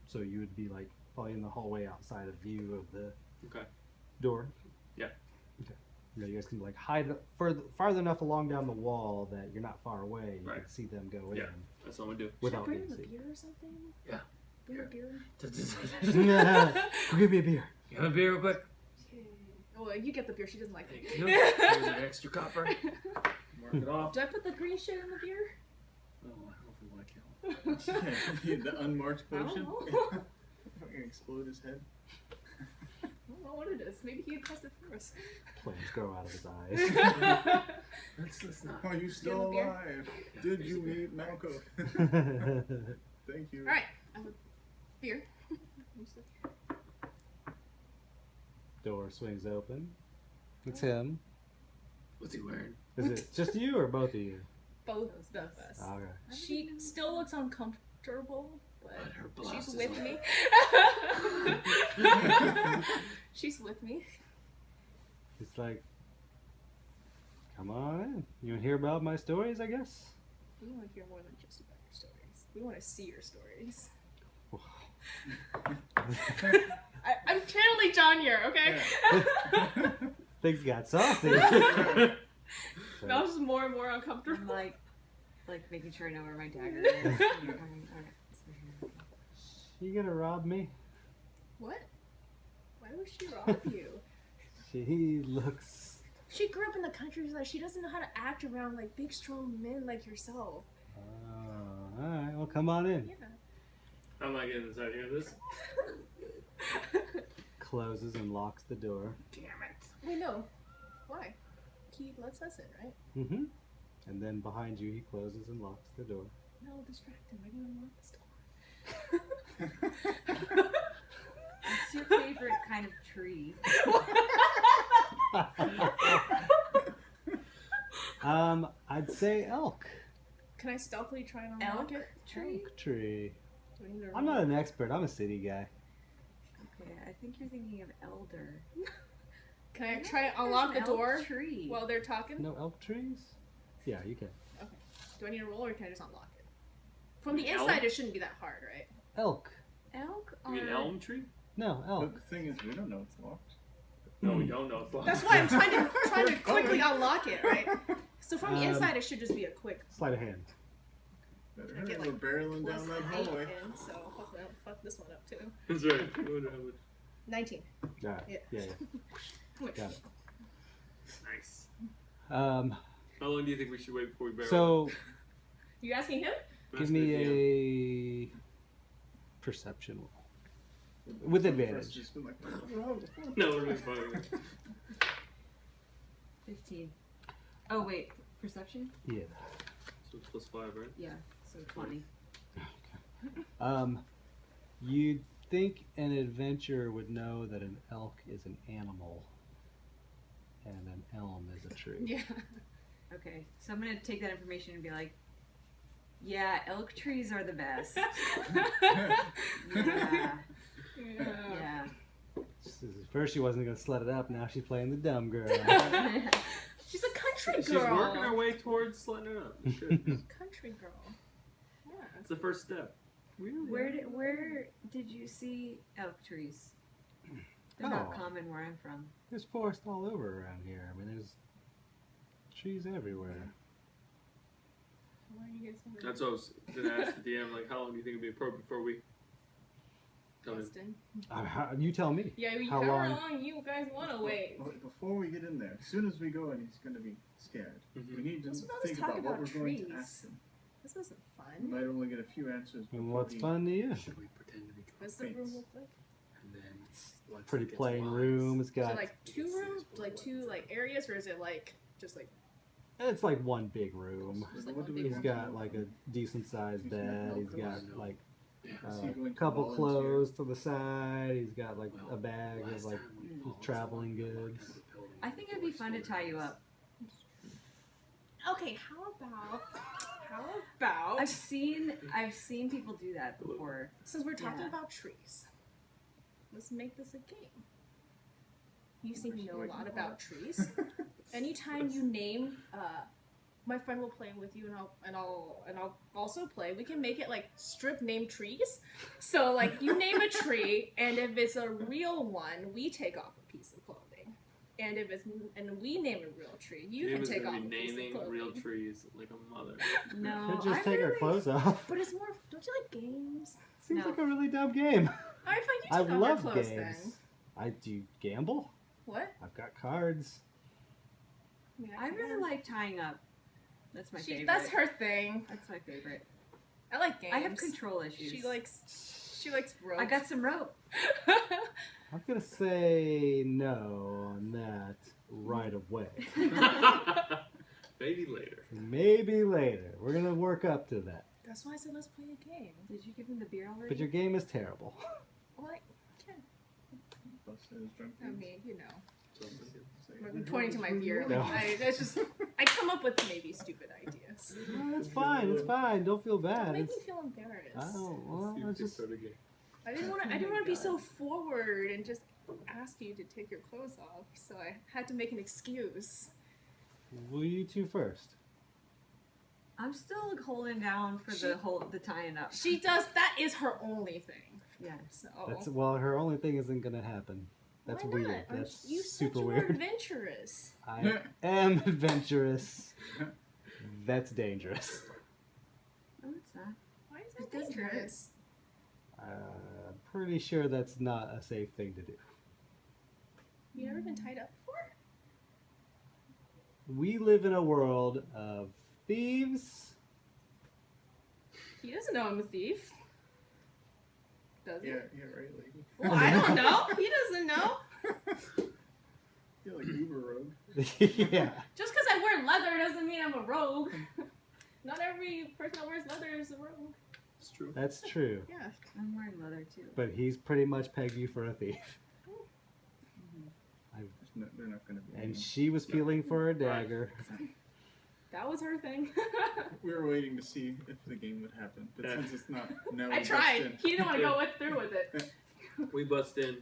So you would be like probably in the hallway outside of view of the door. Yeah. Okay. Yeah, you guys can like hide farther enough along down the wall that you're not far away. You can see them go Yeah. in That's what I'm gonna do. without Bring being him a seen. beer or something? Yeah. Bring a beer? Go give me a beer. You have a beer real quick? Okay. Well, you get the beer. She doesn't like Thank it. you. Here's an extra copper. Mark it off. Do I put the green shit in the beer? Oh, I don't know if we want to kill him. Yeah, the unmarked I don't potion. know. I'm gonna explode his head. I don't know what it is. Maybe he tested for us. Flames grow out of his eyes. Let's not. Are you still beer? alive? Did you meet Malco? Thank you. Alright, I have a beer. Door swings open. It's him. What's he wearing? Is it just you or both of you? Both of us. Okay. She still looks uncomfortable, but But her blouse she's is with on. me. She's with me. It's like, come on in. You want to hear about my stories, I guess? We want to hear more than just about your stories. We want to see your stories. I'm channeling John here, okay? Things got saucy. Now this is more and more uncomfortable. I'm like making sure I know where my dagger is. Okay. You gonna rob me? What? Why would she rob you? She looks. She grew up in the countryside. She doesn't know how to act around like big, strong men like yourself. Oh, alright, well, come on in. Yeah. How am I getting inside here? This? Closes and locks the door. Damn it. Wait, no. Why? He lets us in, right? Mm-hmm. And then behind you, he closes and locks the door. No, distract him. I didn't unlock this door. What's your favorite kind of tree? I'd say elk. Can I stealthily try and unlock Elk it? tree? Elk tree. Do I need to I'm not an expert. I'm a city guy. Okay, I think you're thinking of elder. Can I try and unlock the Elk door tree. while they're talking? No elk trees? Yeah, you can. Do I need to roll or can I just unlock it? From the Elk? inside, it shouldn't be that hard, right? Elk. Elk You mean are- elm tree? No, elk. But the thing is, we don't know it's locked. No, we don't know. It's locked. That's why I'm trying to quickly unlock it, right? So from the Um, inside, it should just be a quick. Sleight of hand. Better I hurry, get, we're like, barreling plus down that 8 hallway. in, so fuck this one up too. That's right. I wonder how much. 19. Alright. Yeah. Yeah. Got it. Nice. Um, How long do you think we should wait before we barrel? so You asking him? give me a perception roll. With advantage. Just been like, No, we're just fine. 15. Oh wait, perception? Yeah. So it's plus 5, right? Yeah, so 20. You'd think an adventurer would know that an elk is an animal and an elm is a tree. Yeah. Okay, so I'm gonna take that information and be like, yeah, elk trees are the best. Yeah, yeah. First she wasn't gonna slut it up, now she's playing the dumb girl. She's a country She's girl. working her way towards slutting it up. Good. Country girl. Yeah. That's the first step. Where did you see elk trees? They're not Oh. common where I'm from. There's forest all over around here. I mean, there's trees everywhere. Why are you guys That's what I was going to ask the DM, like, how long do you think would be appropriate before we come in? Justin? You tell me. Yeah, How however long? long you guys want to wait. But before we get in there, as soon as we go in, he's going to be scared. Mhm. We need to Let's not just think talk about what about we're going to trees. ask him. This isn't We fun. might only get a few answers. And before what's he- fun to you? Should we pretend to be What's the room look like? And then once Pretty it gets plain wise, room. It's Is it got. like 2 rooms, like 2 like areas, or is it like just like It's like one big room. Just like What one do we big He's want to got know? like a decent sized bed. He's got like Is he a going to couple volunteer? clothes to the side. He's got like a bag of last like time we Mm. pulled traveling someone from goods. like a building I think it'd be fun to tie you up. Okay, how How about I've seen people do that before. since we're talking Yeah. about trees, let's make this a game. You seem to know a lot about trees. Anytime you name, my friend will play with you, and I'll also play. We can make it like strip name trees. So like you name a tree, and if it's a real one, we take off a piece of clothing. And if it's we name a real tree, you can take off a piece of naming clothing. real trees like a mother. No, Could just I take our really- clothes off. But it's more. Don't you like games? Seems No. like a really dumb game. I find you I take off your love clothes games. then. I do gamble. What? I've got cards. mean, I really like tying up. That's my favorite. That's her thing. That's my favorite. I like games. I have control issues. She likes rope. I got some rope. I'm gonna say no on that right away. Maybe later. Maybe later. We're gonna work up to that. That's why I said let's play a game. Did you give him the beer already? But your game is terrible. Well, Busted his drunk I games. mean, you know, Say, I'm pointing to my beer. No. That's just I come up with maybe stupid ideas. No, it's fine. It's fine. Don't feel Don't bad. make me It's, feel embarrassed. I don't. Well, it's just. I didn't want to be so forward and just ask you to take your clothes off, so I had to make an excuse. Will you two first? I'm still holding down for the tying up. She does. That is her only thing. Yeah. So That's well. Her only thing isn't gonna happen. That's why weird. not? That's You said super you were weird. adventurous. I am adventurous. That's dangerous. No, it's not. Why is It that doesn't hurt. dangerous? Pretty sure that's not a safe thing to do. You never been tied up before? We live in a world of thieves. He doesn't know I'm a thief. Does he? Yeah, right. Like, Well, I don't know. He doesn't know. you're like Uber Rogue. Yeah. Just because I wear leather doesn't mean I'm a rogue. Not every person that wears leather is a rogue. It's true. That's true. Yeah. I'm wearing leather too. But he's pretty much pegged you for a thief. They're not going to be. And she was feeling for a dagger. That was her thing. We were waiting to see if the game would happen, but Yeah. since it's not, no. I tried. He didn't want to go through with it. We bust in,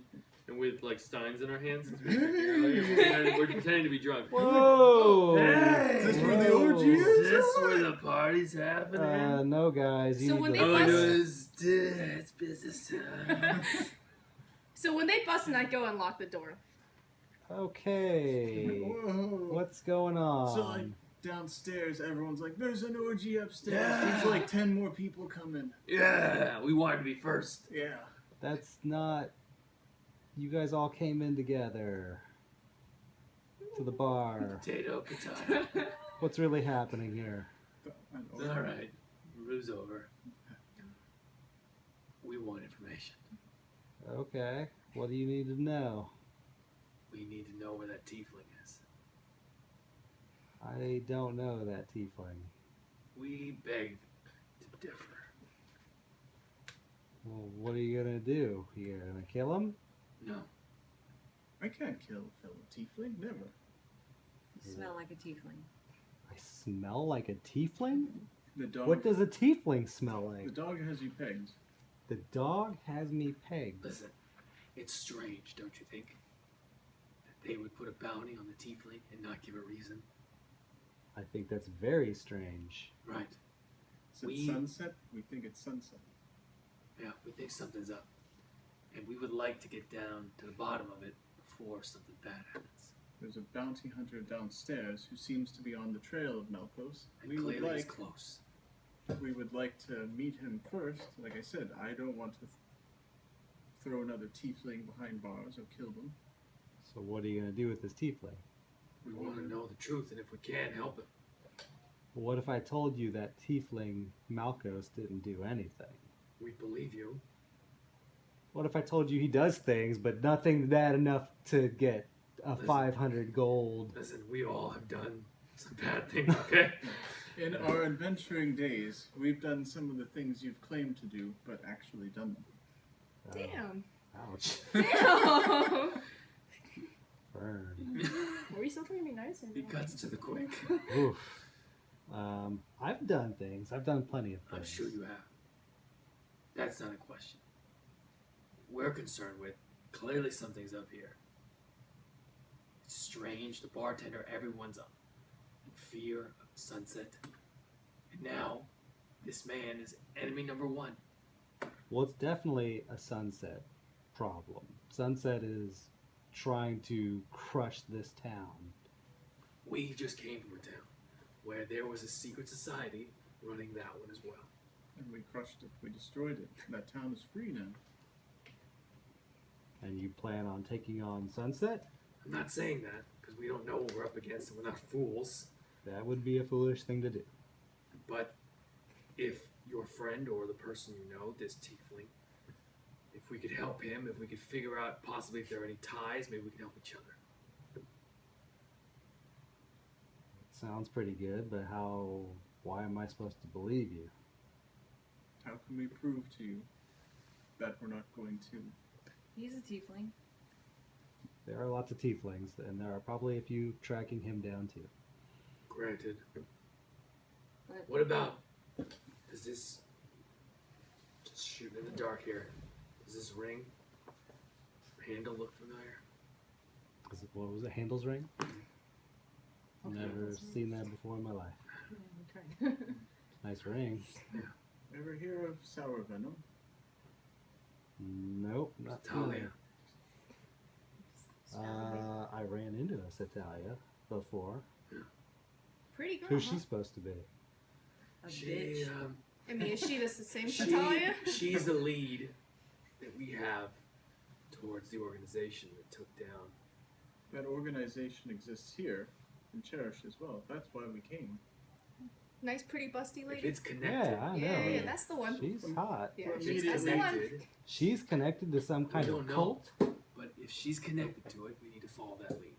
and with like steins in our hands, we're pretending to be drunk. Whoa! Hey! Is this where the orgy is? Is this where the party's happening? No, guys. You So need when to they Oh, leave. bust- no, it's business time. So when they bust in, I go and lock the door. Okay. Whoa. What's going on? So, like, downstairs, everyone's like, "There's an orgy upstairs." Yeah. There's like 10 more people coming. Yeah, we wanted to be first. Yeah. That's not. You guys all came in together to the bar. Potato, potato. What's really happening here? All right, rue's over. We want information. Okay. What do you need to know? We need to know where that tiefling is. I don't know that tiefling. We beg to differ. Well, what are you gonna do? You gonna kill him? No. I can't kill a fellow tiefling. Never. You smell like a tiefling. I smell like a tiefling? The dog. What does a tiefling smell The like? dog has you pegged. The dog has me pegged. Listen, it's strange, don't you think? That they would put a bounty on the tiefling and not give a reason. I think that's very strange. Right. Is it We- sunset? We think it's sunset. Yeah, we think something's up. And we would like to get down to the bottom of it before something bad happens. There's a bounty hunter downstairs who seems to be on the trail of Malkos. And We would clearly it's like close. to meet him first. Like I said, I don't want to throw another tiefling behind bars or kill them. So what are you gonna do with this tiefling? We want to know the truth, and if we can, help him. What if I told you that tiefling Malkos didn't do anything? We believe you. What if I told you he does things, but nothing bad enough to get a Listen. 500 gold? Listen, we all have done some bad things, okay? In our adventuring days, we've done some of the things you've claimed to do, but actually done them. Damn. Ouch. Damn. Burn. Were you still trying to be nice? Or He no? cuts to the quick. Oof. I've done things. I've done plenty of things. I'm sure you have. That's not a question. We're concerned with clearly something's up here. It's strange. The bartender, everyone's up in fear of the sunset. And now, this man is enemy number one. Well, it's definitely a Sunset problem. Sunset is trying to crush this town. We just came from a town where there was a secret society running that one as well. And we crushed it. We destroyed it. That town is free now. And you plan on taking on Sunset? I'm not saying that because we don't know what we're up against and we're not fools. That would be a foolish thing to do. But if your friend or the person you know, this tiefling, if we could help him, if we could figure out possibly if there are any ties, maybe we can help each other. Sounds pretty good, but why am I supposed to believe you? How can we prove to you that we're not going to? He's a tiefling. There are lots of tieflings, and there are probably a few tracking him down too. Granted. But What about, does this, just shooting in the dark here, does this ring handle look familiar? What was it? Handle's ring? Okay. Never seen that before in my life. okay. Nice ring. Ever hear of sour venom? Nope, not Talia. familiar. I ran into a Satalia before. Pretty good. Who's huh? she supposed to be? A She, bitch. I mean, is she the same she, Natalia? she's the lead that we have towards the organization that took down. That organization exists here in Cherish as well. That's why we came. Nice, pretty, busty If lady. it's connected, Yeah, I know. Yeah, that's the one. She's hot. Yeah, if She's it's that's the one. connected, She's connected to some kind We of don't know. cult. but if she's connected to it, we need to follow that lead.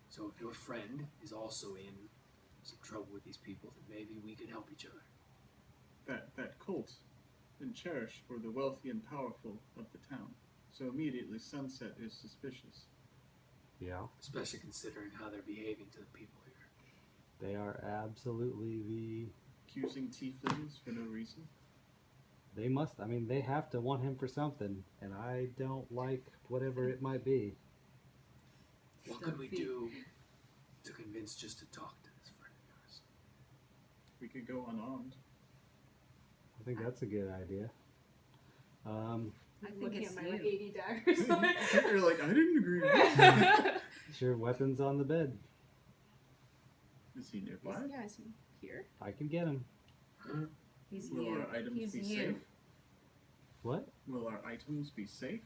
So if your friend is also in some trouble with these people, then maybe we can help each other. That cult in Cherish were the wealthy and powerful of the town. So immediately Sunset is suspicious. Yeah, Especially considering how they're behaving to the people here. they are absolutely the. Accusing tieflings for no reason. They must. I mean, they have to want him for something, and I don't like whatever it might be. What Still could we feet. do to convince just to talk to this friend of yours? We could go unarmed. I think that's a good idea. I think Looking it's at my like you. 80 daggers. You're like, I didn't agree with that. Sure, weapons on the bed. Is he nearby? Yeah, is he here? I can get him. He's Will you. our items He's be you. safe? What? Will our items be safe?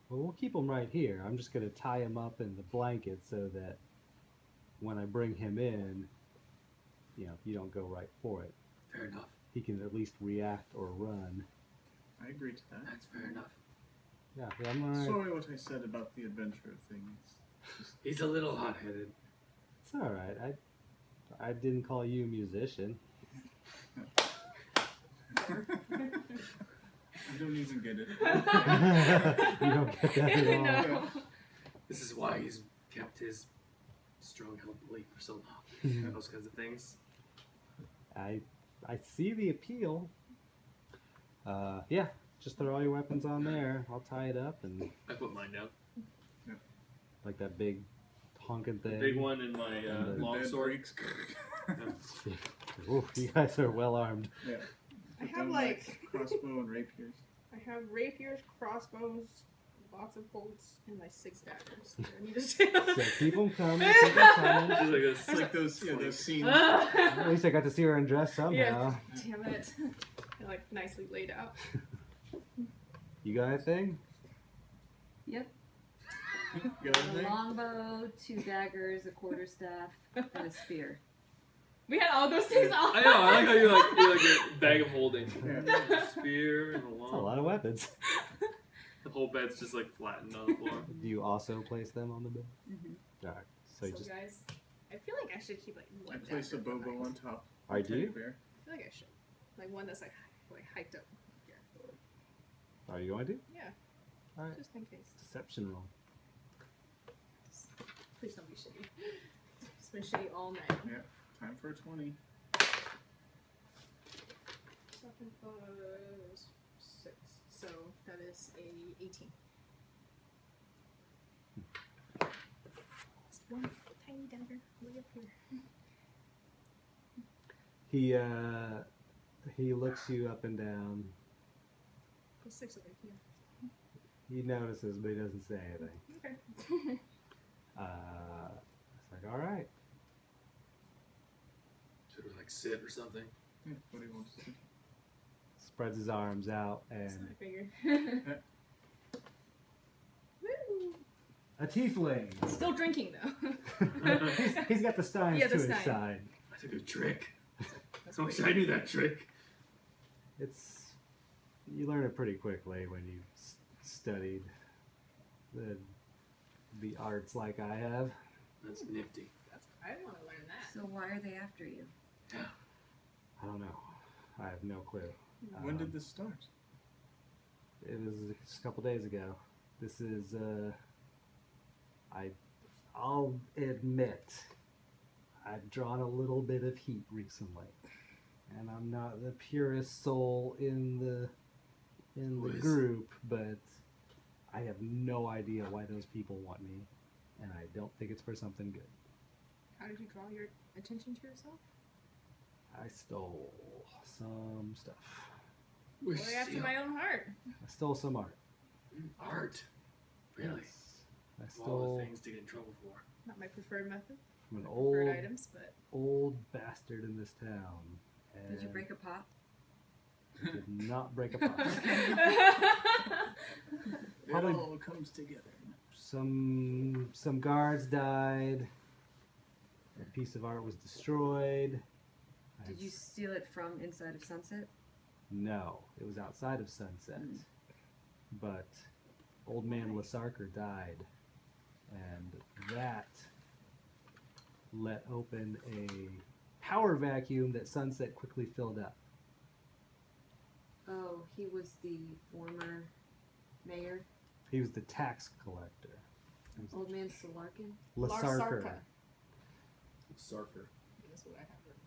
Well, we'll keep him right here. I'm just gonna tie him up in the blanket so that when I bring him in, you don't go right for it. Fair enough. He can at least react or run. I agree to that. That's fair enough. Yeah, I'm alright. Sorry what I said about the adventure things. He's a little hot-headed. It's alright. I didn't call you a musician. I don't even get it. You don't get that at all. No. This is why he's kept his strong-held belief for so long. Those kinds of things. I see the appeal. Yeah, just throw all your weapons on there. I'll tie it up and I put mine down. like that big honking thing. Big one in my And the The long bed sword. breaks. Ooh, you guys are well armed. Yeah. I Put have down like crossbow and rapiers. I have rapiers, crossbows, lots of bolts, and my 6 daggers. I need to say So keep them coming. Keep them coming. Just like a It's like those scenes. At least I got to see her undressed somehow. Yeah. Damn it. They're like nicely laid out. You got a thing? Yep. You got A anything? longbow, 2 daggers, a quarterstaff, and a spear. We had all those things all. I know. I like how you like a bag of holding. Yeah. A spear and a That's a long. lot of weapons. The whole bed's just like flattened on the floor. Do you also place them on the bed? Mm-hmm. Alright. So So, you just. guys, I feel like I should keep like I one. place a dagger bobo behind. on top. I Teddy do? bear. I feel like I should. Like one that's like hiked up. Here. Are you going to? Yeah. Alright. Just in case. Deception roll. Please don't be shitty. It's been shitty all night. Time for a 20. 7 plus 6. So that is a 18. Just one tiny dagger way up here. He looks you up and down. Plus 6 over here. He notices, but he doesn't say anything. Okay. It's like, all right. Should we like sit or something? Yeah, what do you want to do? Spreads his arms out, That's and what I figured. Woo! a tiefling. Still drinking though. he's got the steins Yeah, to the his stein. side. That's a good trick. I wish I knew that trick. You learn it pretty quickly when you've studied the arts like I have. That's nifty. I want to learn that. So why are they after you? I don't know. I have no clue. When did this start? It was just a couple days ago. This is I'll admit I've drawn a little bit of heat recently, and I'm not the purest soul in the group, but I have no idea why those people want me, and I don't think it's for something good. How did you draw your attention to yourself? I stole some stuff. We're Boy after my own heart. I stole some art. art. Really? Yes. I Of all stole the things to get in trouble for. Not my preferred method. from an Preferred items, but old bastard in this town. Did you and break a pot? I did not break a pot. Probably- It all comes together. Some guards died. A piece of art was destroyed. Did you steal it from inside of Sunset? No, it was outside of Sunset. But old man Lasarker died, and that let open a power vacuum that Sunset quickly filled up. Oh, he was the former mayor, He was the tax collector. old man Solarkin. Lasarker. Sarker. that's what I have written.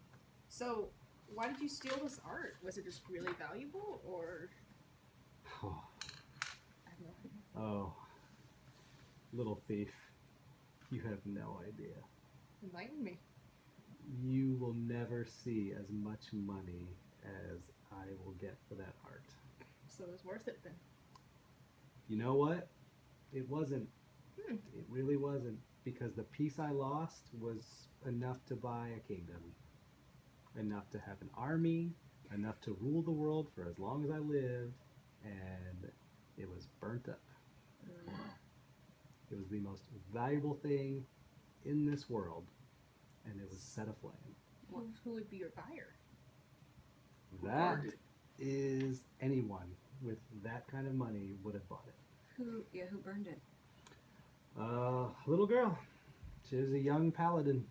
So, why did you steal this art? Was it just really valuable, or Oh, I have no idea. oh, little thief. You have no idea. Enlighten me. You will never see as much money as I will get for that art. So it was worth it then. You know what? It wasn't. Hmm. It really wasn't, because the piece I lost was enough to buy a kingdom, enough to have an army, enough to rule the world for as long as I lived, and it was burnt up. It was the most valuable thing in this world, and it was set aflame. Who would be your buyer? That Burned it. is anyone with that kind of money would have bought it. Who burned it? Little girl. She was a young paladin.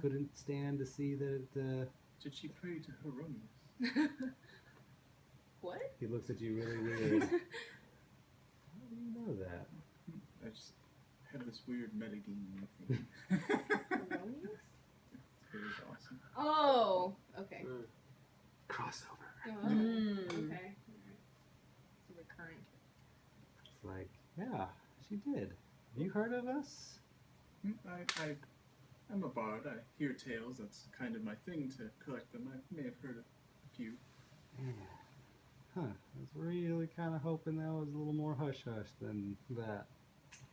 Couldn't stand to see that Did she pray to Heronius? What? he looks at you really weird. How do you know that? I just have this weird metagaming thing. Heronius? It was awesome. Oh, okay. Crossover. Oh, Mm. okay. Alright. It's a recurring. It's like, yeah, she did. Have you heard of us? I'm a bard. I hear tales. That's kind of my thing to collect them. I may have heard a few. Yeah. Huh. I was really kind of hoping that was a little more hush-hush than that.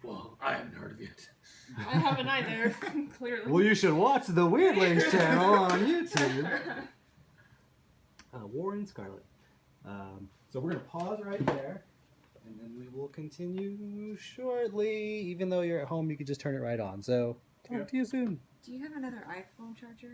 Well, I haven't heard of it. I haven't either, clearly. Well, you should watch the Weirdlings channel on YouTube. Warren Scarlet. So we're going to pause right there, and then we will continue shortly. Even though you're at home, you can just turn it right on. So talk Yeah. to you soon. Do you have another iPhone charger?